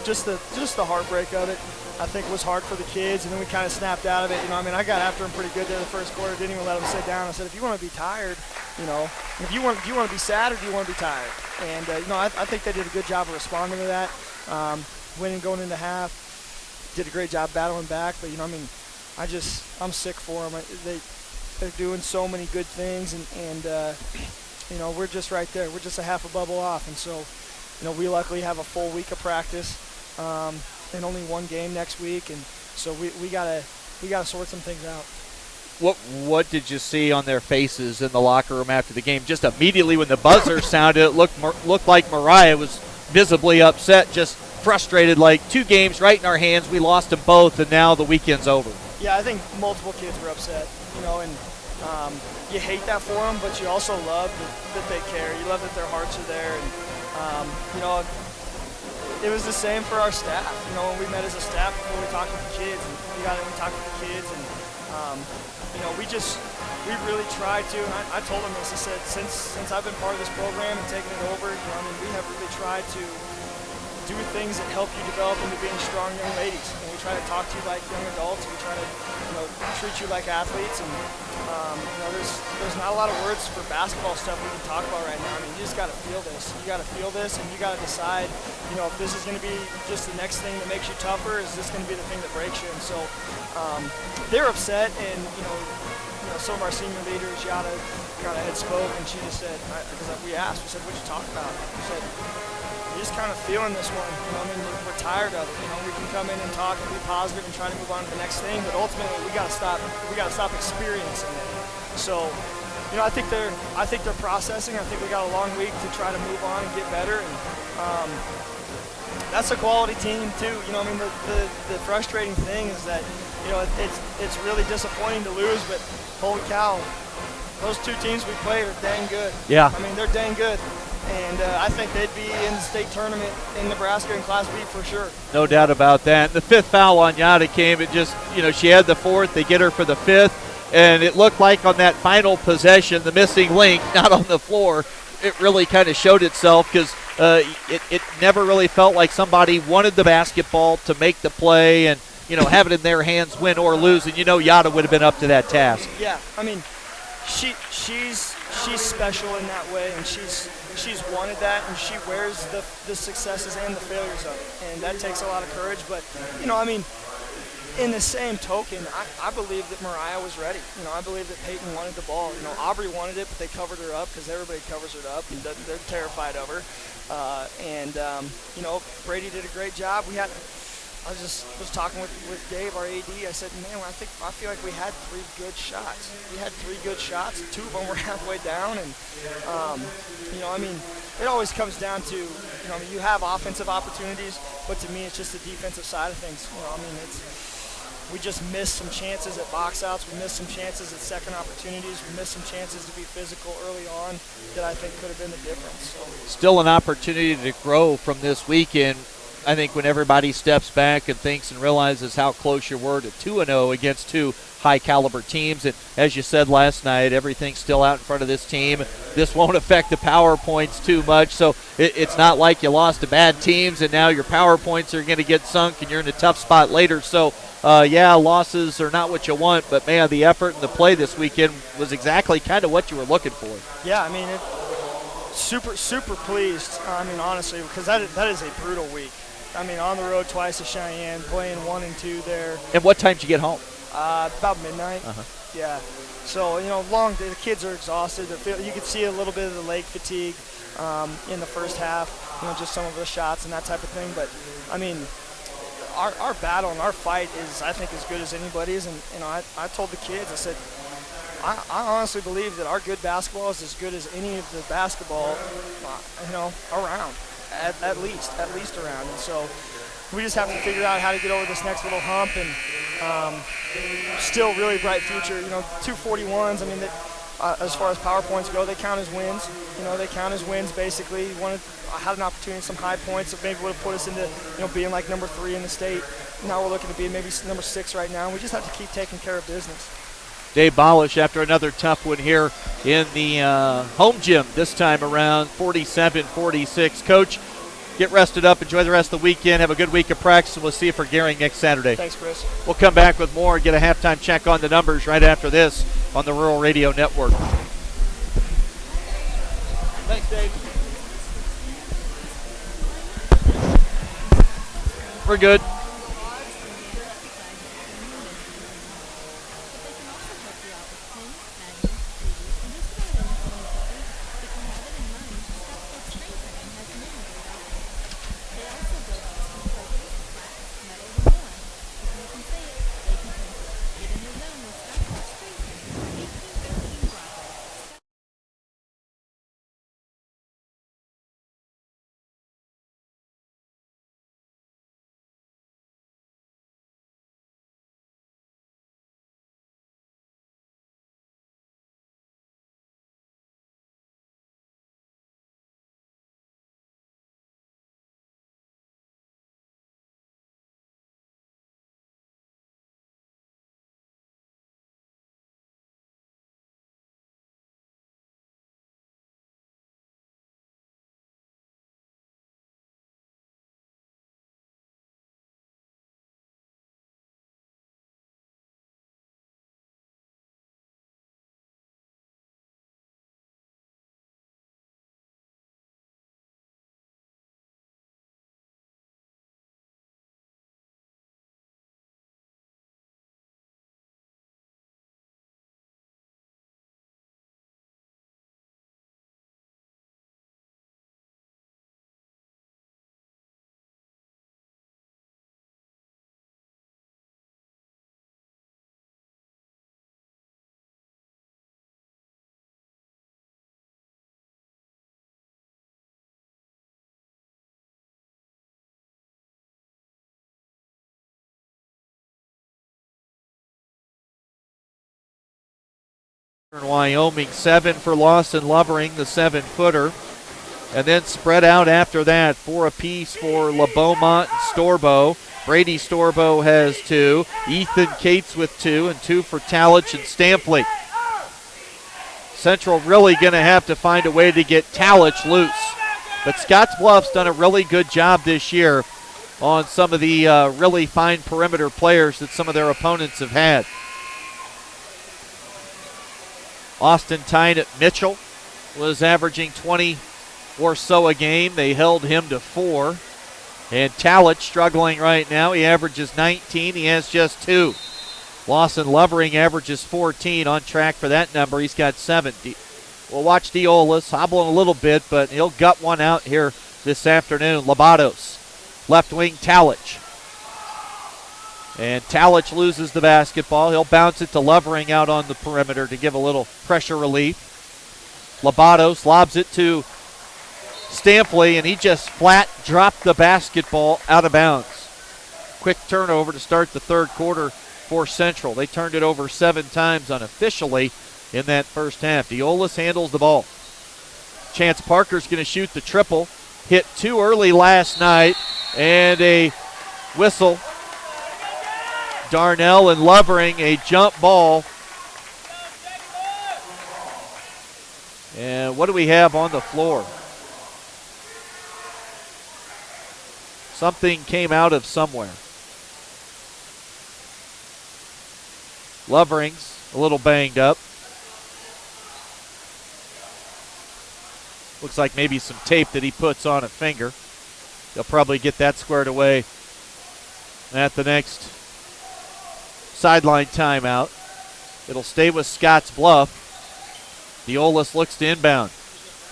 just the heartbreak of it, I think was hard for the kids. And then we kind of snapped out of it. You know, I mean, I got after them pretty good there the first quarter. Didn't even let them sit down. I said, if you want to be tired, you know, do you want to be sad or do you want to be tired? And you know, I think they did a good job of responding to that. Winning going into half, did a great job battling back. But, you know, I mean, I'm sick for them. They're doing so many good things, and you know, we're just right there. We're just a half a bubble off. And so, you know, we luckily have a full week of practice and only one game next week. And so we gotta sort some things out. What did you see on their faces in the locker room after the game? Just immediately when the buzzer sounded, it looked like Mariah was visibly upset, just frustrated, like 2 games right in our hands. We lost them both, and now the weekend's over. Yeah, I think multiple kids were upset, you know, and you hate that for them, but you also love that they care. You love that their hearts are there, and, you know, it was the same for our staff. You know, when we met as a staff before we talked with the kids, and we got in and talked with the kids, and, you know, we really tried to, and I told them this, I said, since I've been part of this program and taking it over, you know, I mean, we have really tried to do things that help you develop into being strong young ladies. And we try to talk to you like young adults. We try to, you know, treat you like athletes. And, you know, there's not a lot of words for basketball stuff we can talk about right now. I mean, you just got to feel this. You got to feel this, and you got to decide, you know, if this is going to be just the next thing that makes you tougher, is this going to be the thing that breaks you? And so they're upset, and, you know, some of our senior leaders, Yada, kind of had spoke, and she just said, because we asked, we said, what'd you talk about? She said, we're just kind of feeling this one. You know, I mean, we're tired of it. You know, we can come in and talk and be positive and try to move on to the next thing, but ultimately we got to stop experiencing it. So, you know, I think they're processing. I think we got a long week to try to move on and get better. And that's a quality team too. You know, I mean, the frustrating thing is that, you know, it's really disappointing to lose, but holy cow, those 2 teams we play are dang good. Yeah. I mean, they're dang good. And I think they'd be in the state tournament in Nebraska in Class B for sure. No doubt about that. The 5th foul on Yada came. It just, you know, she had the 4th. They get her for the 5th. And it looked like on that final possession, the missing link, not on the floor, it really kind of showed itself because it never really felt like somebody wanted the basketball to make the play and, you know, have it in their hands, win or lose. And, you know, Yada would have been up to that task. Yeah, I mean, she's special in that way, and she's wanted that, and she wears the successes and the failures of it, and that takes a lot of courage. But, you know, I mean, in the same token, I believe that Mariah was ready. You know, I believe that Peyton wanted the ball. You know, Aubrey wanted it, but they covered her up because everybody covers her up, and they're terrified of her. You know, Brady did a great job. I was talking with Dave, our AD. I said, man, I feel like we had 3 good shots. We had 3 good shots. 2 of them were halfway down, and you know, I mean, it always comes down to, you know, I mean, you have offensive opportunities, but to me, it's just the defensive side of things. You know, I mean, we just missed some chances at box outs. We missed some chances at second opportunities. We missed some chances to be physical early on that I think could have been the difference. So. Still an opportunity to grow from this weekend. I think when everybody steps back and thinks and realizes how close you were to 2-0 against two high-caliber teams, and as you said last night, everything's still out in front of this team. This won't affect the power points too much, so it's not like you lost to bad teams and now your power points are going to get sunk and you're in a tough spot later. So, yeah, losses are not what you want, but, man, the effort and the play this weekend was exactly kind of what you were looking for. Yeah, I mean, super pleased, I mean, honestly, because that is a brutal week. I mean, on the road twice to Cheyenne, playing 1 and 2 there. And what time did you get home? About midnight. Yeah. So, you know, the kids are exhausted. You could see a little bit of the leg fatigue in the first half, you know, just some of the shots and that type of thing. But, I mean, our battle and our fight is, I think, as good as anybody's. And, you know, I told the kids, I said, I honestly believe that our good basketball is as good as any of the basketball, you know, around, at least around. And so we just have to figure out how to get over this next little hump, and still really bright future. You know, 241s, I mean, as far as power points go, they count as wins. You know, they count as wins basically. I had an opportunity, some high points that maybe would have put us into, you know, being like number 3 in the state. Now we're looking to be maybe number 6 right now. We just have to keep taking care of business. Dave Bolish after another tough one here in the home gym this time around, 47-46. Coach, get rested up. Enjoy the rest of the weekend. Have a good week of practice, and we'll see you for Gehring next Saturday. Thanks, Chris. We'll come back with more and get a halftime check on the numbers right after this on the Rural Radio Network. Thanks, Dave. We're good. Wyoming, 7 for Lawson Lovering, the 7-footer. And then spread out after that, 4 apiece for La Beaumont and Storbo. Brady Storbo has 2. Ethan Cates with 2, and 2 for Talich and Stampley. Central really going to have to find a way to get Talich loose. But Scottsbluff's done a really good job this year on some of the really fine perimeter players that some of their opponents have had. Austin Tyne at Mitchell was averaging 20 or so a game. They held him to 4. And Talich struggling right now. He averages 19. He has just 2. Lawson Lovering averages 14, on track for that number. He's got 7. We'll watch Diolas hobbling a little bit, but he'll gut one out here this afternoon. Labados, left wing Talich. And Talich loses the basketball. He'll bounce it to Lovering out on the perimeter to give a little pressure relief. Labados lobs it to Stampley, and he just flat dropped the basketball out of bounds. Quick turnover to start the third quarter for Central. They turned it over 7 times unofficially in that first half. Diolas handles the ball. Chance Parker's going to shoot the triple. Hit too early last night. and a whistle. Darnell and Lovering, a jump ball. And what do we have on the floor? Something came out of somewhere. Lovering's a little banged up. Looks like maybe some tape that he puts on a finger. They'll probably get that squared away at the next sideline timeout. It'll stay with Scottsbluff. Deolis looks to inbound.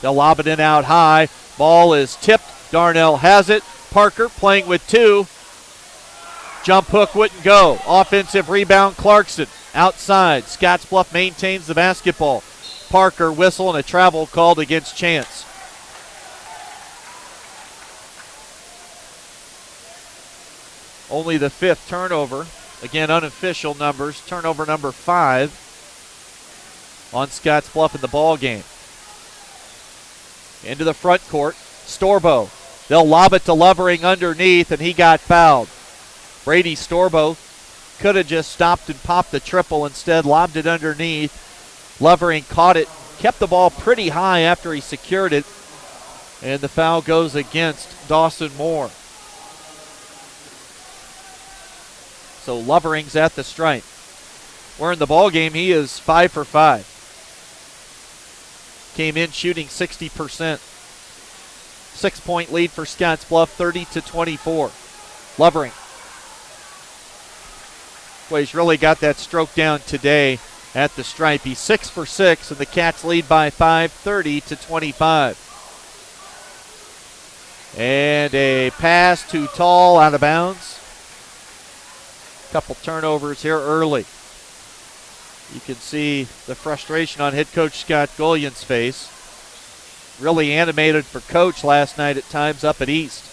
They'll lob it in out high. Ball is tipped. Darnell has it. Parker playing with two. Jump hook wouldn't go. Offensive rebound, Clarkson. Outside. Scottsbluff maintains the basketball. Parker whistle and a travel called against Chance. Only the fifth turnover. Again, unofficial numbers. Turnover number 5 on Scottsbluff in the ball game. Into the front court. Storbo. They'll lob it to Lovering underneath, and he got fouled. Brady Storbo could have just stopped and popped the triple. Instead, lobbed it underneath. Lovering caught it, kept the ball pretty high after he secured it, and the foul goes against Dawson Moore. So Lovering's at the stripe. We're in the ball game. He is 5 for 5. Came in shooting 60%. 6-point lead for Scottsbluff, 30-24. Lovering. Well, he's really got that stroke down today at the stripe. He's 6 for 6, and the Cats lead by 5, 30-25. And a pass too tall, out of bounds. Couple turnovers here early. You can see the frustration on head coach Scott Gullian's face. Really animated for coach last night at times up at East.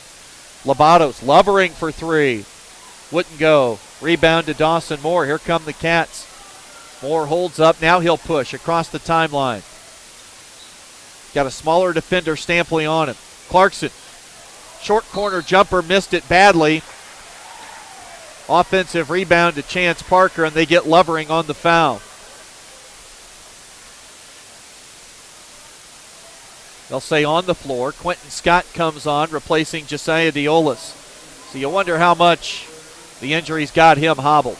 Lobatos, Lovering for three. Wouldn't go. Rebound to Dawson Moore. Here come the Cats. Moore holds up. Now he'll push across the timeline. Got a smaller defender, Stampley, on him. Clarkson. Short corner jumper, missed it badly. Offensive rebound to Chance Parker, and they get Lovering on the foul. They'll say on the floor. Quentin Scott comes on, replacing Josiah Deolis. So you wonder how much the injuries got him hobbled.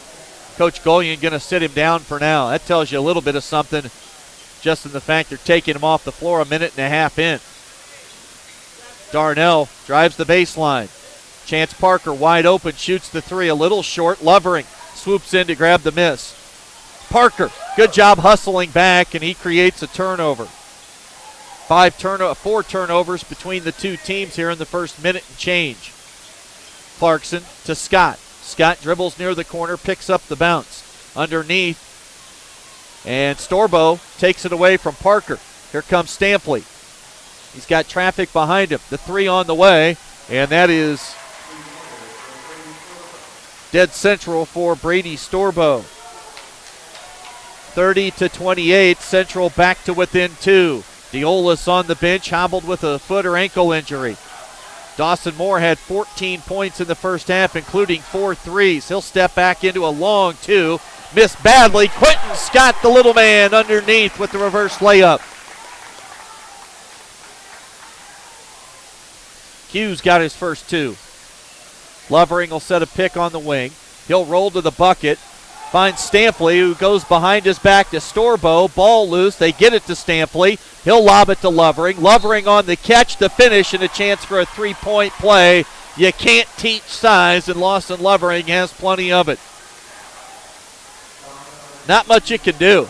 Coach Gullion going to sit him down for now. That tells you a little bit of something just in the fact they're taking him off the floor a minute and a half in. Darnell drives the baseline. Chance Parker wide open, shoots the three, a little short. Lovering swoops in to grab the miss. Parker, good job hustling back, and he creates a turnover. 4 turnovers between the two teams here in the first minute and change. Clarkson to Scott. Scott dribbles near the corner, picks up the bounce. Underneath, and Storbo takes it away from Parker. Here comes Stampley. He's got traffic behind him. The three on the way, and that is dead central for Brady Storbo. 30-28, Central back to within 2. Deolis on the bench, hobbled with a foot or ankle injury. Dawson Moore had 14 points in the first half, including 4 threes. He'll step back into a long 2. Missed badly. Quentin Scott, the little man, underneath with the reverse layup. Hughes got his first 2. Lovering will set a pick on the wing. He'll roll to the bucket. Finds Stampley, who goes behind his back to Storbo. Ball loose. They get it to Stampley. He'll lob it to Lovering. Lovering on the catch, the finish, and a chance for a three-point play. You can't teach size, and Lawson Lovering has plenty of it. Not much you can do.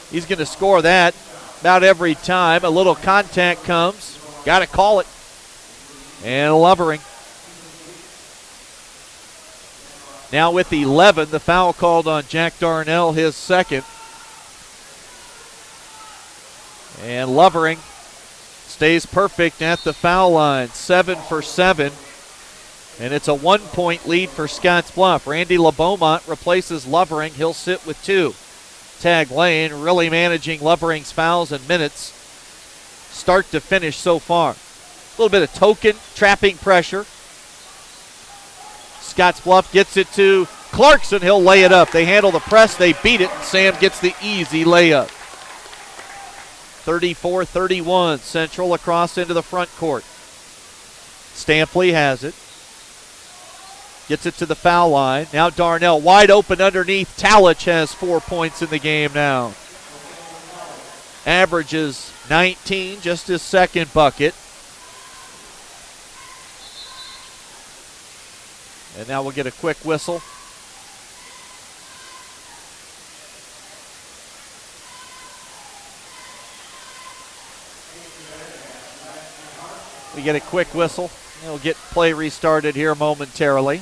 He's going to score that about every time. A little contact comes. Got to call it. And Lovering. Now with 11, the foul called on Jack Darnell, his second. And Lovering stays perfect at the foul line, 7 for 7. And it's a 1-point lead for Scottsbluff. Randy LeBeaumont replaces Lovering. He'll sit with 2. Tag Lane really managing Lovering's fouls and minutes start to finish so far. A little bit of token trapping pressure. Scottsbluff gets it to Clarkson. He'll lay it up. They handle the press. They beat it. Sam gets the easy layup. 34-31. Central across into the front court. Stampley has it. Gets it to the foul line. Now Darnell wide open underneath. Talich has 4 points in the game now. Averages 19, just his second bucket. And now we'll get a quick whistle. We get a quick whistle. We'll get play restarted here momentarily.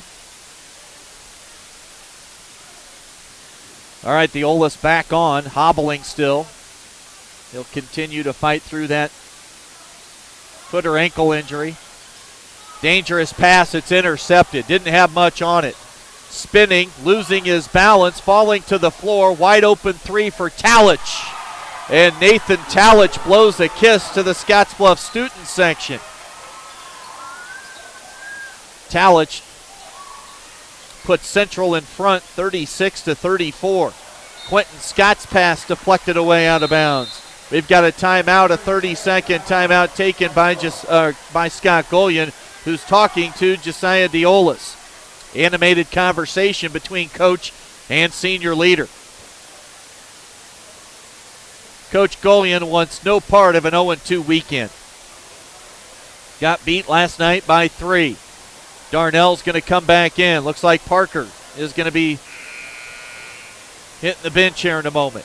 All right, the Olas back on, hobbling still. He'll continue to fight through that foot or ankle injury. Dangerous pass, it's intercepted. Didn't have much on it. Spinning, losing his balance, falling to the floor. Wide open three for Talich. And Nathan Talich blows a kiss to the Scottsbluff student section. Talich puts Central in front 36-34. Quentin Scott's pass deflected away out of bounds. We've got a timeout, a 30-second timeout taken by Scott Golian, who's talking to Josiah Diolas. Animated conversation between coach and senior leader. Coach Golian wants no part of an 0-2 weekend. Got beat last night by 3. Darnell's going to come back in. Looks like Parker is going to be hitting the bench here in a moment.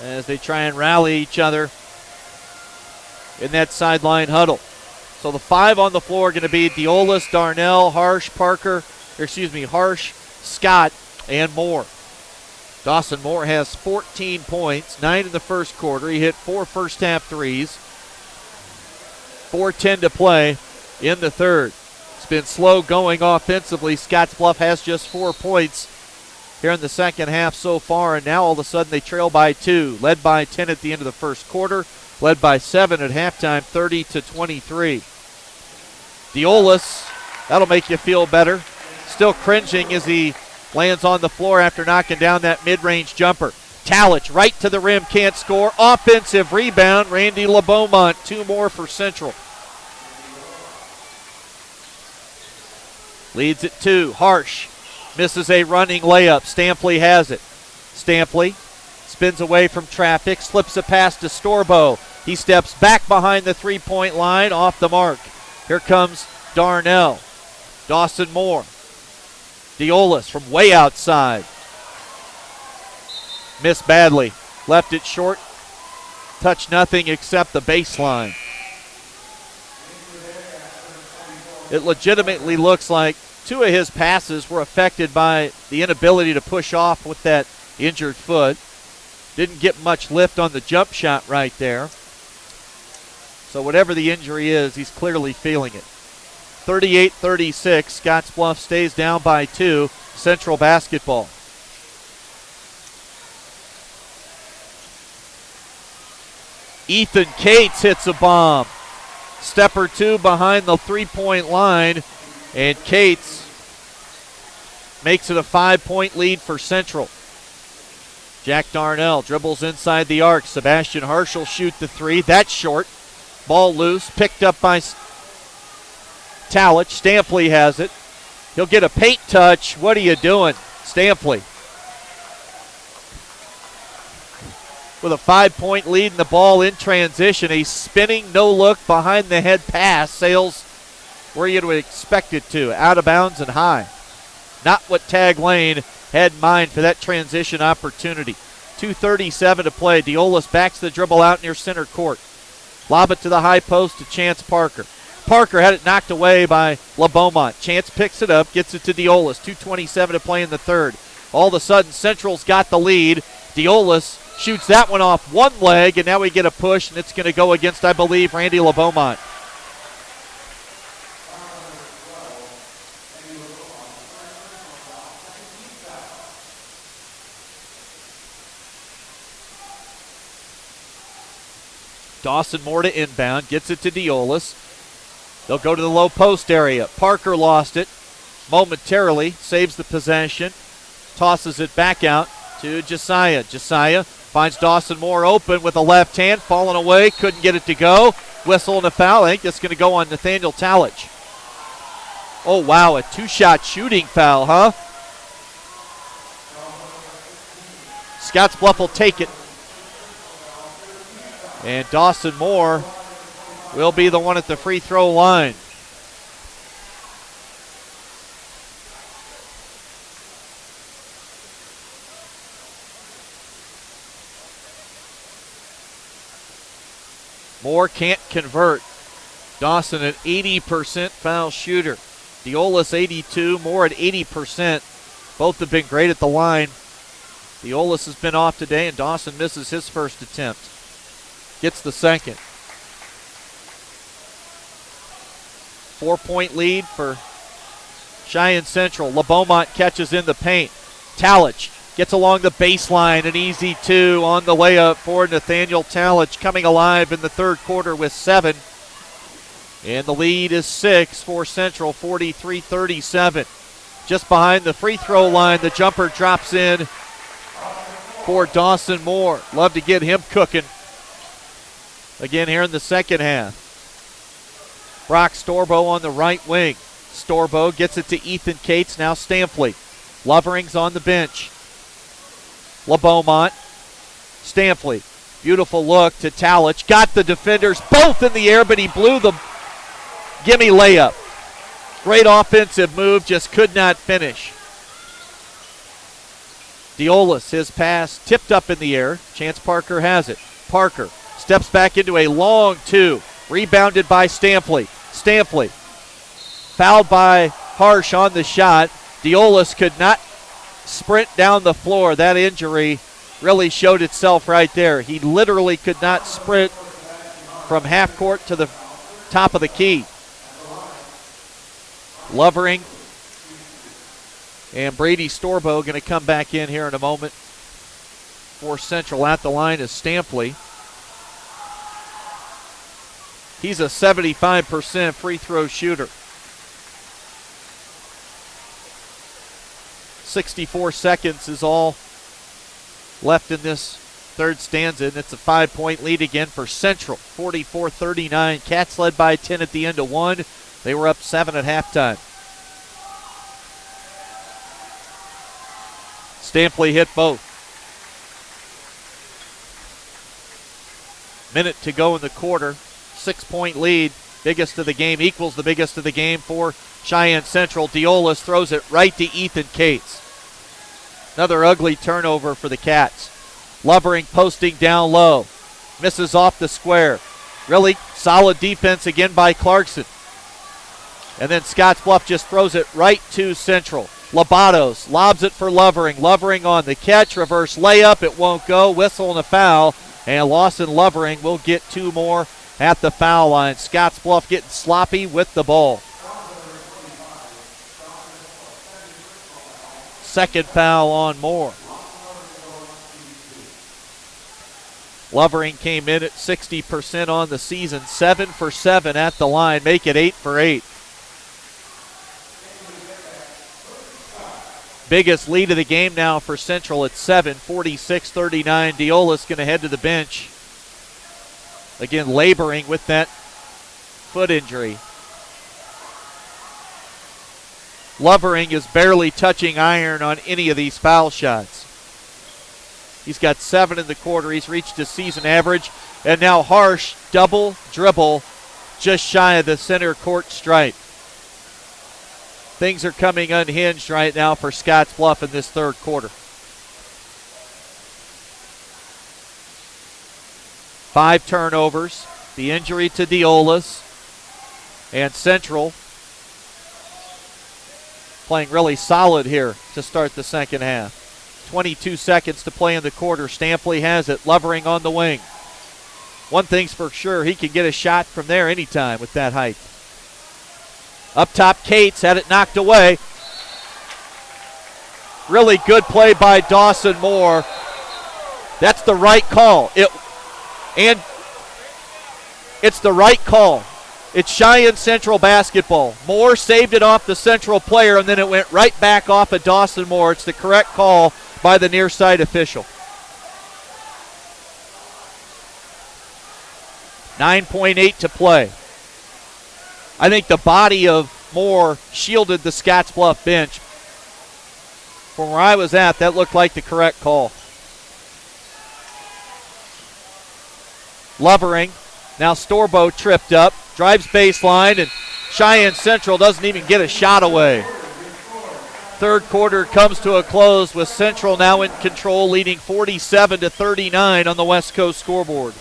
As they try and rally each other in that sideline huddle. So the 5 on the floor are going to be Diolas, Darnell, Harsh, Harsh, Scott, and Moore. Dawson Moore has 14 points, 9 in the first quarter. He hit 4 first half threes. 4:10 to play in the third. It's been slow going offensively. Scottsbluff has just 4 points here in the second half so far, and now all of a sudden they trail by 2, led by 10 at the end of the first quarter, led by 7 at halftime, 30-23. Diolas, that'll make you feel better. Still cringing as he lands on the floor after knocking down that mid-range jumper. Talich right to the rim, can't score. Offensive rebound, Randy LeBeaumont. 2 more for Central. Leads it 2. Harsh misses a running layup. Stampley has it. Stampley spins away from traffic, slips a pass to Storbo. He steps back behind the three-point line, off the mark. Here comes Darnell. Dawson Moore. Diolas from way outside. Missed badly. Left it short. Touched nothing except the baseline. It legitimately looks like 2 of his passes were affected by the inability to push off with that injured foot. Didn't get much lift on the jump shot right there. So whatever the injury is, he's clearly feeling it. 38-36, Scottsbluff stays down by 2, Central basketball. Ethan Cates hits a bomb. Step or 2 behind the three-point line, and Cates makes it a 5-point lead for Central. Jack Darnell dribbles inside the arc. Sebastian Harsh will shoot the 3. That's short. Ball loose, picked up by Talich. Stampley has it. He'll get a paint touch. What are you doing, Stampley? With a 5-point lead in the ball in transition. A spinning no-look behind-the-head pass sails where you'd expect it to, out of bounds and high. Not what Tag Lane had in mind for that transition opportunity. 2:37 to play. Diolas backs the dribble out near center court. Lob it to the high post to Chance Parker. Parker had it knocked away by LeBeaumont. Chance picks it up, gets it to Diolas. 2:27 to play in the third. All of a sudden, Central's got the lead. Diolas shoots that one off one leg, and now we get a push, and it's going to go against, I believe, Randy LeBeaumont. Dawson Moore to inbound, gets it to Diolis. They'll go to the low post area. Parker lost it momentarily, saves the possession, tosses it back out to Josiah. Josiah finds Dawson Moore open with a left hand, falling away, couldn't get it to go. Whistle and a foul. I think that's going to go on Nathaniel Talich. Oh, wow, a two-shot shooting foul, huh? Scottsbluff will take it. And Dawson Moore will be the one at the free throw line. Moore can't convert. Dawson at 80% foul shooter. Diolis 82, Moore at 80%. Both have been great at the line. Diolis has been off today, and Dawson misses his first attempt. Gets the second. 4-point lead for Cheyenne Central. LeBeaumont catches in the paint. Talich gets along the baseline, an easy two on the layup for Nathaniel Talich, coming alive in the third quarter with 7. And the lead is 6 for Central, 43-37. Just behind the free throw line, the jumper drops in for Dawson Moore. Love to get him cooking again here in the second half. Brock Storbo on the right wing. Storbo gets it to Ethan Cates, now Stampley. Lovering's on the bench. LeBeaumont. Stampley. Beautiful look to Talich. Got the defenders both in the air, but he blew the gimme layup. Great offensive move, just could not finish. Diolis, his pass tipped up in the air. Chance Parker has it. Parker steps back into a long two. Rebounded by Stampley. Stampley fouled by Harsh on the shot. Diolis could not sprint down the floor. That injury really showed itself right there. He literally could not sprint from half court to the top of the key. Lovering and Brady Storbo going to come back in here in a moment for Central. At the line is Stampley. He's a 75% free throw shooter. 64 seconds is all left in this third stanza, and it's a 5-point lead again for Central. 44-39. Cats led by 10 at the end of one. They were up 7 at halftime. Stampley hit both. Minute to go in the quarter. 6-point lead. Biggest of the game, equals the biggest of the game for Cheyenne Central. Diolis throws it right to Ethan Cates. Another ugly turnover for the Cats. Lovering posting down low. Misses off the square. Really solid defense again by Clarkson. And then Scottsbluff just throws it right to Central. Labatos lobs it for Lovering. Lovering on the catch. Reverse layup. It won't go. Whistle and a foul. And Lawson Lovering will get 2 more at the foul line. Scottsbluff getting sloppy with the ball. Second foul on Moore. Lovering came in at 60% on the season. 7 for 7 at the line. Make it 8 for 8. Biggest lead of the game now for Central at 7, 46-39. Diolis going to head to the bench. Again, laboring with that foot injury. Lovering is barely touching iron on any of these foul shots. He's got 7 in the quarter. He's reached his season average. And now Harsh, double dribble, just shy of the center court stripe. Things are coming unhinged right now for Scottsbluff in this third quarter. 5 turnovers, the injury to Diolis, and Central playing really solid here to start the second half. 22 seconds to play in the quarter. Stampley has it. Lovering on the wing. One thing's for sure, he can get a shot from there anytime with that height. Up top, Cates had it knocked away. Really good play by Dawson Moore. That's the right call. And It's the right call. It's Cheyenne Central basketball. Moore saved it off the Central player, and then it went right back off of Dawson Moore. It's the correct call by the near side official. 9.8 to play. I think the body of Moore shielded the Scottsbluff bench. From where I was at, that looked like the correct call. Lovering, now Storbo tripped up, drives baseline, and Cheyenne Central doesn't even get a shot away. Third quarter comes to a close with Central now in control, leading 47-39 on the West Coast scoreboard.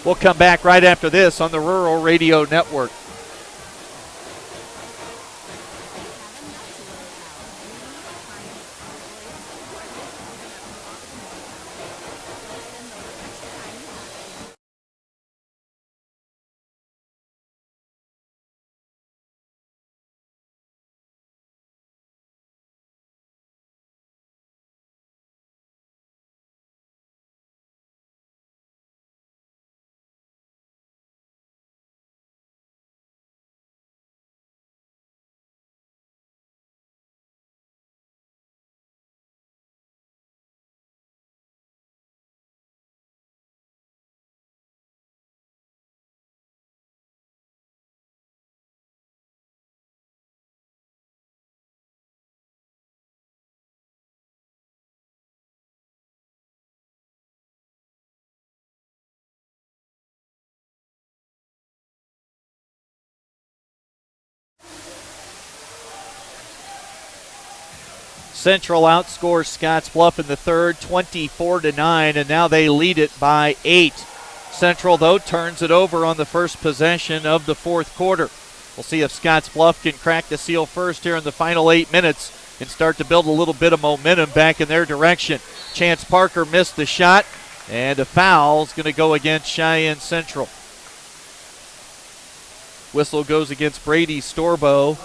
We'll come back right after this on the Rural Radio Network. Central outscores Scottsbluff in the third, 24-9, and now they lead it by 8. Central, though, turns it over on the first possession of the fourth quarter. We'll see if Scottsbluff can crack the seal first here in the final 8 minutes and start to build a little bit of momentum back in their direction. Chance Parker missed the shot, and a foul is going to go against Cheyenne Central. Whistle goes against Brady Storbo.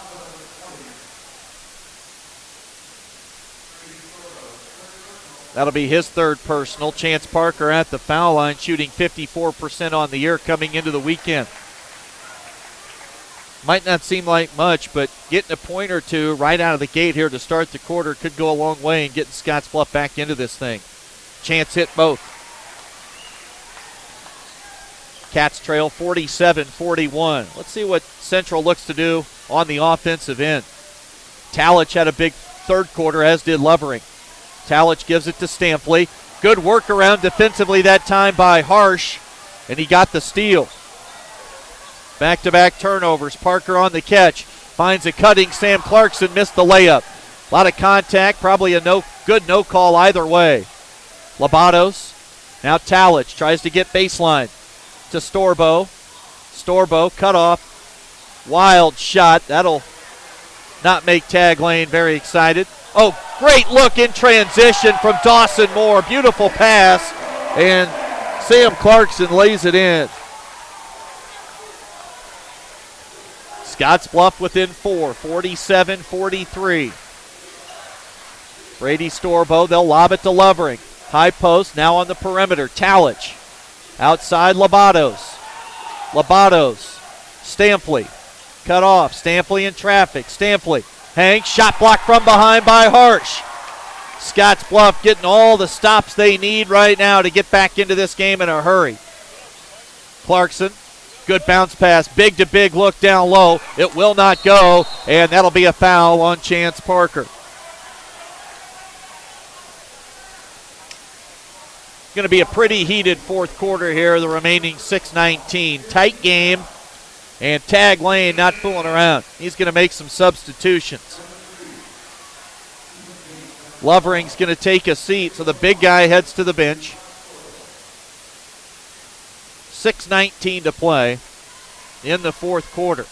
That'll be his third personal. Chance Parker at the foul line, shooting 54% on the year coming into the weekend. Might not seem like much, but getting a point or two right out of the gate here to start the quarter could go a long way in getting Scottsbluff back into this thing. Chance hit both. Cats trail 47-41. Let's see what Central looks to do on the offensive end. Talich had a big third quarter, as did Lovering. Talich gives it to Stampley. Good workaround defensively that time by Harsh, and he got the steal. Back-to-back turnovers. Parker on the catch. Finds a cutting Sam Clarkson, missed the layup. A lot of contact, probably a no call either way. Labados, now Talich tries to get baseline to Storbo. Storbo cut off. Wild shot. That'll not make Tag Lane very excited. Oh, great look in transition from Dawson Moore. Beautiful pass, and Sam Clarkson lays it in. Scottsbluff within 4, 47-43. Brady Storbo, they'll lob it to Lovering. High post, now on the perimeter. Talich, outside Labados. Labados, Stampley, cut off. Stampley in traffic. Stampley hangs, shot blocked from behind by Harsh. Scottsbluff getting all the stops they need right now to get back into this game in a hurry. Clarkson, good bounce pass, big to big look down low. It will not go, and that'll be a foul on Chance Parker. Going to be a pretty heated fourth quarter here, the remaining 6:19. Tight game. And Tag Lane not fooling around. He's going to make some substitutions. Lovering's going to take a seat, so the big guy heads to the bench. 6:19 to play in the fourth quarter.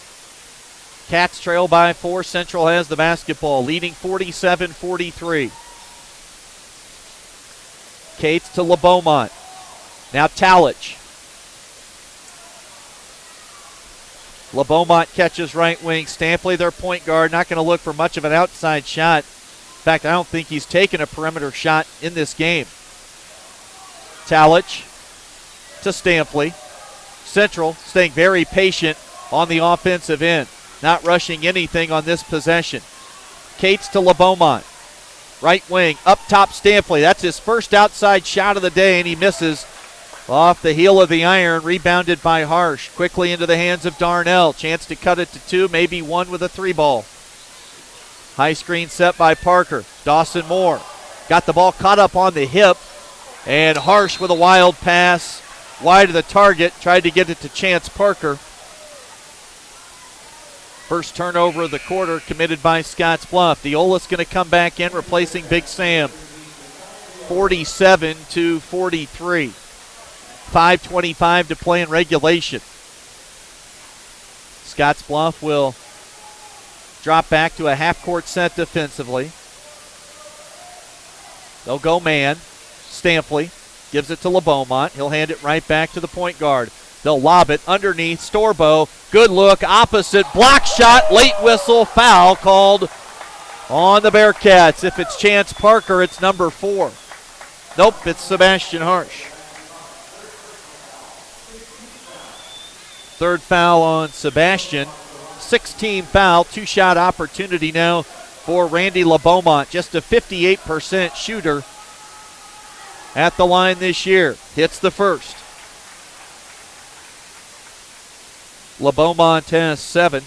Cats trail by 4. Central has the basketball, leading 47-43. Cates to LeBeaumont. Now Talich. LeBeaumont catches right wing. Stampley, their point guard, not going to look for much of an outside shot. In fact, I don't think he's taken a perimeter shot in this game. Talich to Stampley. Central staying very patient on the offensive end, not rushing anything on this possession. Cates to LeBeaumont. Right wing, up top Stampley. That's his first outside shot of the day, and he misses off the heel of the iron, rebounded by Harsh. Quickly into the hands of Darnell. Chance to cut it to 2, maybe 1 with a 3-ball. High screen set by Parker. Dawson Moore got the ball caught up on the hip, and Harsh with a wild pass wide of the target. Tried to get it to Chance Parker. First turnover of the quarter committed by Scottsbluff. Diola's going to come back in, replacing Big Sam. 47-43. 5:25 to play in regulation. Scottsbluff will drop back to a half-court set defensively. They'll go man. Stampley gives it to LeBeaumont. He'll hand it right back to the point guard. They'll lob it underneath. Storbo, good look, opposite, block shot, late whistle, foul called on the Bearcats. If it's Chance Parker, it's number 4. Nope, it's Sebastian Harsh. Third foul on Sebastian. 16 foul, 2-shot opportunity now for Randy LeBeaumont. Just a 58% shooter at the line this year. Hits the first. LeBeaumont has 7.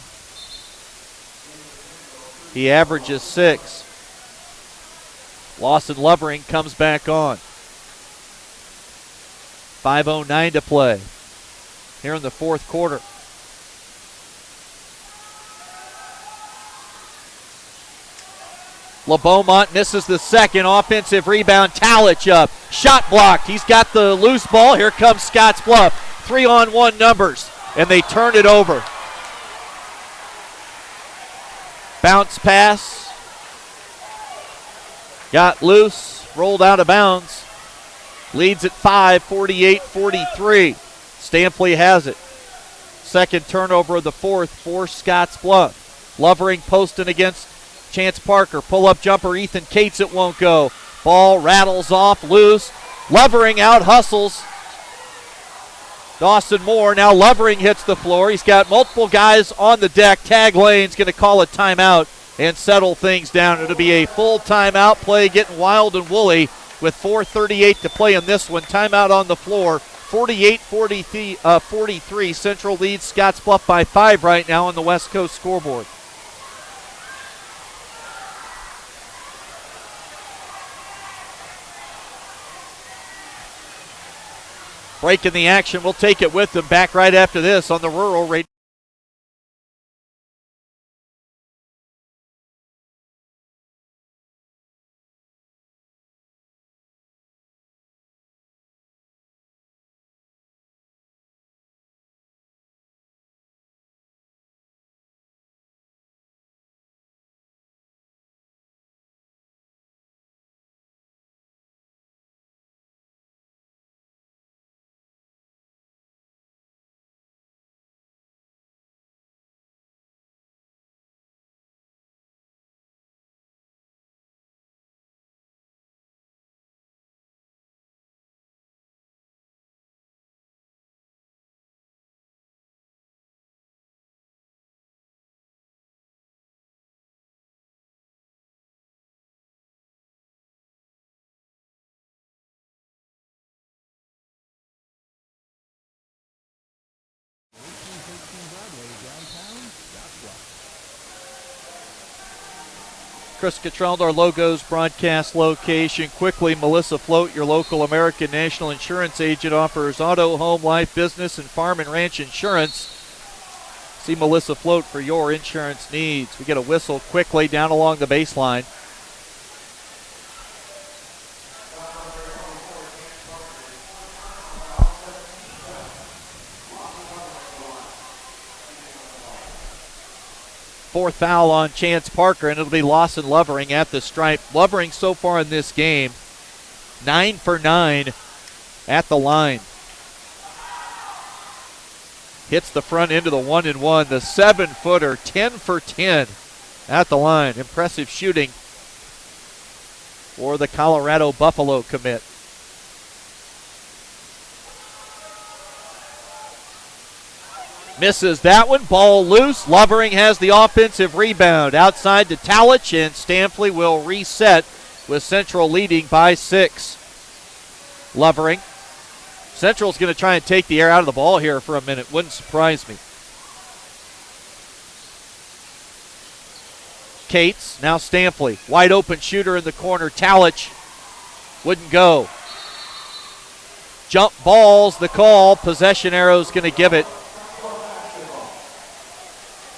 He averages 6. Lawson Lovering comes back on. 5:09 to play here in the fourth quarter. LeBeaumont misses the second. Offensive rebound. Talich up. Shot blocked. He's got the loose ball. Here comes Scottsbluff. 3-on-1 numbers, and they turn it over. Bounce pass. Got loose. Rolled out of bounds. Leads at 5, 48-43. Stampley has it. Second turnover of the fourth for Scottsbluff. Lovering posting against Chance Parker. Pull-up jumper, Ethan Cates, it won't go. Ball rattles off, loose. Lovering out hustles Dawson Moore. Now Lovering hits the floor. He's got multiple guys on the deck. Tag Lane's going to call a timeout and settle things down. It'll be a full timeout. Play getting wild and woolly with 4:38 to play in this one. Timeout on the floor. 48-43. Central leads Scottsbluff by 5 right now on the West Coast scoreboard. Breaking the action. We'll take it with them. Back right after this on the Rural Radio. Chris Cottrell, our Logos broadcast location. Quickly, Melissa Float, your local American National Insurance agent, offers auto, home, life, business, and farm and ranch insurance. See Melissa Float for your insurance needs. We get a whistle quickly down along the baseline. Fourth foul on Chance Parker, and it'll be Lawson Lovering at the stripe. Lovering so far in this game, 9 for 9 at the line. Hits the front end of the 1-and-1. The 7-footer, 10 for 10 at the line. Impressive shooting or the Colorado Buffalo commit. Misses that one. Ball loose. Lovering has the offensive rebound. Outside to Talich, and Stampley will reset with Central leading by 6. Lovering. Central's going to try and take the air out of the ball here for a minute. Wouldn't surprise me. Cates, now Stampley. Wide open shooter in the corner. Talich wouldn't go. Jump ball's the call. Possession arrow's going to give it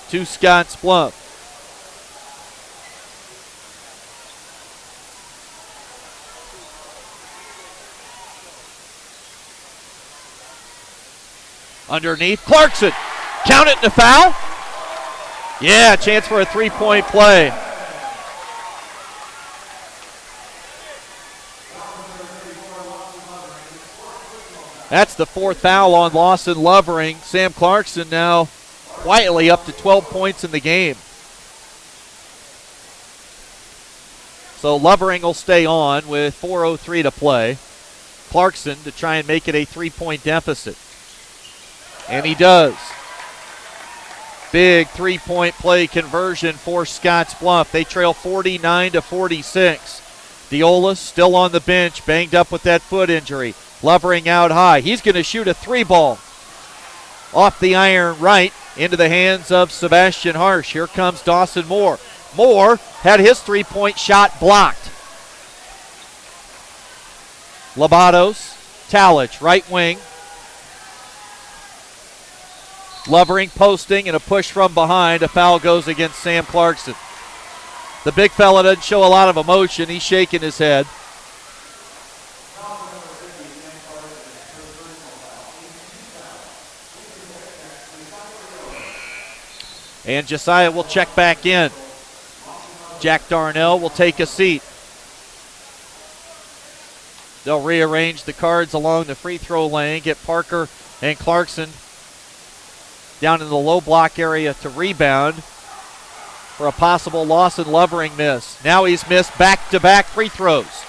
to Scottsbluff. Underneath, Clarkson. Count it and a foul. Yeah, chance for a three-point play. That's the 4th foul on Lawson Lovering. Sam Clarkson now quietly up to 12 points in the game. So Lovering will stay on with 4:03 to play. Clarkson to try and make it a 3-point deficit. And he does. Big 3-point play conversion for Scottsbluff. They trail 49-46. Diola still on the bench, banged up with that foot injury. Lovering out high. He's going to shoot a 3-ball. Off the iron right into the hands of Sebastian Harsh. Here comes Dawson Moore. Moore had his 3-point shot blocked. Labados, Talich, right wing. Lovering posting and a push from behind. A foul goes against Sam Clarkson. The big fella doesn't show a lot of emotion. He's shaking his head. And Josiah will check back in. Jack Darnell will take a seat. They'll rearrange the cards along the free throw lane, get Parker and Clarkson down in the low block area to rebound for a possible Lawson Lovering miss. Now he's missed back-to-back free throws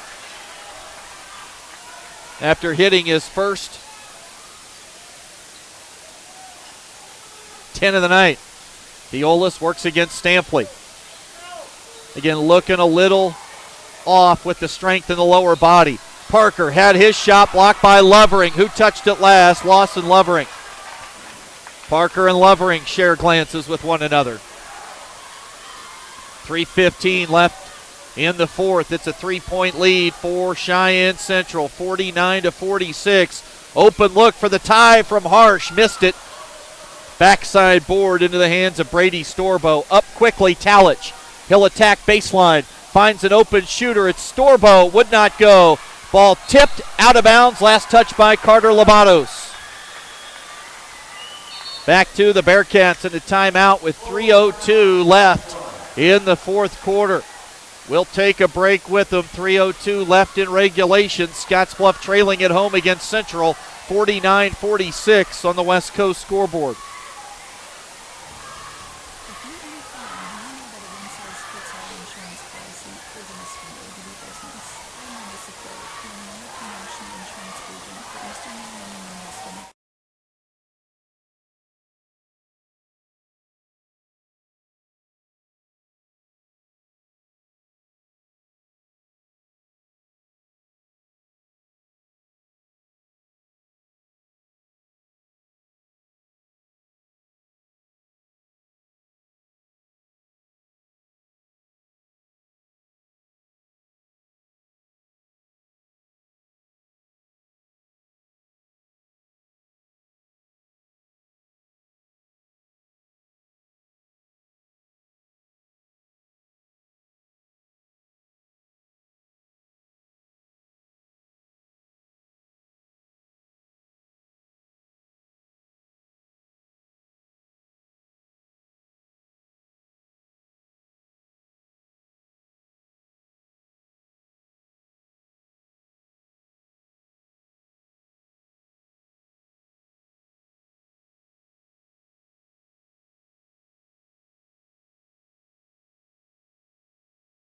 after hitting his first 10 of the night. Diolis works against Stampley. Again, looking a little off with the strength in the lower body. Parker had his shot blocked by Lovering. Who touched it last? Lawson Lovering. Parker and Lovering share glances with one another. 3:15 left in the 4th. It's a 3-point lead for Cheyenne Central, 49-46. Open look for the tie from Harsh. Missed it. Backside board into the hands of Brady Storbo. Up quickly, Talich. He'll attack baseline. Finds an open shooter. It's Storbo. Would not go. Ball tipped out of bounds. Last touch by Carter Labados. Back to the Bearcats in a timeout with 3:02 left in the 4th quarter. We'll take a break with them. 3:02 left in regulation. Scottsbluff trailing at home against Central, 49-46 on the West Coast scoreboard.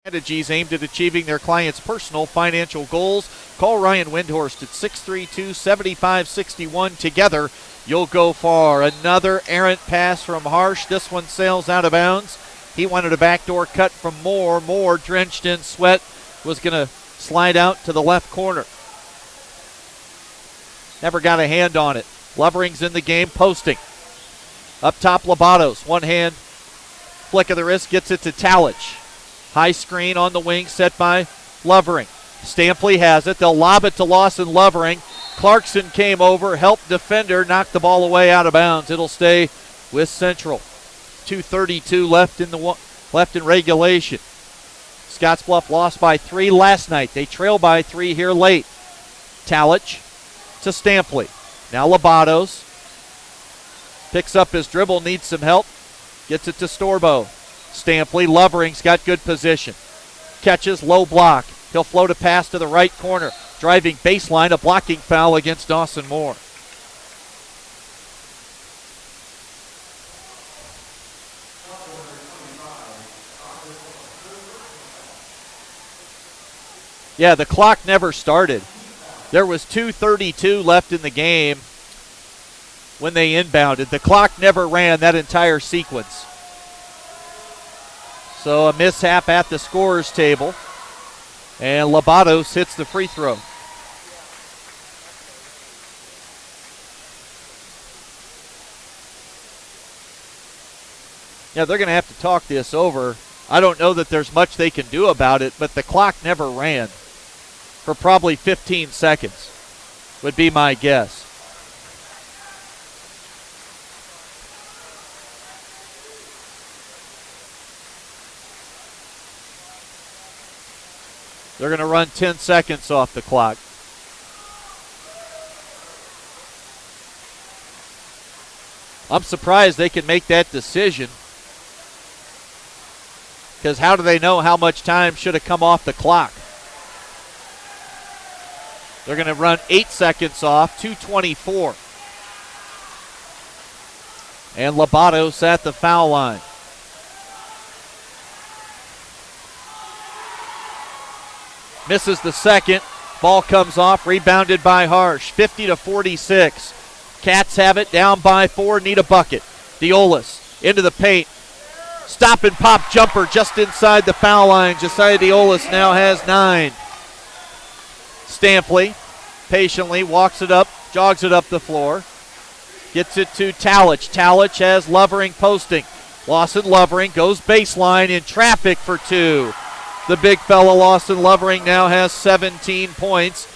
Strategies aimed at achieving their clients' personal financial goals. Call Ryan Windhorst at 632-7561. Together, you'll go far. Another errant pass from Harsh. This one sails out of bounds. He wanted a backdoor cut from Moore. Moore, drenched in sweat, was going to slide out to the left corner. Never got a hand on it. Lovering's in the game, posting. Up top, Lobatos. One hand, flick of the wrist, gets it to Talich. High screen on the wing set by Lovering. Stampley has it. They'll lob it to Lawson Lovering. Clarkson came over, helped defender, knocked the ball away out of bounds. It'll stay with Central. 2:32 left in regulation. Scottsbluff lost by 3 last night. They trail by 3 here late. Talich to Stampley. Now Lobatos picks up his dribble, needs some help. Gets it to Storbo. Stampley, Lovering's got good position. Catches, low block. He'll float a pass to the right corner. Driving baseline, a blocking foul against Dawson Moore. Yeah, the clock never started. There was 2:32 left in the game when they inbounded. The clock never ran that entire sequence. So a mishap at the scorer's table. And Lobatos hits the free throw. Yeah, they're going to have to talk this over. I don't know that there's much they can do about it, but the clock never ran for probably 15 seconds, would be my guess. They're going to run 10 seconds off the clock. I'm surprised they can make that decision, because how do they know how much time should have come off the clock? They're going to run 8 seconds off, 2:24. And Lobatos at the foul line. Misses the second. Ball comes off, rebounded by Harsh. 50-46. Cats have it, down by 4, need a bucket. Diolis into the paint. Stop and pop jumper just inside the foul line. Josiah Diolis now has 9. Stampley patiently walks it up, jogs it up the floor. Gets it to Talich. Talich has Lovering posting. Lawson Lovering goes baseline in traffic for 2. The big fella Lawson Lovering now has 17 points.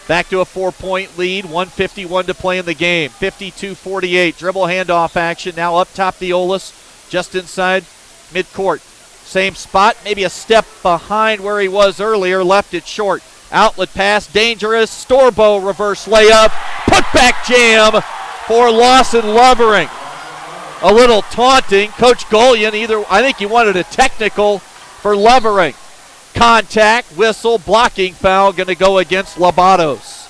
Back to a 4-point lead, 1:51 to play in the game. 52-48, dribble handoff action. Now up top Diolis, just inside midcourt. Same spot, maybe a step behind where he was earlier, left it short. Outlet pass, dangerous. Storbo reverse layup. Putback jam for Lawson Lovering. A little taunting. Coach Golian I think he wanted a technical for Lovering. Contact, whistle, blocking foul going to go against Lobatos.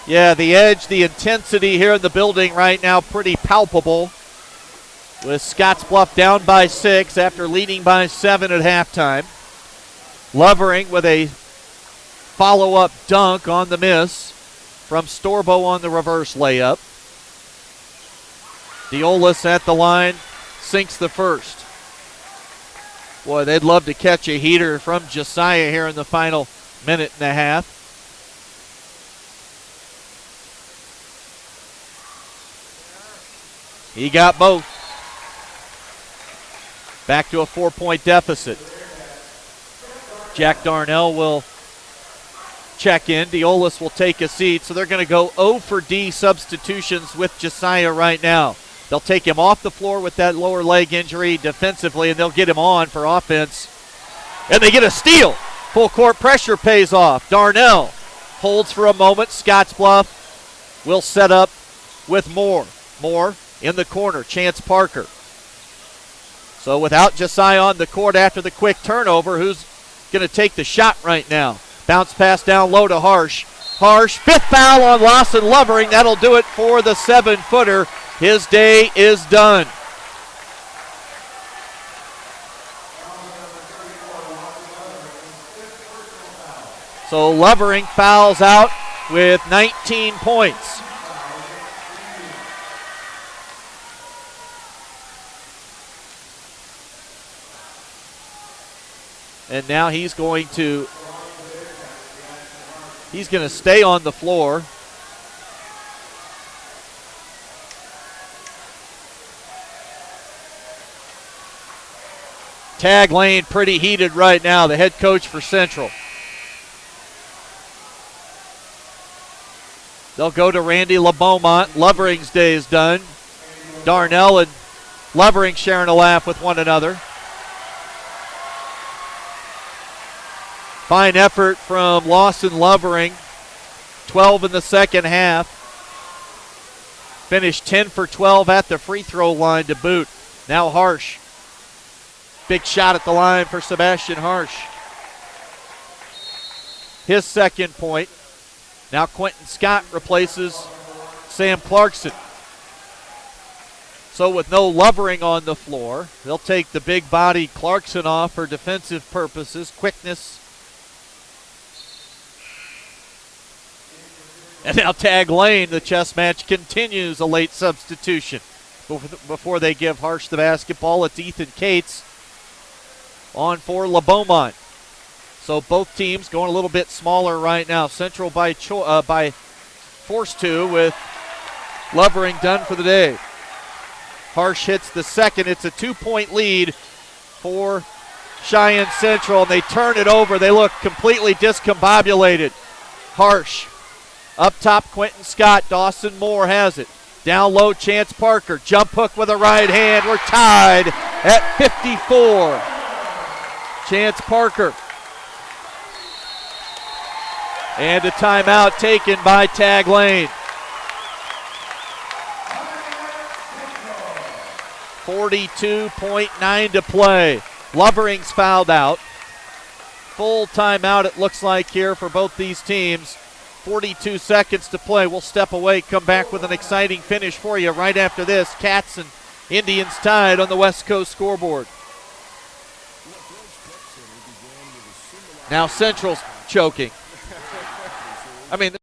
Yeah, the edge, the intensity here in the building right now pretty palpable, with Scottsbluff down by 6 after leading by 7 at halftime. Lovering with a follow-up dunk on the miss from Storbo on the reverse layup. Diolis at the line, sinks the first. Boy, they'd love to catch a heater from Josiah here in the final minute and a half. He got both. Back to a 4-point deficit. Jack Darnell will check in. Diolis will take a seat. So they're going to go 0 for D substitutions with Josiah right now. They'll take him off the floor with that lower leg injury defensively, and they'll get him on for offense. And they get a steal. Full court pressure pays off. Darnell holds for a moment. Scottsbluff will set up with Moore. Moore in the corner. Chance Parker. So without Josiah on the court after the quick turnover, who's going to take the shot right now? Bounce pass down low to Harsh. Harsh, 5th foul on Lawson Lovering. That'll do it for the 7-footer. His day is done. So Lovering fouls out with 19 points. And now he's going to stay on the floor. Tag lane pretty heated right now, the head coach for Central. They'll go to Randy LeBeaumont. Lovering's day is done. Darnell and Lovering sharing a laugh with one another. Fine effort from Lawson Lovering. 12 in the second half. Finished 10 for 12 at the free throw line to boot. Now Harsh. Big shot at the line for Sebastian Harsh. His second point. Now Quentin Scott replaces Sam Clarkson. So with no Lovering on the floor, they'll take the big body Clarkson off for defensive purposes, quickness. And now Tag Lane, the chess match continues, a late substitution. Before they give Harsh the basketball, it's Ethan Cates on for LeBeaumont. So both teams going a little bit smaller right now. Central by forced to, with Lovering done for the day. Harsh hits the second. It's a 2-point lead for Cheyenne Central, and they turn it over. They look completely discombobulated. Harsh. Up top, Quentin Scott. Dawson Moore has it. Down low, Chance Parker. Jump hook with a right hand. We're tied at 54. Chance Parker. And a timeout taken by Tag Lane. 42.9 to play. Lovering's fouled out. Full timeout it looks like here for both these teams. 42 seconds to play. We'll step away, come back with an exciting finish for you right after this. Cats and Indians tied on the West Coast scoreboard. Now Central's choking. I mean, the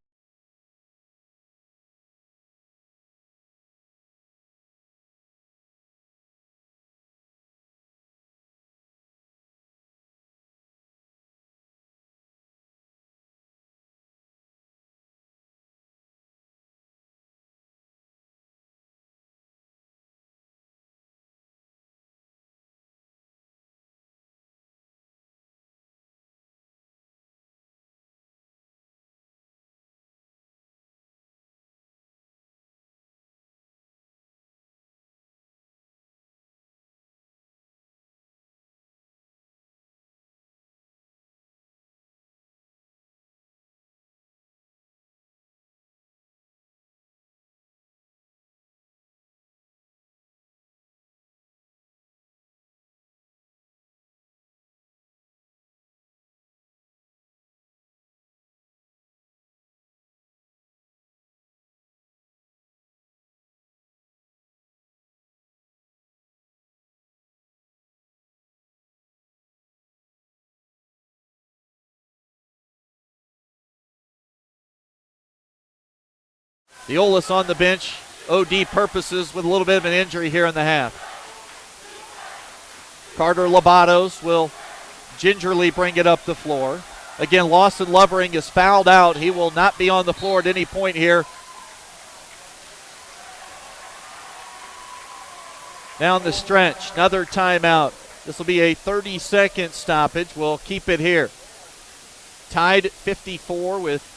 Olis on the bench, OD purposes with a little bit of an injury here in the half. Carter Labatos will gingerly bring it up the floor. Again, Lawson Lovering is fouled out. He will not be on the floor at any point here. Down the stretch, another timeout. This will be a 30-second stoppage. We'll keep it here. Tied at 54 with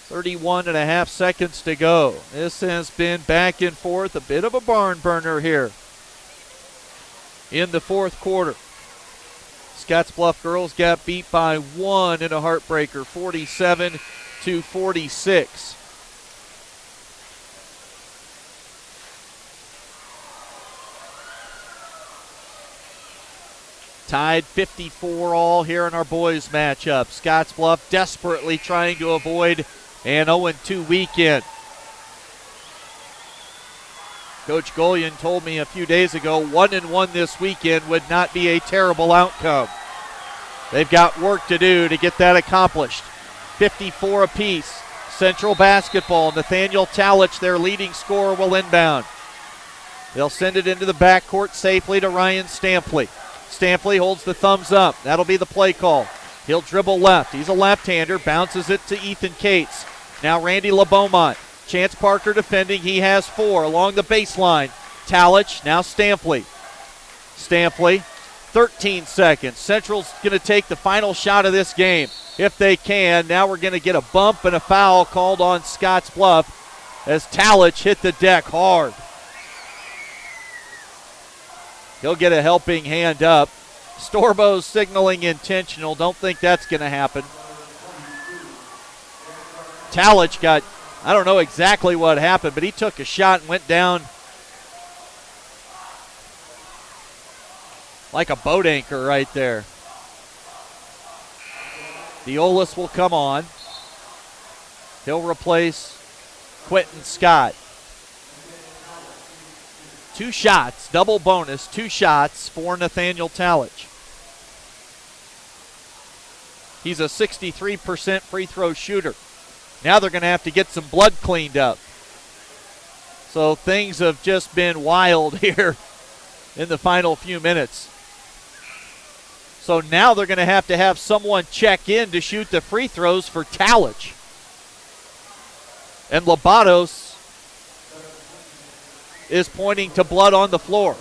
31 and a half seconds to go. This has been back and forth, a bit of a barn burner here in the fourth quarter. Scottsbluff girls got beat by one in a heartbreaker, 47-46. Tied 54 all here in our boys matchup. Scottsbluff desperately trying to avoid an 0-2 weekend. Coach Golian told me a few days ago 1-1 this weekend would not be a terrible outcome. They've got work to do to get that accomplished. 54 apiece. Central basketball. Nathaniel Talich, their leading scorer, will inbound. They'll send it into the backcourt safely to Ryan Stampley. Stampley holds the thumbs up. That'll be the play call. He'll dribble left. He's a left-hander. Bounces it to Ethan Cates. Now Randy LeBeaumont. Chance Parker defending. He has 4 along the baseline. Talich, now Stampley. Stampley, 13 seconds. Central's going to take the final shot of this game if they can. Now we're going to get a bump and a foul called on Scottsbluff as Talich hit the deck hard. He'll get a helping hand up. Storbo's signaling intentional. Don't think that's going to happen. Talich got, I don't know exactly what happened, but he took a shot and went down like a boat anchor right there. Diolis will come on. He'll replace Quentin Scott. 2 shots, double bonus, 2 shots for Nathaniel Talich. He's a 63% free throw shooter. Now they're going to have to get some blood cleaned up. So things have just been wild here in the final few minutes. So now they're going to have someone check in to shoot the free throws for Talich. And Lobatos is pointing to blood on the floor.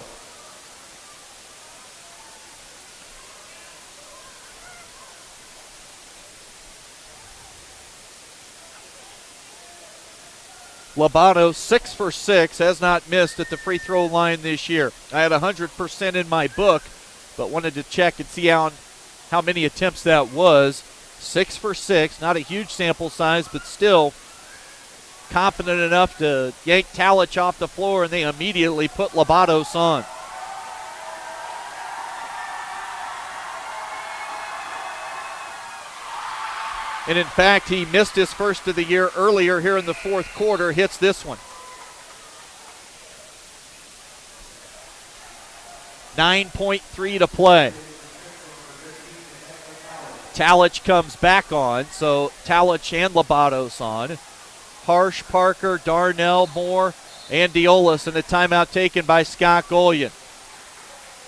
Lobato, 6 for 6, has not missed at the free throw line this year. I had 100% in my book, but wanted to check and see how many attempts that was. 6 for 6, not a huge sample size, but still confident enough to yank Talich off the floor, and they immediately put Lobatos on. And in fact, he missed his first of the year earlier here in the fourth quarter, hits this one. 9.3 to play. Talich comes back on, so Talich and Lobatos on. Harsh, Parker, Darnell, Moore, and Diolis, and a timeout taken by Scott Golian.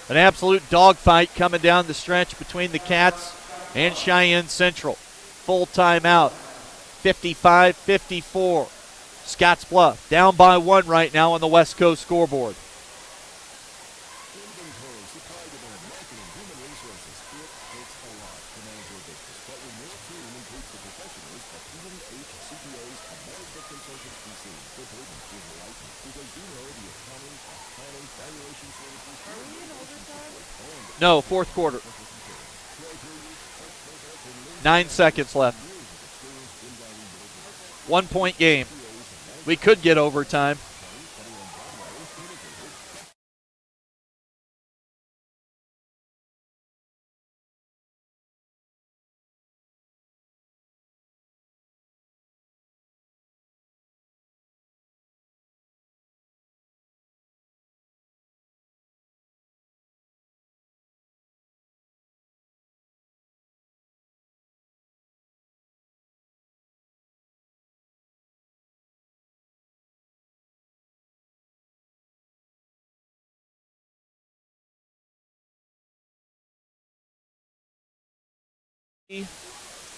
An absolute dogfight coming down the stretch between the Cats and Cheyenne Central. Full timeout, 55-54. Scottsbluff down by 1 right now on the West Coast scoreboard. Inventory, supply demand, marketing, human resources. It takes a lot to manage your business. But when your team includes the professionals at KNEB, CPAs, and management consultants PC, the burden is lightened because you know the accounting, planning, valuation services. Are we in overtime? No, fourth quarter. 9 seconds left. 1 point game. We could get overtime.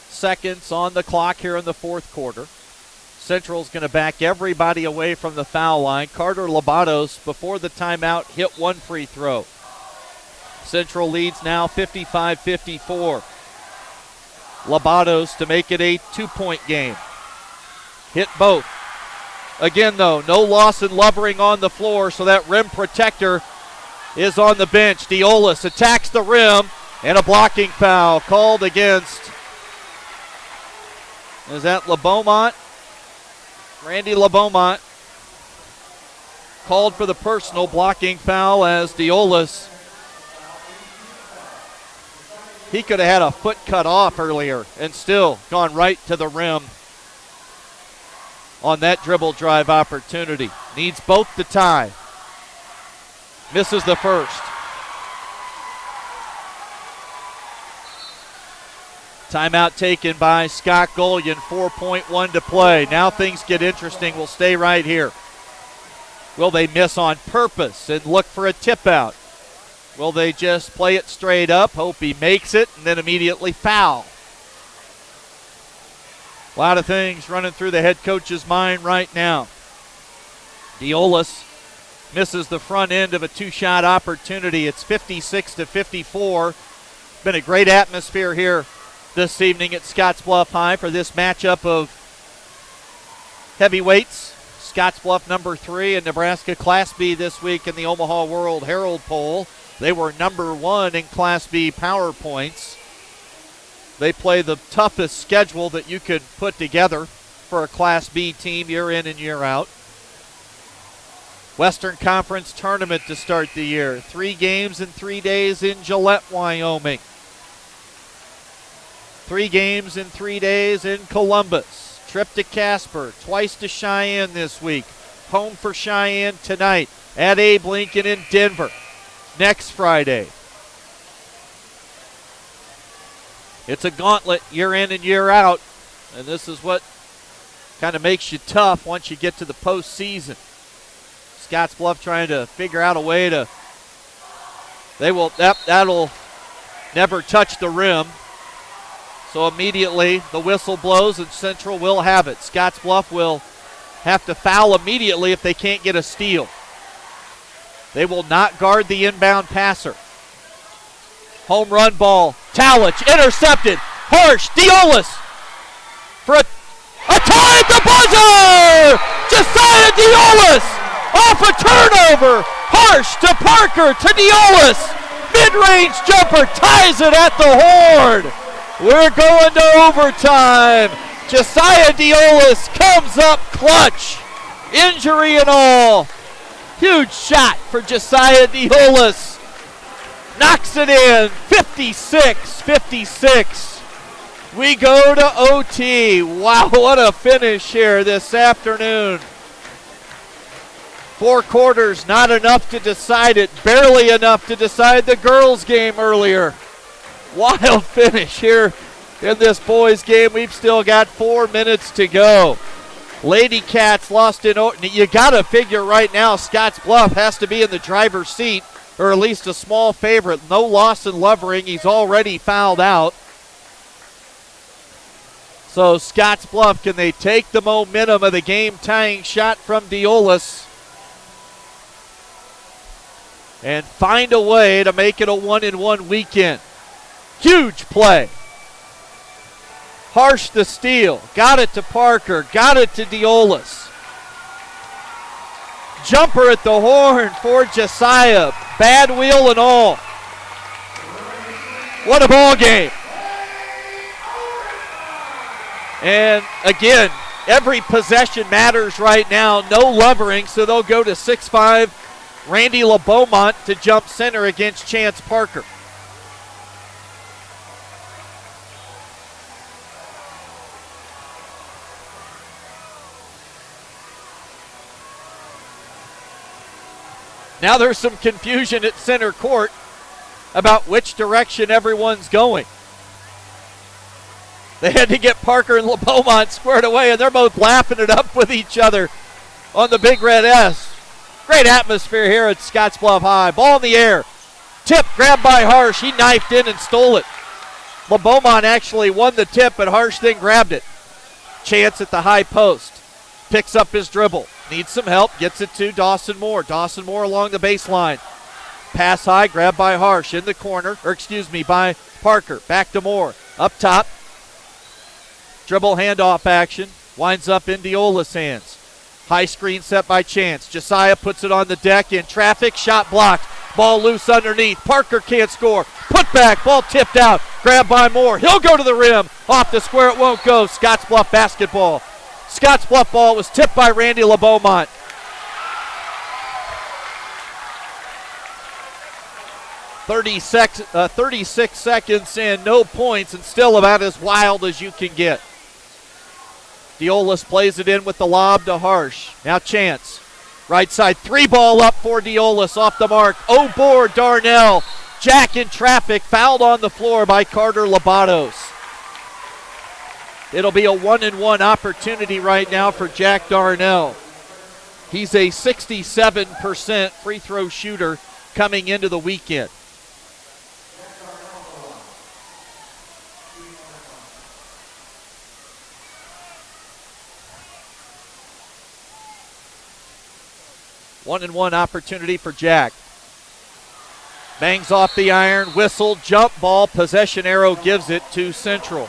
Seconds on the clock here in the fourth quarter. Central's going to back everybody away from the foul line. Carter Lobatos, before the timeout, hit 1 free throw. Central leads now 55-54. Lobatos to make it a 2-point game. Hit both. Again, though, no loss in Lovering on the floor, so that rim protector is on the bench. Diolis attacks the rim, and a blocking foul called against, is that LeBeaumont? Randy LeBeaumont called for the personal blocking foul as Diolis, he could have had a foot cut off earlier and still gone right to the rim on that dribble drive opportunity. Needs both to tie. Misses the first. Timeout taken by Scott Gullion, 4.1 to play. Now things get interesting. We'll stay right here. Will they miss on purpose and look for a tip out? Will they just play it straight up, hope he makes it, and then immediately foul? A lot of things running through the head coach's mind right now. Diolis misses the front end of a two-shot opportunity. It's 56-54. Been a great atmosphere here this evening at Scottsbluff High for this matchup of heavyweights. Scottsbluff number 3 and Nebraska Class B this week in the Omaha World Herald poll. They were number 1 in Class B power points. They play the toughest schedule that you could put together for a Class B team year in and year out. Western Conference tournament to start the year. 3 games in 3 days in Gillette, Wyoming. 3 games in 3 days in Columbus. Trip to Casper, twice to Cheyenne this week. Home for Cheyenne tonight at Abe Lincoln in Denver next Friday. It's a gauntlet year in and year out, and this is what kind of makes you tough once you get to the postseason. Scottsbluff trying to figure out a way to, that'll never touch the rim. So immediately the whistle blows and Central will have it. Scottsbluff will have to foul immediately if they can't get a steal. They will not guard the inbound passer. Home run ball. Talich intercepted. Harsh. Diolis for a tie at the buzzer! Josiah Diolis off a turnover. Harsh to Parker to Diolis. Mid-range jumper ties it at the horn. We're going to overtime. Josiah Diolis comes up clutch. Injury and all. Huge shot for Josiah Diolis. Knocks it in. 56-56. We go to OT. Wow, what a finish here this afternoon. 4 quarters, not enough to decide it. Barely enough to decide the girls' game earlier. Wild finish here in this boys' game. We've still got 4 minutes to go. Lady Cats lost in. You got to figure right now Scottsbluff has to be in the driver's seat, or at least a small favorite. No loss in Lovering. He's already fouled out. So Scottsbluff, can they take the momentum of the game-tying shot from Diolis and find a way to make it a 1-1 weekend? Huge play. Harsh the steal. Got it to Parker. Got it to Diolis. Jumper at the horn for Josiah. Bad wheel and all. What a ball game. And again, every possession matters right now. No Lovering, so they'll go to 6'5". Randy LeBeaumont to jump center against Chance Parker. Now there's some confusion at center court about which direction everyone's going. They had to get Parker and LeBeaumont squared away, and they're both laughing it up with each other on the Big Red S. Great atmosphere here at Scottsbluff High. Ball in the air. Tip grabbed by Harsh. He knifed in and stole it. LeBeaumont actually won the tip, but Harsh then grabbed it. Chance at the high post. Picks up his dribble. Needs some help. Gets it to Dawson Moore. Dawson Moore along the baseline. Pass high. Grabbed by Harsh in the corner. By Parker. Back to Moore. Up top. Dribble handoff action. Winds up in Diolis' hands. High screen set by Chance. Josiah puts it on the deck in traffic. Shot blocked. Ball loose underneath. Parker can't score. Put back. Ball tipped out. Grabbed by Moore. He'll go to the rim. Off the square. It won't go. Scottsbluff basketball. Scottsbluff ball was tipped by Randy LeBeaumont. $36 seconds in, no points, and still about as wild as you can get. Diolis plays it in with the lob to Harsh. Now Chance. Right side, 3 ball up for Diolis, off the mark. Oh, board, Darnell. Jack in traffic, fouled on the floor by Carter Labatos. It'll be a 1-and-1 opportunity right now for Jack Darnell. He's a 67% free throw shooter coming into the weekend. One-and-one opportunity for Jack. Bangs off the iron, whistle, jump ball, possession arrow gives it to Central.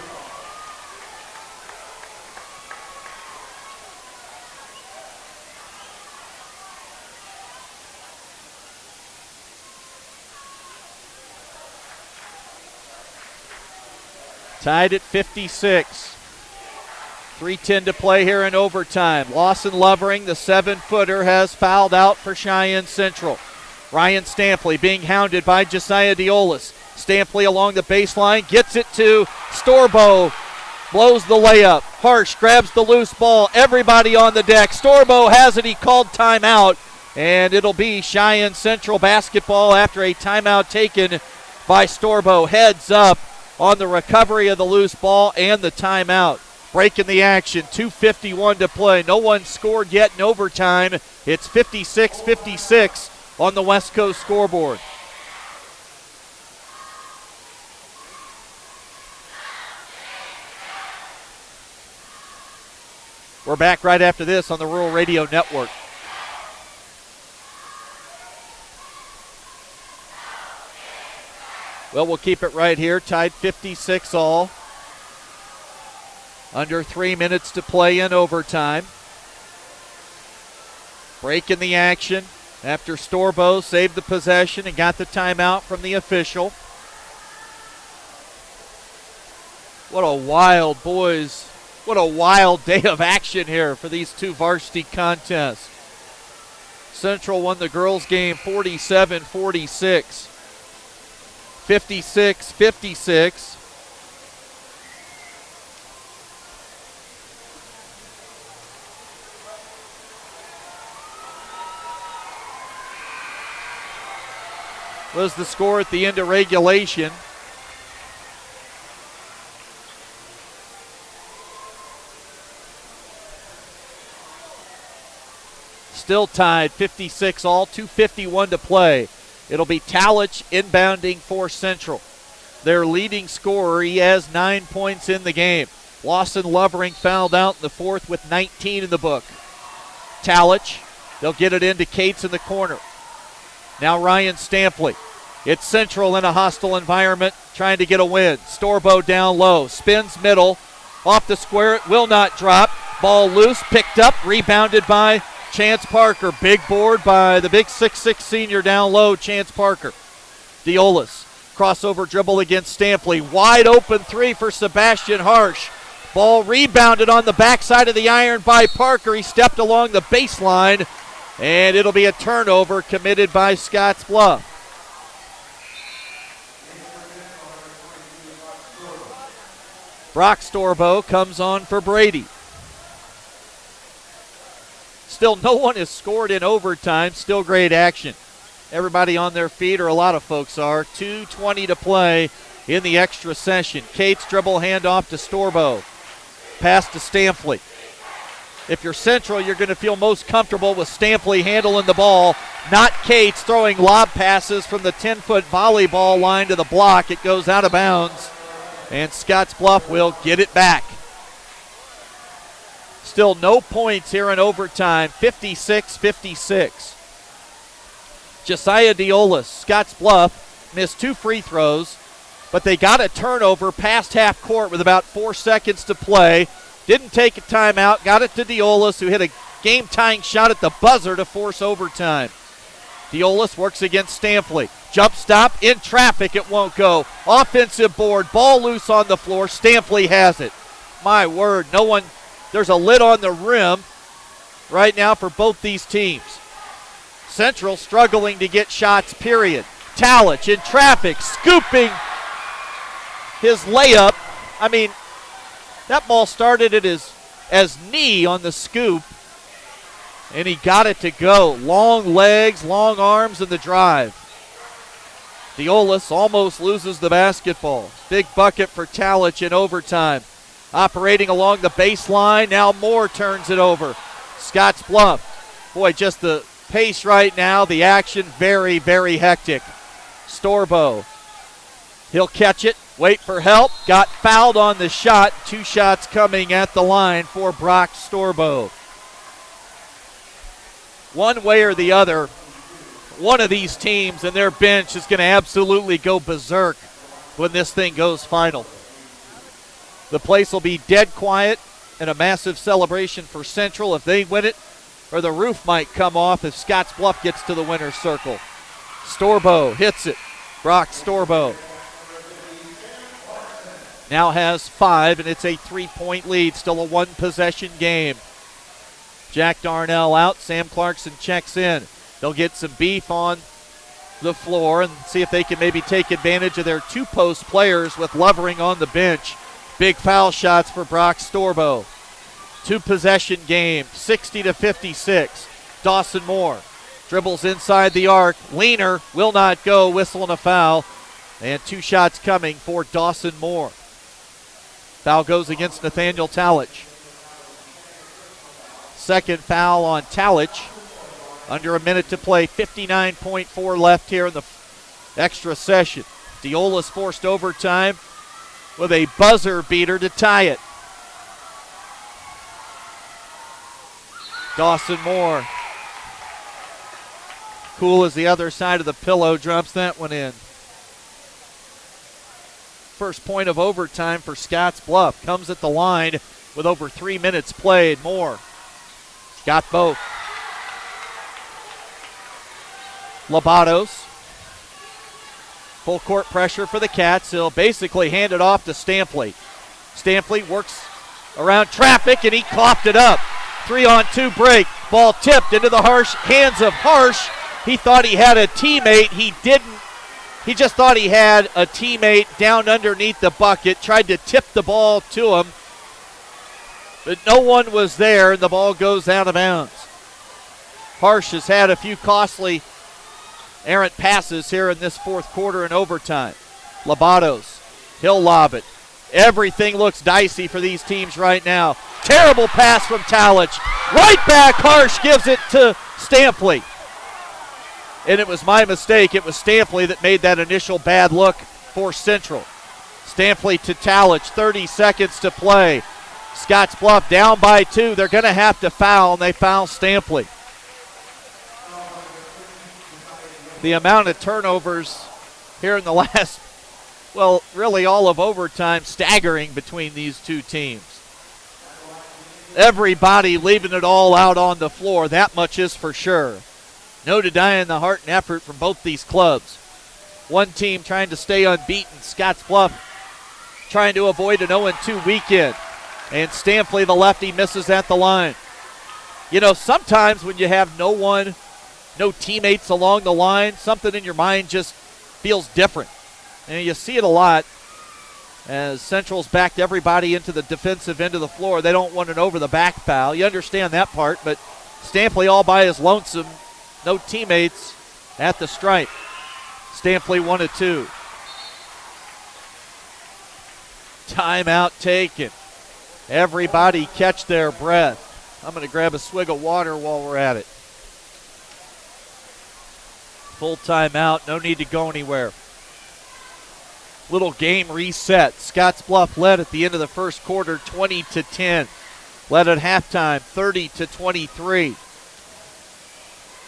Tied at 56. 3:10 to play here in overtime. Lawson Lovering, the 7-footer, has fouled out for Cheyenne Central. Ryan Stampley being hounded by Josiah Diolis. Stampley along the baseline, gets it to Storbo, blows the layup. Harsh grabs the loose ball, everybody on the deck. Storbo has it, he called timeout, and it'll be Cheyenne Central basketball after a timeout taken by Storbo. Heads up on the recovery of the loose ball and the timeout. Breaking the action, 2:51 to play. No one scored yet in overtime. It's 56-56 on the West Coast scoreboard. We're back right after this on the Rural Radio Network. Well, we'll keep it right here, tied 56 all. Under 3 minutes to play in overtime. Breaking the action after Storbo saved the possession and got the timeout from the official. What a wild day of action here for these two varsity contests. Central won the girls' game 47-46. 56-56. Was the score at the end of regulation. Still tied 56 all, 2:51 to play. It'll be Talich inbounding for Central. Their leading scorer, he has 9 points in the game. Lawson Lovering fouled out in the fourth with 19 in the book. Talich, they'll get it into Cates in the corner. Now Ryan Stampley. It's Central in a hostile environment, trying to get a win. Storbo down low, spins middle, off the square, it will not drop. Ball loose, picked up, rebounded by Chance Parker. Big board by the big 6'6 senior down low, Chance Parker. Diolis, crossover dribble against Stampley. Wide open three for Sebastian Harsh. Ball rebounded on the backside of the iron by Parker. He stepped along the baseline, and it'll be a turnover committed by Scottsbluff. Brock Storbo comes on for Brady. Still, no one has scored in overtime. Still great action. Everybody on their feet, or a lot of folks are. 2:20 to play in the extra session. Cates dribble handoff to Storbo. Pass to Stampley. If you're Central, you're going to feel most comfortable with Stampley handling the ball, not Cates throwing lob passes from the 10-foot volleyball line to the block. It goes out of bounds, and Scottsbluff will get it back. Still no points here in overtime, 56-56. Josiah Diolis, Scottsbluff, missed 2 free throws, but they got a turnover past half court with about 4 seconds to play. Didn't take a timeout, got it to Diolis, who hit a game-tying shot at the buzzer to force overtime. Diolis works against Stampley. Jump stop, in traffic, it won't go. Offensive board, ball loose on the floor, Stampley has it. My word, no one, there's a lid on the rim right now for both these teams. Central struggling to get shots, period. Talich in traffic, scooping his layup. I mean, that ball started at his knee on the scoop. And he got it to go. Long legs, long arms in the drive. Diolis almost loses the basketball. Big bucket for Talich in overtime. Operating along the baseline. Now Moore turns it over. Scottsbluff. Boy, just the pace right now. The action very, very hectic. Storbo. He'll catch it. Wait for help. Got fouled on the shot. 2 shots coming at the line for Brock Storbo. One way or the other, one of these teams and their bench is going to absolutely go berserk when this thing goes final. The place will be dead quiet and a massive celebration for Central if they win it, or the roof might come off if Scottsbluff gets to the winner's circle. Storbo hits it. Brock Storbo now has 5, and it's a 3-point lead. Still a 1-possession game. Jack Darnell out. Sam Clarkson checks in. They'll get some beef on the floor and see if they can maybe take advantage of their 2-post players with Lovering on the bench. Big foul shots for Brock Storbo. 2-possession game, 60-56. Dawson Moore dribbles inside the arc. Leaner will not go, whistling a foul. And 2 shots coming for Dawson Moore. Foul goes against Nathaniel Talich. Second foul on Talich. Under a minute to play, 59.4 left here in the extra session. Diolis forced overtime with a buzzer beater to tie it. Dawson Moore, cool as the other side of the pillow, drops that one in. First point of overtime for Scottsbluff comes at the line with over 3 minutes played. Moore got both. Labados. Full court pressure for the Cats. He'll basically hand it off to Stampley. Stampley works around traffic and he coughed it up. 3-on-2 break. Ball tipped into the hands of Harsh. He thought he had a teammate. He didn't. He just thought he had a teammate down underneath the bucket. Tried to tip the ball to him. But no one was there and the ball goes out of bounds. Harsh has had a few costly errant passes here in this fourth quarter and overtime. Labados, he'll lob it. Everything looks dicey for these teams right now. Terrible pass from Talich. Right back, Harsh gives it to Stampley. And it was my mistake. It was Stampley that made that initial bad look for Central. Stampley to Talich, 30 seconds to play. Scottsbluff down by 2. They're going to have to foul, and they foul Stampley. The amount of turnovers here in the last, well, really all of overtime, staggering between these two teams. Everybody leaving it all out on the floor, that much is for sure. No denying the heart and effort from both these clubs. One team trying to stay unbeaten, Scottsbluff trying to avoid an 0-2 weekend. And Stampley, the lefty, misses at the line. You know, sometimes when you have no one, no teammates along the line, something in your mind just feels different. And you see it a lot as Central's backed everybody into the defensive end of the floor. They don't want an over-the-back foul. You understand that part, but Stampley all by his lonesome, no teammates at the stripe. Stampley 1 of 2. Timeout taken. Everybody catch their breath. I'm going to grab a swig of water while we're at it. Full timeout, no need to go anywhere. Little game reset. Scottsbluff led at the end of the first quarter 20-10. Led at halftime 30-23.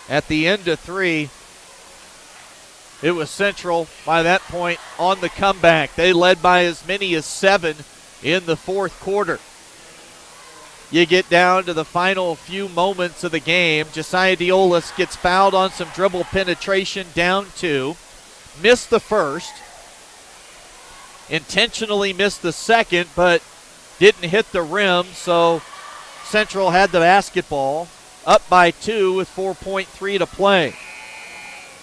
At the end of 3, it was Central by that point on the comeback. They led by as many as 7 in the fourth quarter. You get down to the final few moments of the game. Josiah Diolis gets fouled on some dribble penetration, down 2. Missed the first. Intentionally missed the second, but didn't hit the rim, so Central had the basketball. Up by 2 with 4.3 to play.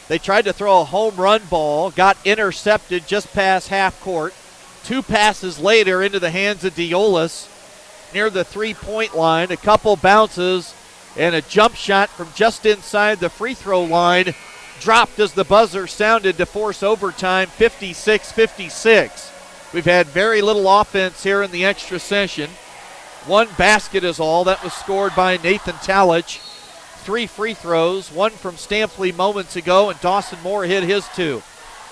They tried to throw a home run ball, got intercepted just past half court. 2 passes later into the hands of Diolis near the 3-point line. A couple bounces And a jump shot from just inside the free throw line dropped as the buzzer sounded to force overtime, 56-56. We've had very little offense here in the extra session. One basket is all. That was scored by Nathan Talich. 3 free throws, one from Stampley moments ago, and Dawson Moore hit his 2.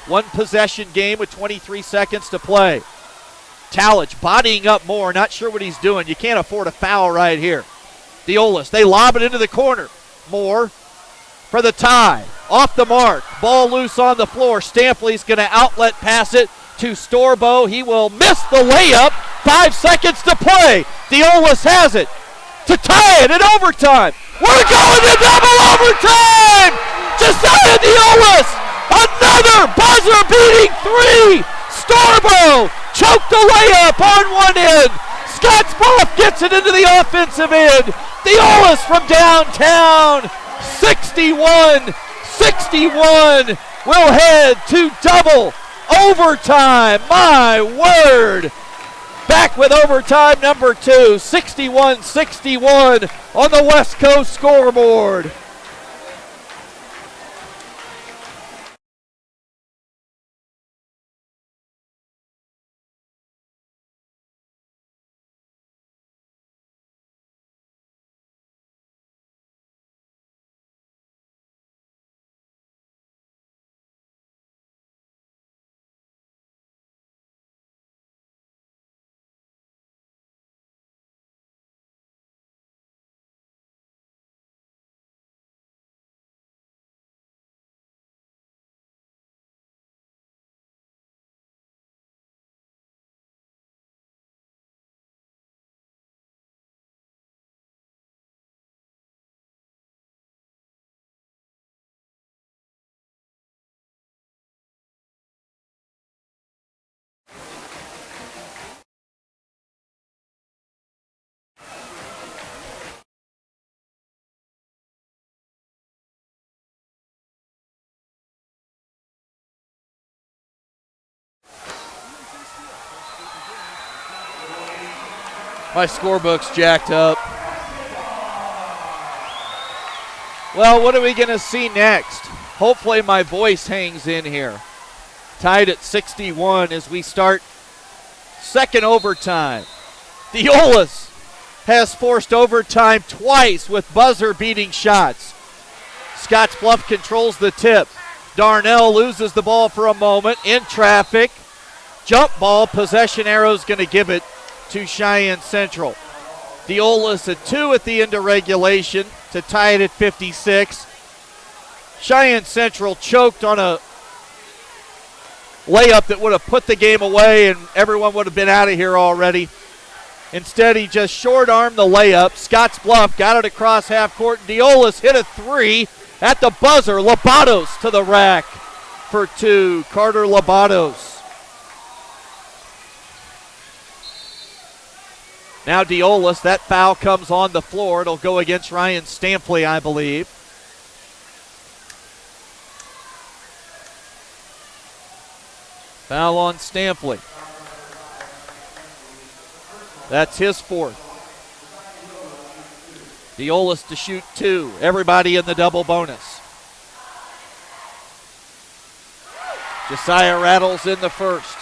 One possession game with 23 seconds to play. Talich bodying up Moore, not sure what he's doing. You can't afford a foul right here. Diolis, they lob it into the corner. Moore for the tie. Off the mark. Ball loose on the floor. Stampley's going to outlet pass it to Storbo. He will miss the layup. 5 seconds to play. Diolis has it to tie it in overtime. We're going to double overtime. Josiah Diolis, another buzzer-beating 3. Storbo choked the layup on one end. Scottsbluff gets it into the offensive end. Diolis from downtown. 61-61. We'll head to double overtime. My word. Back with overtime number 2. 61-61 on the West Coast scoreboard. My scorebook's jacked up. Well, what are we going to see next? Hopefully my voice hangs in here. Tied at 61 as we start second overtime. Diolis has forced overtime twice with buzzer-beating shots. Scottsbluff controls the tip. Darnell loses the ball for a moment in traffic. Jump ball, possession arrow's going to give it to Cheyenne Central. Diolis at 2 at the end of regulation to tie it at 56. Cheyenne Central choked on a layup that would have put the game away and everyone would have been out of here already. Instead, he just short-armed the layup. Scottsbluff got it across half court. Diolis hit a 3 at the buzzer. Labados to the rack for 2. Carter Labados. Now Diolis, that foul comes on the floor. It'll go against Ryan Stampley, I believe. Foul on Stampley. That's his 4th. Diolis to shoot 2. Everybody in the double bonus. Josiah rattles in the first.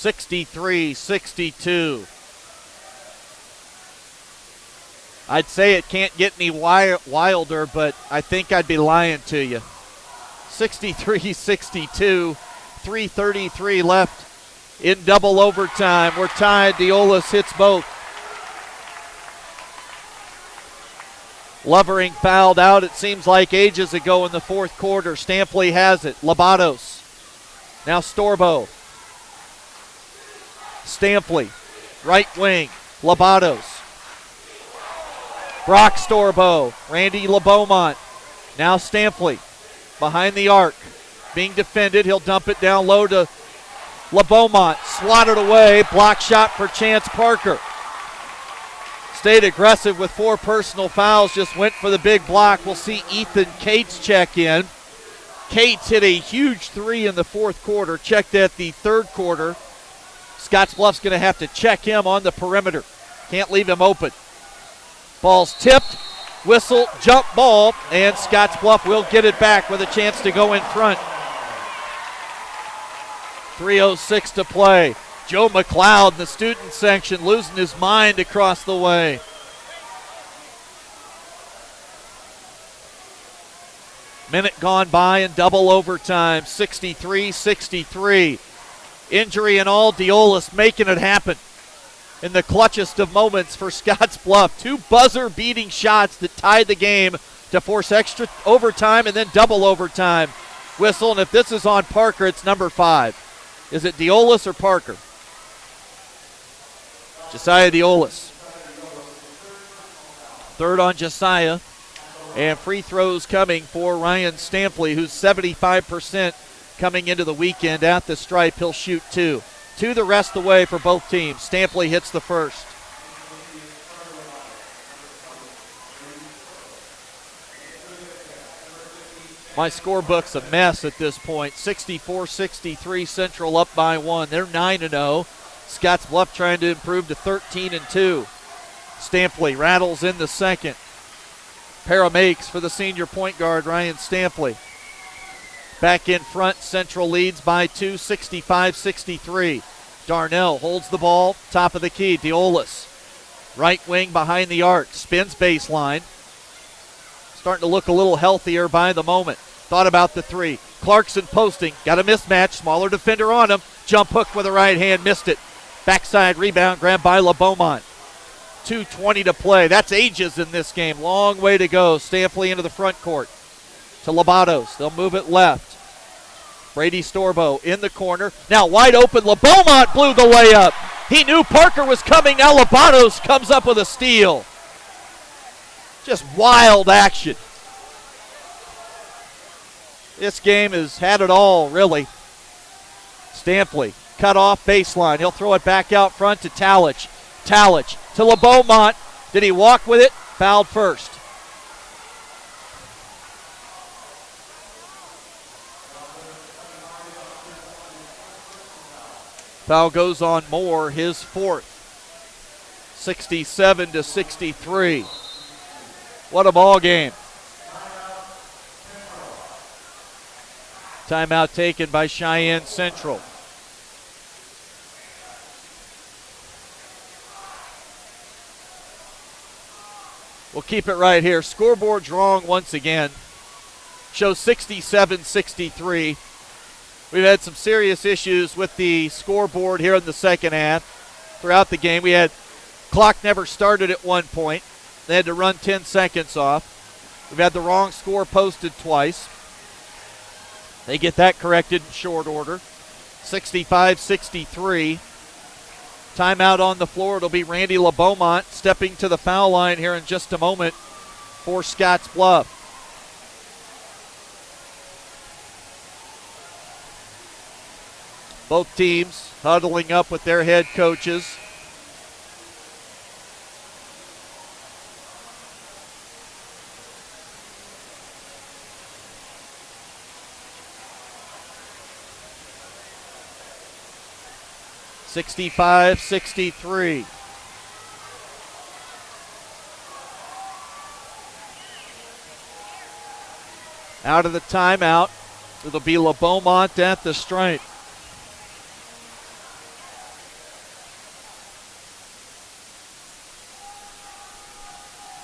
(63-62). I'd say it can't get any wilder, but I think I'd be lying to you. 63-62, 3:33 left in double overtime. We're tied. Diolis hits both. Lovering fouled out, it seems like ages ago in the 4th quarter. Stampley has it. Labados. Now Storbo. Stampley. Right wing. Labados. Brock Storbo. Randy LeBeaumont. Now Stampley. Behind the arc. Being defended. He'll dump it down low to LeBeaumont. Swatted away. Block shot for Chance Parker. Stayed aggressive with 4 personal fouls. Just went for the big block. We'll see Ethan Cates check in. Cates hit a huge three in the fourth quarter. Checked at the third quarter. Scottsbluff's going to have to check him on the perimeter. Can't leave him open. Ball's tipped. Whistle, jump ball, and Scottsbluff will get it back with a chance to go in front. 3:06 to play. Joe McLeod in the student section losing his mind across the way. Minute gone by in double overtime, 63-63. Injury and all, Diolis making it happen in the clutchest of moments for Scottsbluff. Two buzzer-beating shots that tied the game to force extra overtime and then double overtime. Whistle, and if this is on Parker, it's number 5. Is it Diolis or Parker? Josiah Diolis. Third on Josiah. And free throws coming for Ryan Stampley, who's 75% coming into the weekend at the stripe. He'll shoot 2. 2 the rest of the way for both teams. Stampley hits the first. My scorebook's a mess at this point. 64-63, Central up by 1. They're 9-0. Scottsbluff trying to improve to 13-2. Stampley rattles in the second. Para makes for the senior point guard, Ryan Stampley. Back in front, Central leads by 2, 65-63. Darnell holds the ball, top of the key. Diolis, right wing behind the arc, spins baseline. Starting to look a little healthier by the moment. Thought about the 3. Clarkson posting, got a mismatch, smaller defender on him. Jump hook with a right hand, missed it. Backside rebound, grabbed by LeBeaumont. 2:20 to play. That's ages in this game. Long way to go. Stampley into the front court to Lobatos. They'll move it left. Brady Storbo in the corner. Now wide open. LeBeaumont blew the layup. He knew Parker was coming. Now Lobatos comes up with a steal. Just wild action. This game has had it all, really. Stampley cut off baseline. He'll throw it back out front to Talich. Talich to LeBeaumont. Did he walk with it? Fouled first. Foul goes on Moore, his 4th. 67-63. What a ball game. Timeout taken by Cheyenne Central. We'll keep it right here. Scoreboard's wrong once again. Shows 67-63. We've had some serious issues with the scoreboard here in the second half. Throughout the game, we had clock never started at one point. They had to run 10 seconds off. We've had the wrong score posted twice. They get that corrected in short order. 65-63. Timeout on the floor. It'll be Randy LeBeaumont stepping to the foul line here in just a moment for Scottsbluff. Both teams huddling up with their head coaches. (65-63). Out of the timeout, it'll be LeBeaumont at the stripe.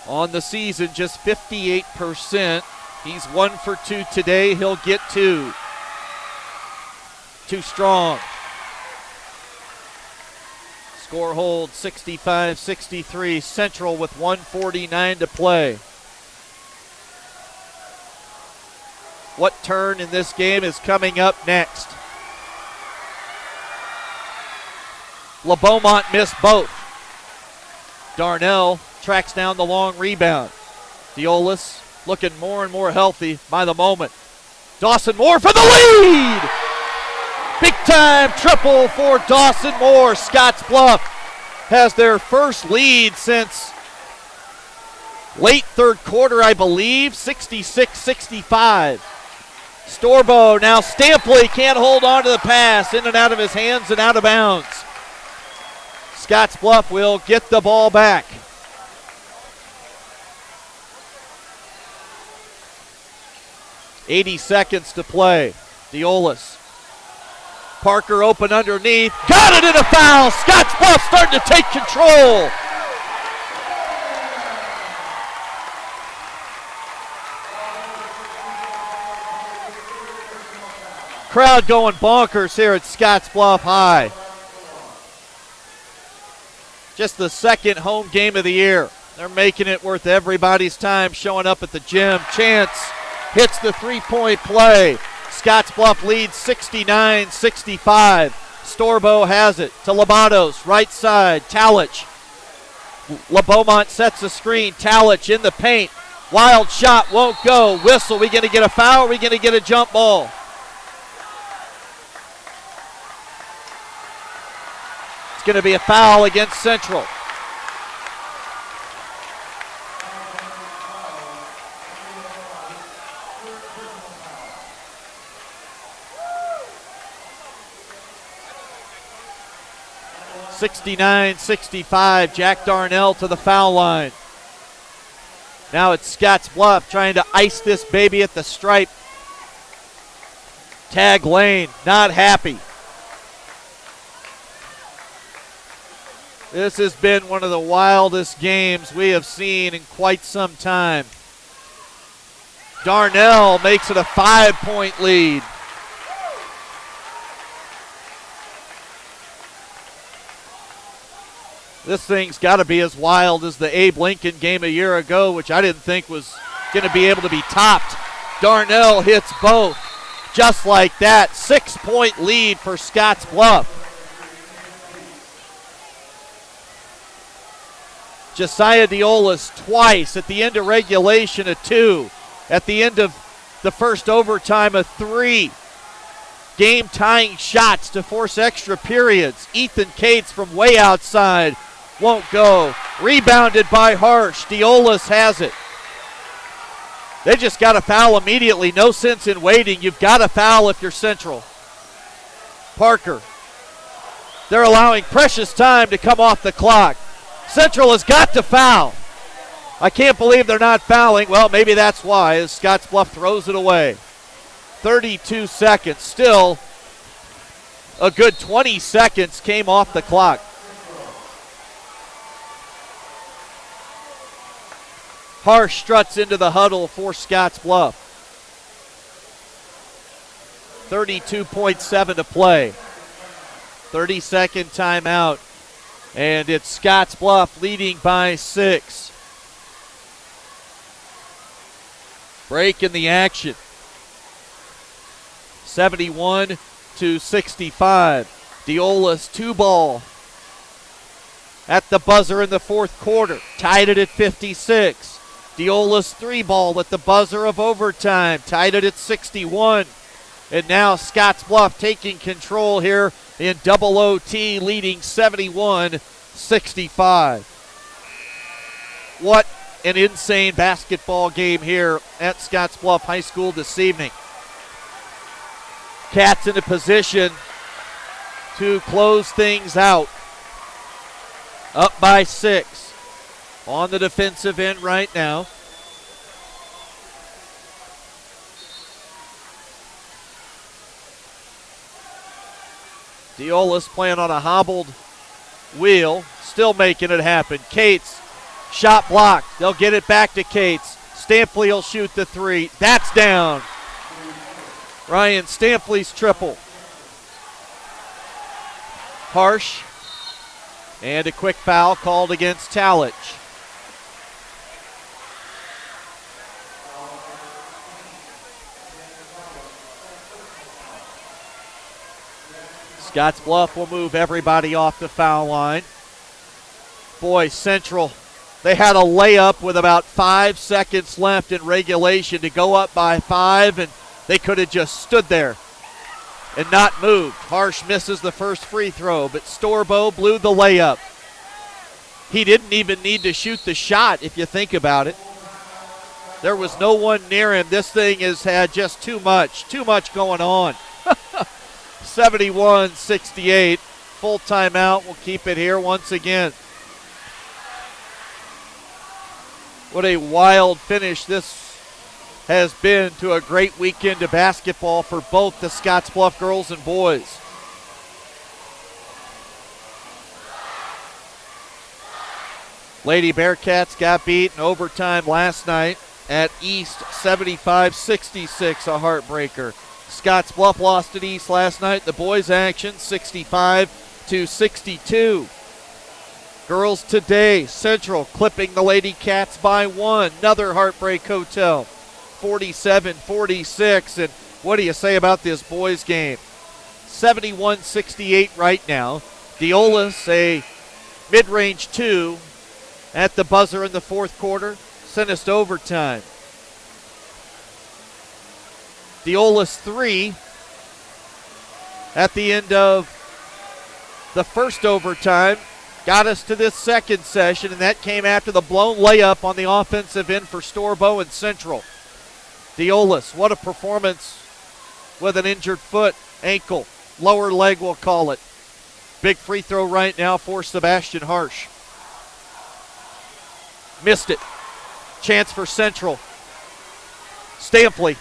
On the season, just 58%. He's 1 for 2 today. He'll get 2. Too strong. Score hold 65-63. Central with 1:49 to play. What turn in this game is coming up next? LeBeaumont missed both. Darnell tracks down the long rebound. Diolis looking more and more healthy by the moment. Dawson Moore for the lead! Big time triple for Dawson Moore. Scottsbluff has their first lead since late third quarter, I believe, 66-65. Storbo, now Stampley can't hold on to the pass. In and out of his hands and out of bounds. Scottsbluff will get the ball back. .80 seconds to play. Diolis. Parker open underneath. Got it in a foul. Scottsbluff starting to take control. Crowd going bonkers here at Scottsbluff High. Just the second home game of the year. They're making it worth everybody's time showing up at the gym. Chance hits the three-point play. Scottsbluff leads 69-65. Storbo has it to Labados, right side. Talich. LeBeaumont sets the screen. Talich in the paint. Wild shot won't go. Whistle. We going to get a foul? Or we going to get a jump ball? It's going to be a foul against Central. (69-65). Jack Darnell to the foul line. Now it's Scottsbluff trying to ice this baby at the stripe. Tag Lane, not happy. This has been one of the wildest games we have seen in quite some time. Darnell makes it a 5-point lead. This thing's got to be as wild as the Abe Lincoln game a year ago, which I didn't think was going to be able to be topped. Darnell hits both. Just like that, 6-point lead for Scottsbluff. Josiah Diolis twice at the end of regulation, a 2. At the end of the first overtime, a 3. Game-tying shots to force extra periods. Ethan Cates from way outside won't go. Rebounded by Harsh. Diolis has it. They just got to foul immediately. No sense in waiting. You've got to foul if you're Central. Parker. They're allowing precious time to come off the clock. Central has got to foul. I can't believe they're not fouling. Well, maybe that's why, as Scottsbluff throws it away. 32 seconds. Still a good 20 seconds came off the clock. Harsh struts into the huddle for Scottsbluff. 32.7 to play. 30-second timeout. And it's Scottsbluff leading by 6. Break in the action. 71-65. Diolis 2-ball at the buzzer in the fourth quarter. Tied it at 56. Diolis 3-ball at the buzzer of overtime. Tied it at 61. And now Scottsbluff taking control here in double OT, leading 71-65. What an insane basketball game here at Scottsbluff High School this evening. Cats in a position to close things out. Up by 6 on the defensive end right now. Diolis playing on a hobbled wheel, still making it happen. Cates, shot blocked. They'll get it back to Cates. Stampley will shoot the 3. That's down. Ryan Stampley's triple. Harsh. And a quick foul called against Talich. Scottsbluff will move everybody off the foul line. Boy, Central, they had a layup with about 5 seconds left in regulation to go up by 5, and they could have just stood there and not moved. Harsh misses the first free throw, but Storbo blew the layup. He didn't even need to shoot the shot if you think about it. There was no one near him. This thing has had just too much going on. 71-68. Full timeout. We'll keep it here once again. What a wild finish this has been to a great weekend of basketball for both the Scottsbluff girls and boys. Lady Bearcats got beat in overtime last night at East 75-66, a heartbreaker. Scottsbluff lost at East last night. The boys' action 65-62. Girls today, Central clipping the Lady Cats by 1. Another heartbreak hotel, 47-46. And what do you say about this boys' game? 71-68 right now. Deolis, a mid-range 2 at the buzzer in the fourth quarter, sent us to overtime. Deolis 3 at the end of the first overtime got us to this second session, and that came after the blown layup on the offensive end for Storbo and Central. Deolis, what a performance with an injured foot, ankle, lower leg we'll call it. Big free throw right now for Sebastian Harsh. Missed it. Chance for Central. Stampley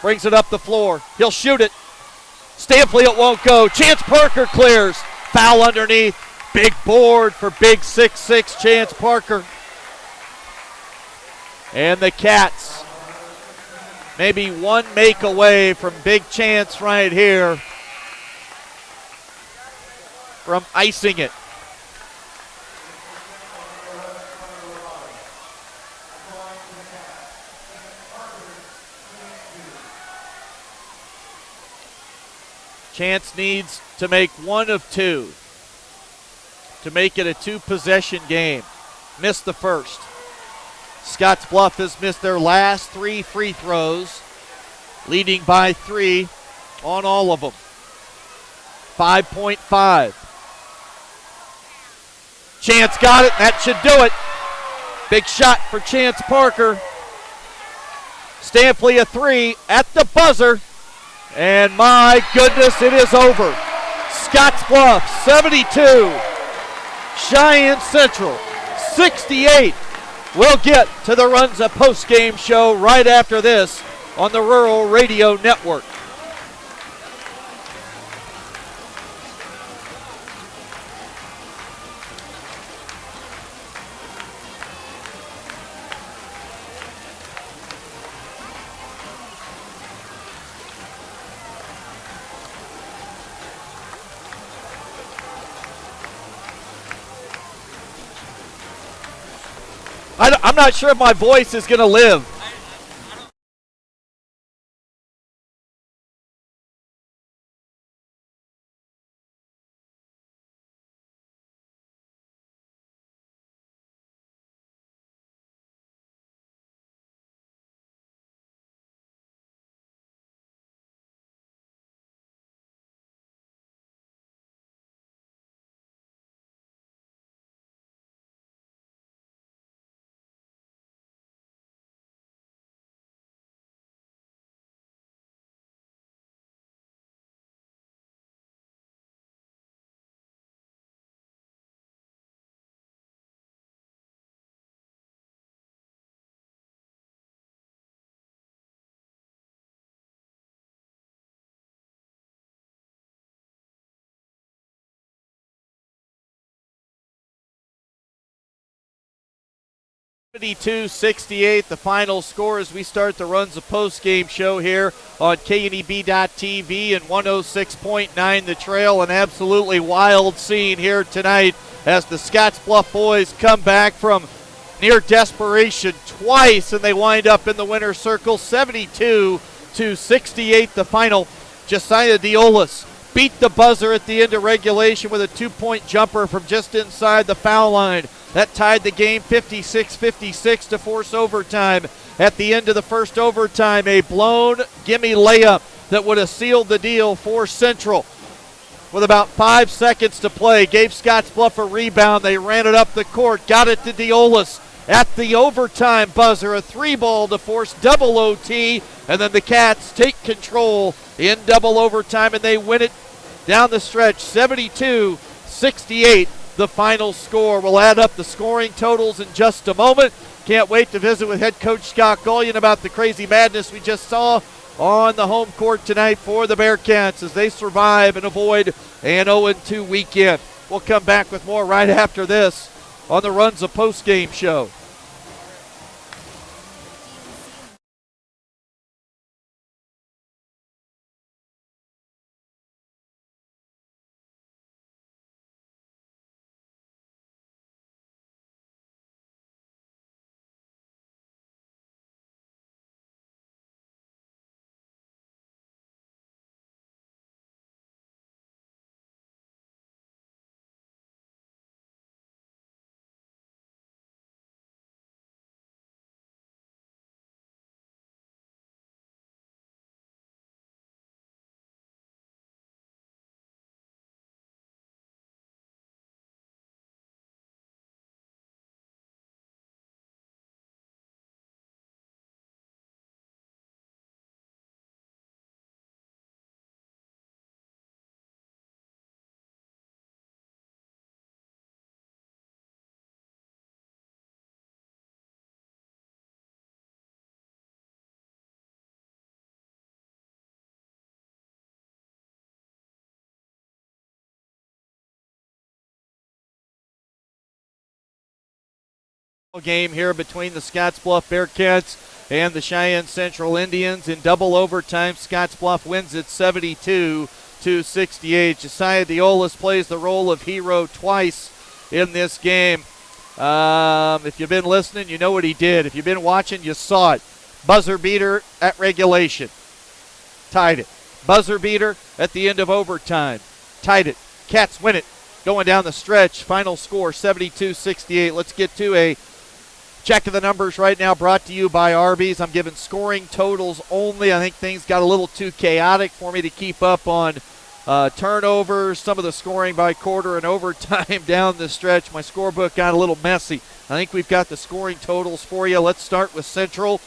brings it up the floor. He'll shoot it. Stampley, it won't go. Chance Parker clears. Foul underneath. Big board for big 6'6" Chance Parker. And the Cats maybe one make away from big chance right here from icing it. Chance needs to make one of two to make it a two-possession game. Missed the first. Scottsbluff has missed their last 3 free throws, leading by 3 on all of them. 5.5. Chance got it. That should do it. Big shot for Chance Parker. Stampley a 3 at the buzzer. And my goodness, it is over. Scottsbluff 72. Cheyenne Central 68. We'll get to the Runza post-game show right after this on the Rural Radio Network. I'm not sure if my voice is going to live. .68, the final score as we start the Runza post-game show here on KNEB.TV and 106.9 The Trail. An absolutely wild scene here tonight as the Scottsbluff boys come back from near desperation twice, and they wind up in the winner's circle. 72-68 the final. Josiah Deolis beat the buzzer at the end of regulation with a 2-point jumper from just inside the foul line. That tied the game 56-56 to force overtime. At the end of the first overtime, a blown gimme layup that would have sealed the deal for Central. With about 5 seconds to play, gave Scottsbluff a rebound. They ran it up the court, got it to Deolis. at the overtime buzzer. A 3-ball to force double OT, and then the Cats take control in double overtime, and they win it down the stretch, 72-68. The final score. We'll add up the scoring totals in just a moment. Can't wait to visit with head coach Scott Gullion about the crazy madness we just saw on the home court tonight for the Bearcats as they survive and avoid an 0-2 weekend. We'll come back with more right after this on the Runza postgame show. Game here between the Scottsbluff Bearcats and the Cheyenne Central Indians in double overtime. Scottsbluff wins it 72-68. Josiah Diolas plays the role of hero twice in this game. If you've been listening, you know what he did. If you've been watching, you saw it. Buzzer beater at regulation. Tied it. Buzzer beater at the end of overtime. Tied it. Cats win it. Going down the stretch. Final score 72-68. Let's get to a check of the numbers right now, brought to you by Arby's. I'm giving scoring totals only. I think things got a little too chaotic for me to keep up on turnovers, some of the scoring by quarter and overtime down the stretch. My scorebook got a little messy. I think we've got the scoring totals for you. Let's start with Central.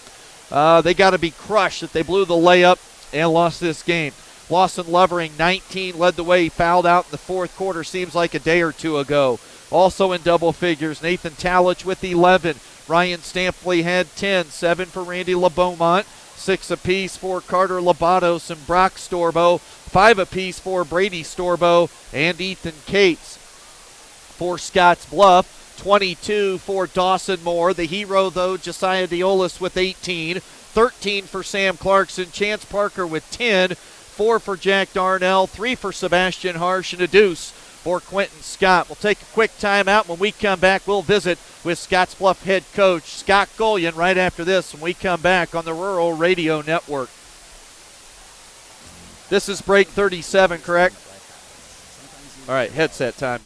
They got to be crushed that they blew the layup and lost this game. Lawson Lovering, 19, led the way. He fouled out in the fourth quarter, seems like a day or two ago. Also in double figures, Nathan Talich with 11. Ryan Stampley had 10, 7 for Randy LeBeaumont, 6 apiece for Carter Labatos and Brock Storbo, 5 apiece for Brady Storbo and Ethan Cates. For Scottsbluff, 22 for Dawson Moore. The hero, though, Josiah Diolas with 18, 13 for Sam Clarkson, Chance Parker with 10, 4 for Jack Darnell, 3 for Sebastian Harsh, and a deuce for Quentin Scott. We'll take a quick timeout. When we come back, we'll visit with Scottsbluff head coach Scott Gullion right after this when we come back on the Rural Radio Network. This is break 37, correct? All right, headset time.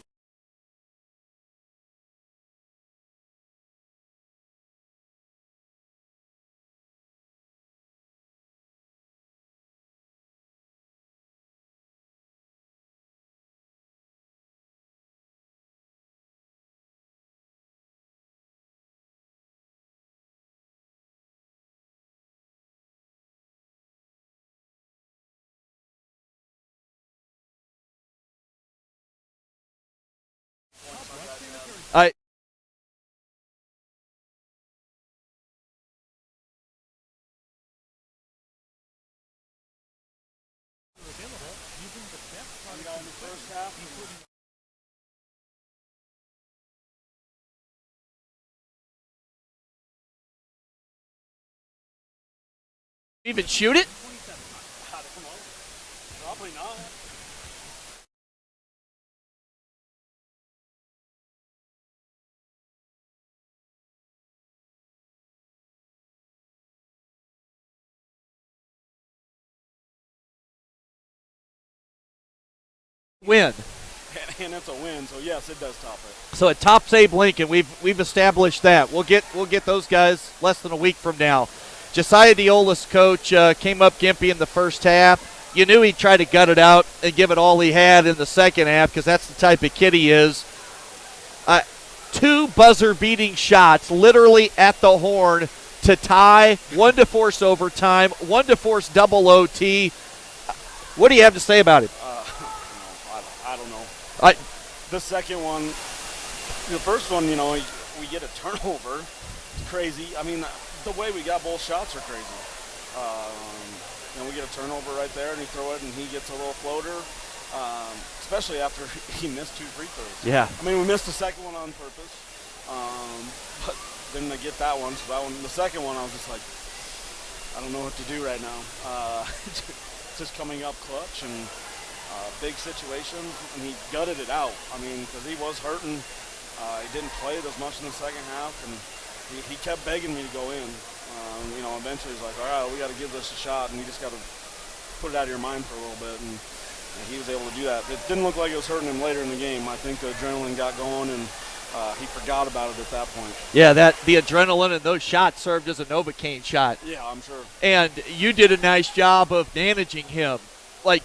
Even shoot it? Probably not. Win. And it's a win, so yes, it does top it. So it tops Abe Lincoln. We've established that. We'll get those guys less than a week from now. Josiah Diolas, coach, came up gimpy in the first half. You knew he'd try to gut it out and give it all he had in the second half because that's the type of kid he is. 2 buzzer-beating shots literally at the horn to tie, 1 to force overtime, 1 to force double OT. What do you have to say about it? I don't know. The second one, the first one, we get a turnover. It's crazy. I mean, the way we got both shots are crazy. We get a turnover right there, and he throw it, and he gets a little floater. Especially after he missed 2 free throws. Yeah. I mean, we missed the second one on purpose, but then I get that one. So that one, the second one, I was just like, I don't know what to do right now. Just coming up clutch and big situations, and he gutted it out. I mean, because he was hurting. He didn't play it as much in the second half, and he kept begging me to go in. Eventually he's like, all right, we got to give this a shot, and you just got to put it out of your mind for a little bit. And he was able to do that. It didn't look like it was hurting him later in the game. I think the adrenaline got going, and he forgot about it at that point. Yeah, the adrenaline and those shots served as a Novocaine shot. Yeah, I'm sure. And you did a nice job of managing him,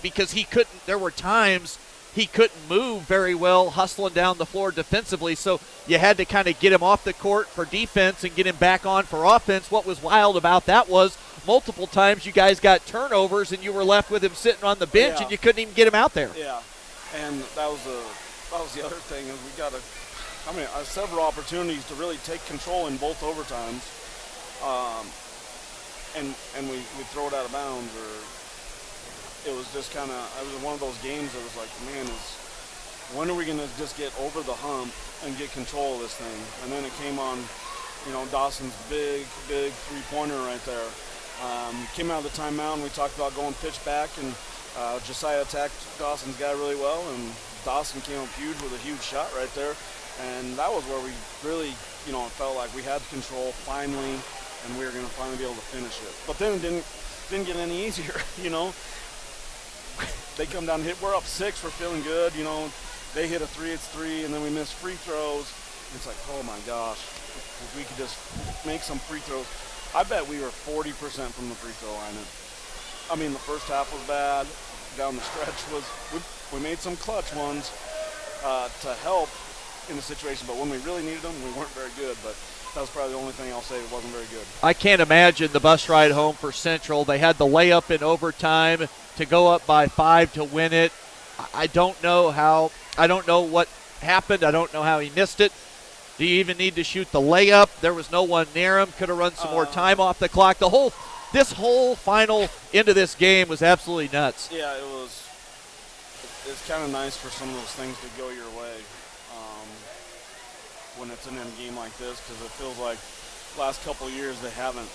because he couldn't. There were times he couldn't move very well, hustling down the floor defensively. So you had to kind of get him off the court for defense and get him back on for offense. What was wild about that was multiple times you guys got turnovers and you were left with him sitting on the bench and you couldn't even get him out there. Yeah, and that was the other thing is we got several opportunities to really take control in both overtimes, and we throw it out of bounds, or it was just it was one of those games that was like, man, when are we going to just get over the hump and get control of this thing? And then it came on, Dawson's big three-pointer right there. Came out of the timeout, and we talked about going pitch back, and Josiah attacked Dawson's guy really well, and Dawson came up huge with a huge shot right there. And that was where we really, it felt like we had control finally, and we were going to finally be able to finish it. But then it didn't get any easier, They come down and hit. We're up 6. We're feeling good, They hit a 3, it's 3, and then we miss free throws. It's like, oh my gosh, if we could just make some free throws. I bet we were 40% from the free throw line. I mean, the first half was bad. Down the stretch we made some clutch ones to help in the situation, but when we really needed them, we weren't very good. But that was probably the only thing I'll say that wasn't very good. I can't imagine the bus ride home for Central. They had the layup in overtime to go up by 5 to win it. I don't know what happened. I don't know how he missed it. Do you even need to shoot the layup? There was no one near him. Could have run some more time off the clock. This whole final end of this game was absolutely nuts. Yeah, it was. It's kind of nice for some of those things to go your way when it's an end game like this, because it feels like last couple of years they haven't.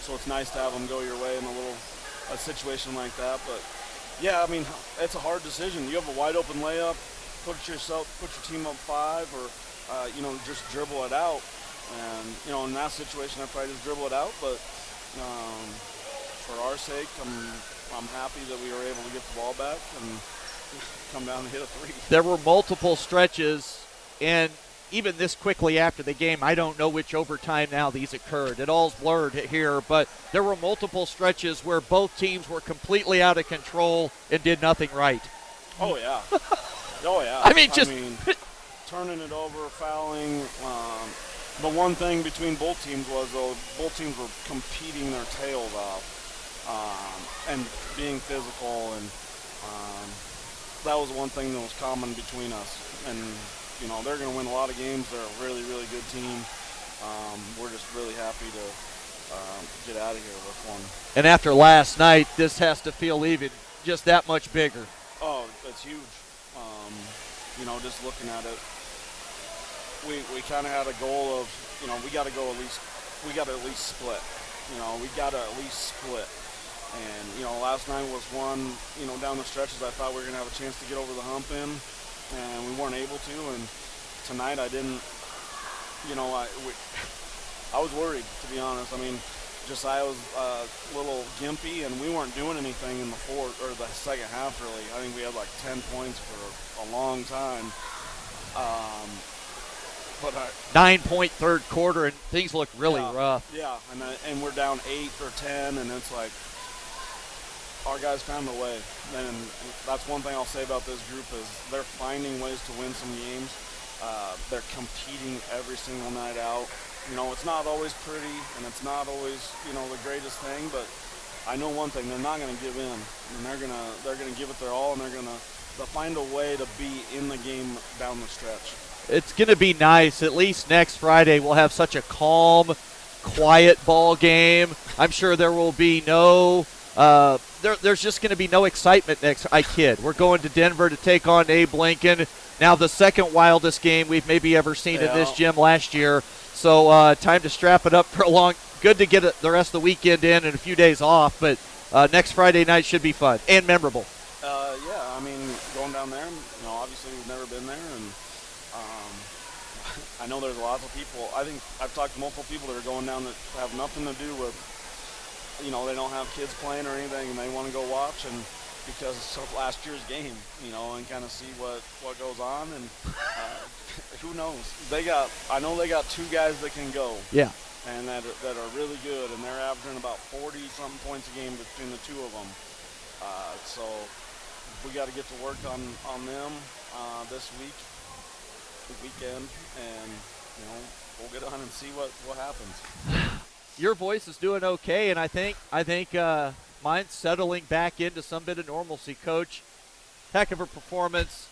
So it's nice to have them go your way in a situation like that. But yeah, I mean, it's a hard decision. You have a wide open layup, put your team up 5, or just dribble it out. And in that situation, I probably just dribble it out. But for our sake, I'm happy that we were able to get the ball back and come down and hit a 3. There were multiple stretches, and even this quickly after the game, I don't know which overtime now these occurred. It all's blurred here, but there were multiple stretches where both teams were completely out of control and did nothing right. Oh, yeah. Oh, yeah. I mean, turning it over, fouling. The one thing between both teams was, both teams were competing their tails off and being physical, and that was one thing that was common between us. And they're going to win a lot of games. They're a really, really good team. We're just really happy to get out of here with one. And after last night, this has to feel even just that much bigger. Oh, that's huge. Just looking at it, we kind of had a goal of, we got to at least split. We got to at least split. And, last night was one, down the stretches I thought we were going to have a chance to get over the hump in, and we weren't able to. And tonight I didn't, I was worried, to be honest. I mean, Josiah was a little gimpy, and we weren't doing anything in the second half, really. I think we had like 10 points for a long time. But 9-point third quarter, and things look really rough. Yeah, and we're down 8 or 10, and it's like our guys found a way. And that's one thing I'll say about this group is they're finding ways to win some games. They're competing every single night out. You know, it's not always pretty, and it's not always, you know, the greatest thing, but I know one thing: they're not going to give in, and they're gonna give it their all, and they'll find a way to be in the game down the stretch. It's going to be nice. At least next Friday we'll have such a calm, quiet ball game. I'm sure there will be no there's just going to be no excitement next. I kid. We're going to Denver to take on Abe Lincoln. Now the second wildest game we've maybe ever seen in this gym last year. So time to strap it up for a long. Good to get the rest of the weekend in and a few days off. But next Friday night should be fun and memorable. Yeah, I mean, going down there, you know, obviously we've never been there, and I know there's lots of people. I think I've talked to multiple people that are going down that have nothing to do with, you know, they don't have kids playing or anything, and they want to go watch and because of last year's game, you know, and kind of see what goes on. And who knows? I know they got 2 guys that can go. Yeah. And that are really good, and they're averaging about 40-something points a game between the 2 of them. So we got to get to work on them this weekend, and you know, we'll get on and see what happens. Your voice is doing okay, and I think mine's settling back into some bit of normalcy. Coach, heck of a performance.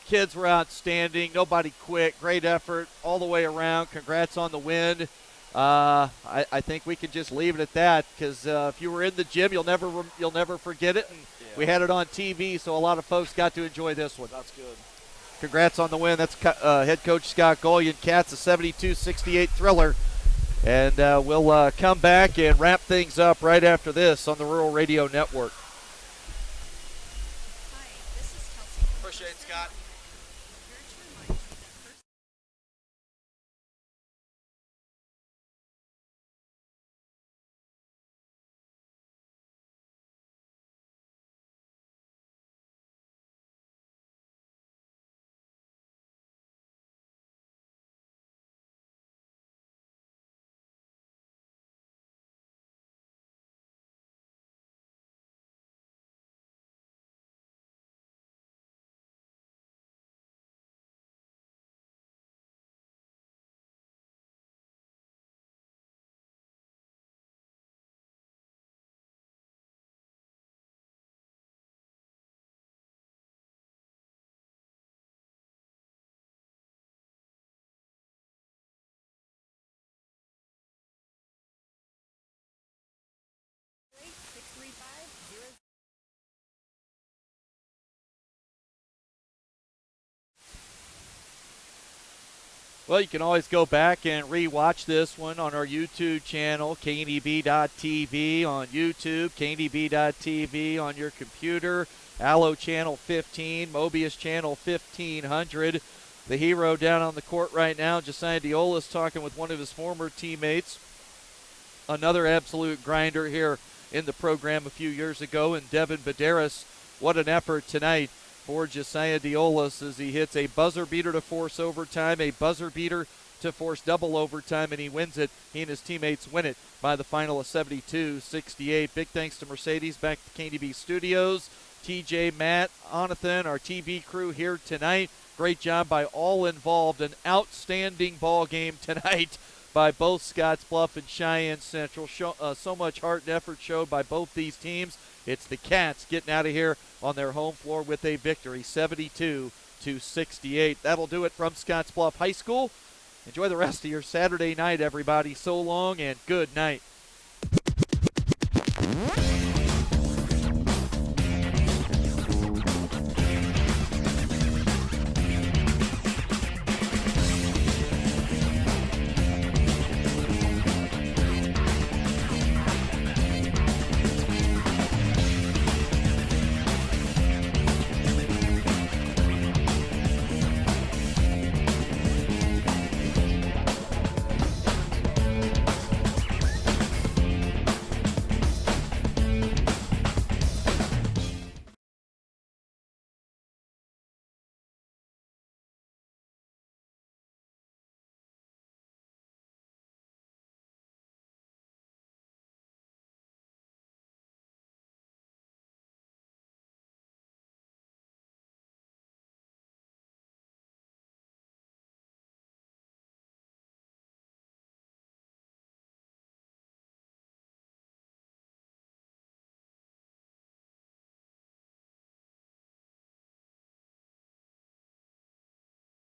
Kids were outstanding. Nobody quit. Great effort all the way around. Congrats on the win. I think we can just leave it at that because if you were in the gym, you'll never forget it. And we had it on TV, so a lot of folks got to enjoy this one. That's good. Congrats on the win. That's head coach Scott Golian. Cats a 72-68 thriller. And we'll come back and wrap things up right after this on the Rural Radio Network. Hi, this is Kelsey. Appreciate it, Scott. Here to remind you that first break, 635-0. Well, you can always go back and re-watch this one on our YouTube channel, KNEB.TV on YouTube, KNEB.TV on your computer, Allo Channel 15, Mobius Channel 1500. The hero down on the court right now, Josiah Deola's talking with one of his former teammates, another absolute grinder here in the program a few years ago, and Devin Baderas. What an effort tonight for Josiah Deolas as he hits a buzzer beater to force overtime, a buzzer beater to force double overtime, and he wins it. He and his teammates win it by the final of 72-68. Big thanks to Mercedes back to KNEB Studios. TJ, Matt, Onathan, our TV crew here tonight. Great job by all involved. An outstanding ball game tonight by both Scottsbluff and Cheyenne Central. So much heart and effort showed by both these teams. It's the Cats getting out of here on their home floor with a victory, 72-68. That'll do it from Scottsbluff High School. Enjoy the rest of your Saturday night, everybody. So long and good night.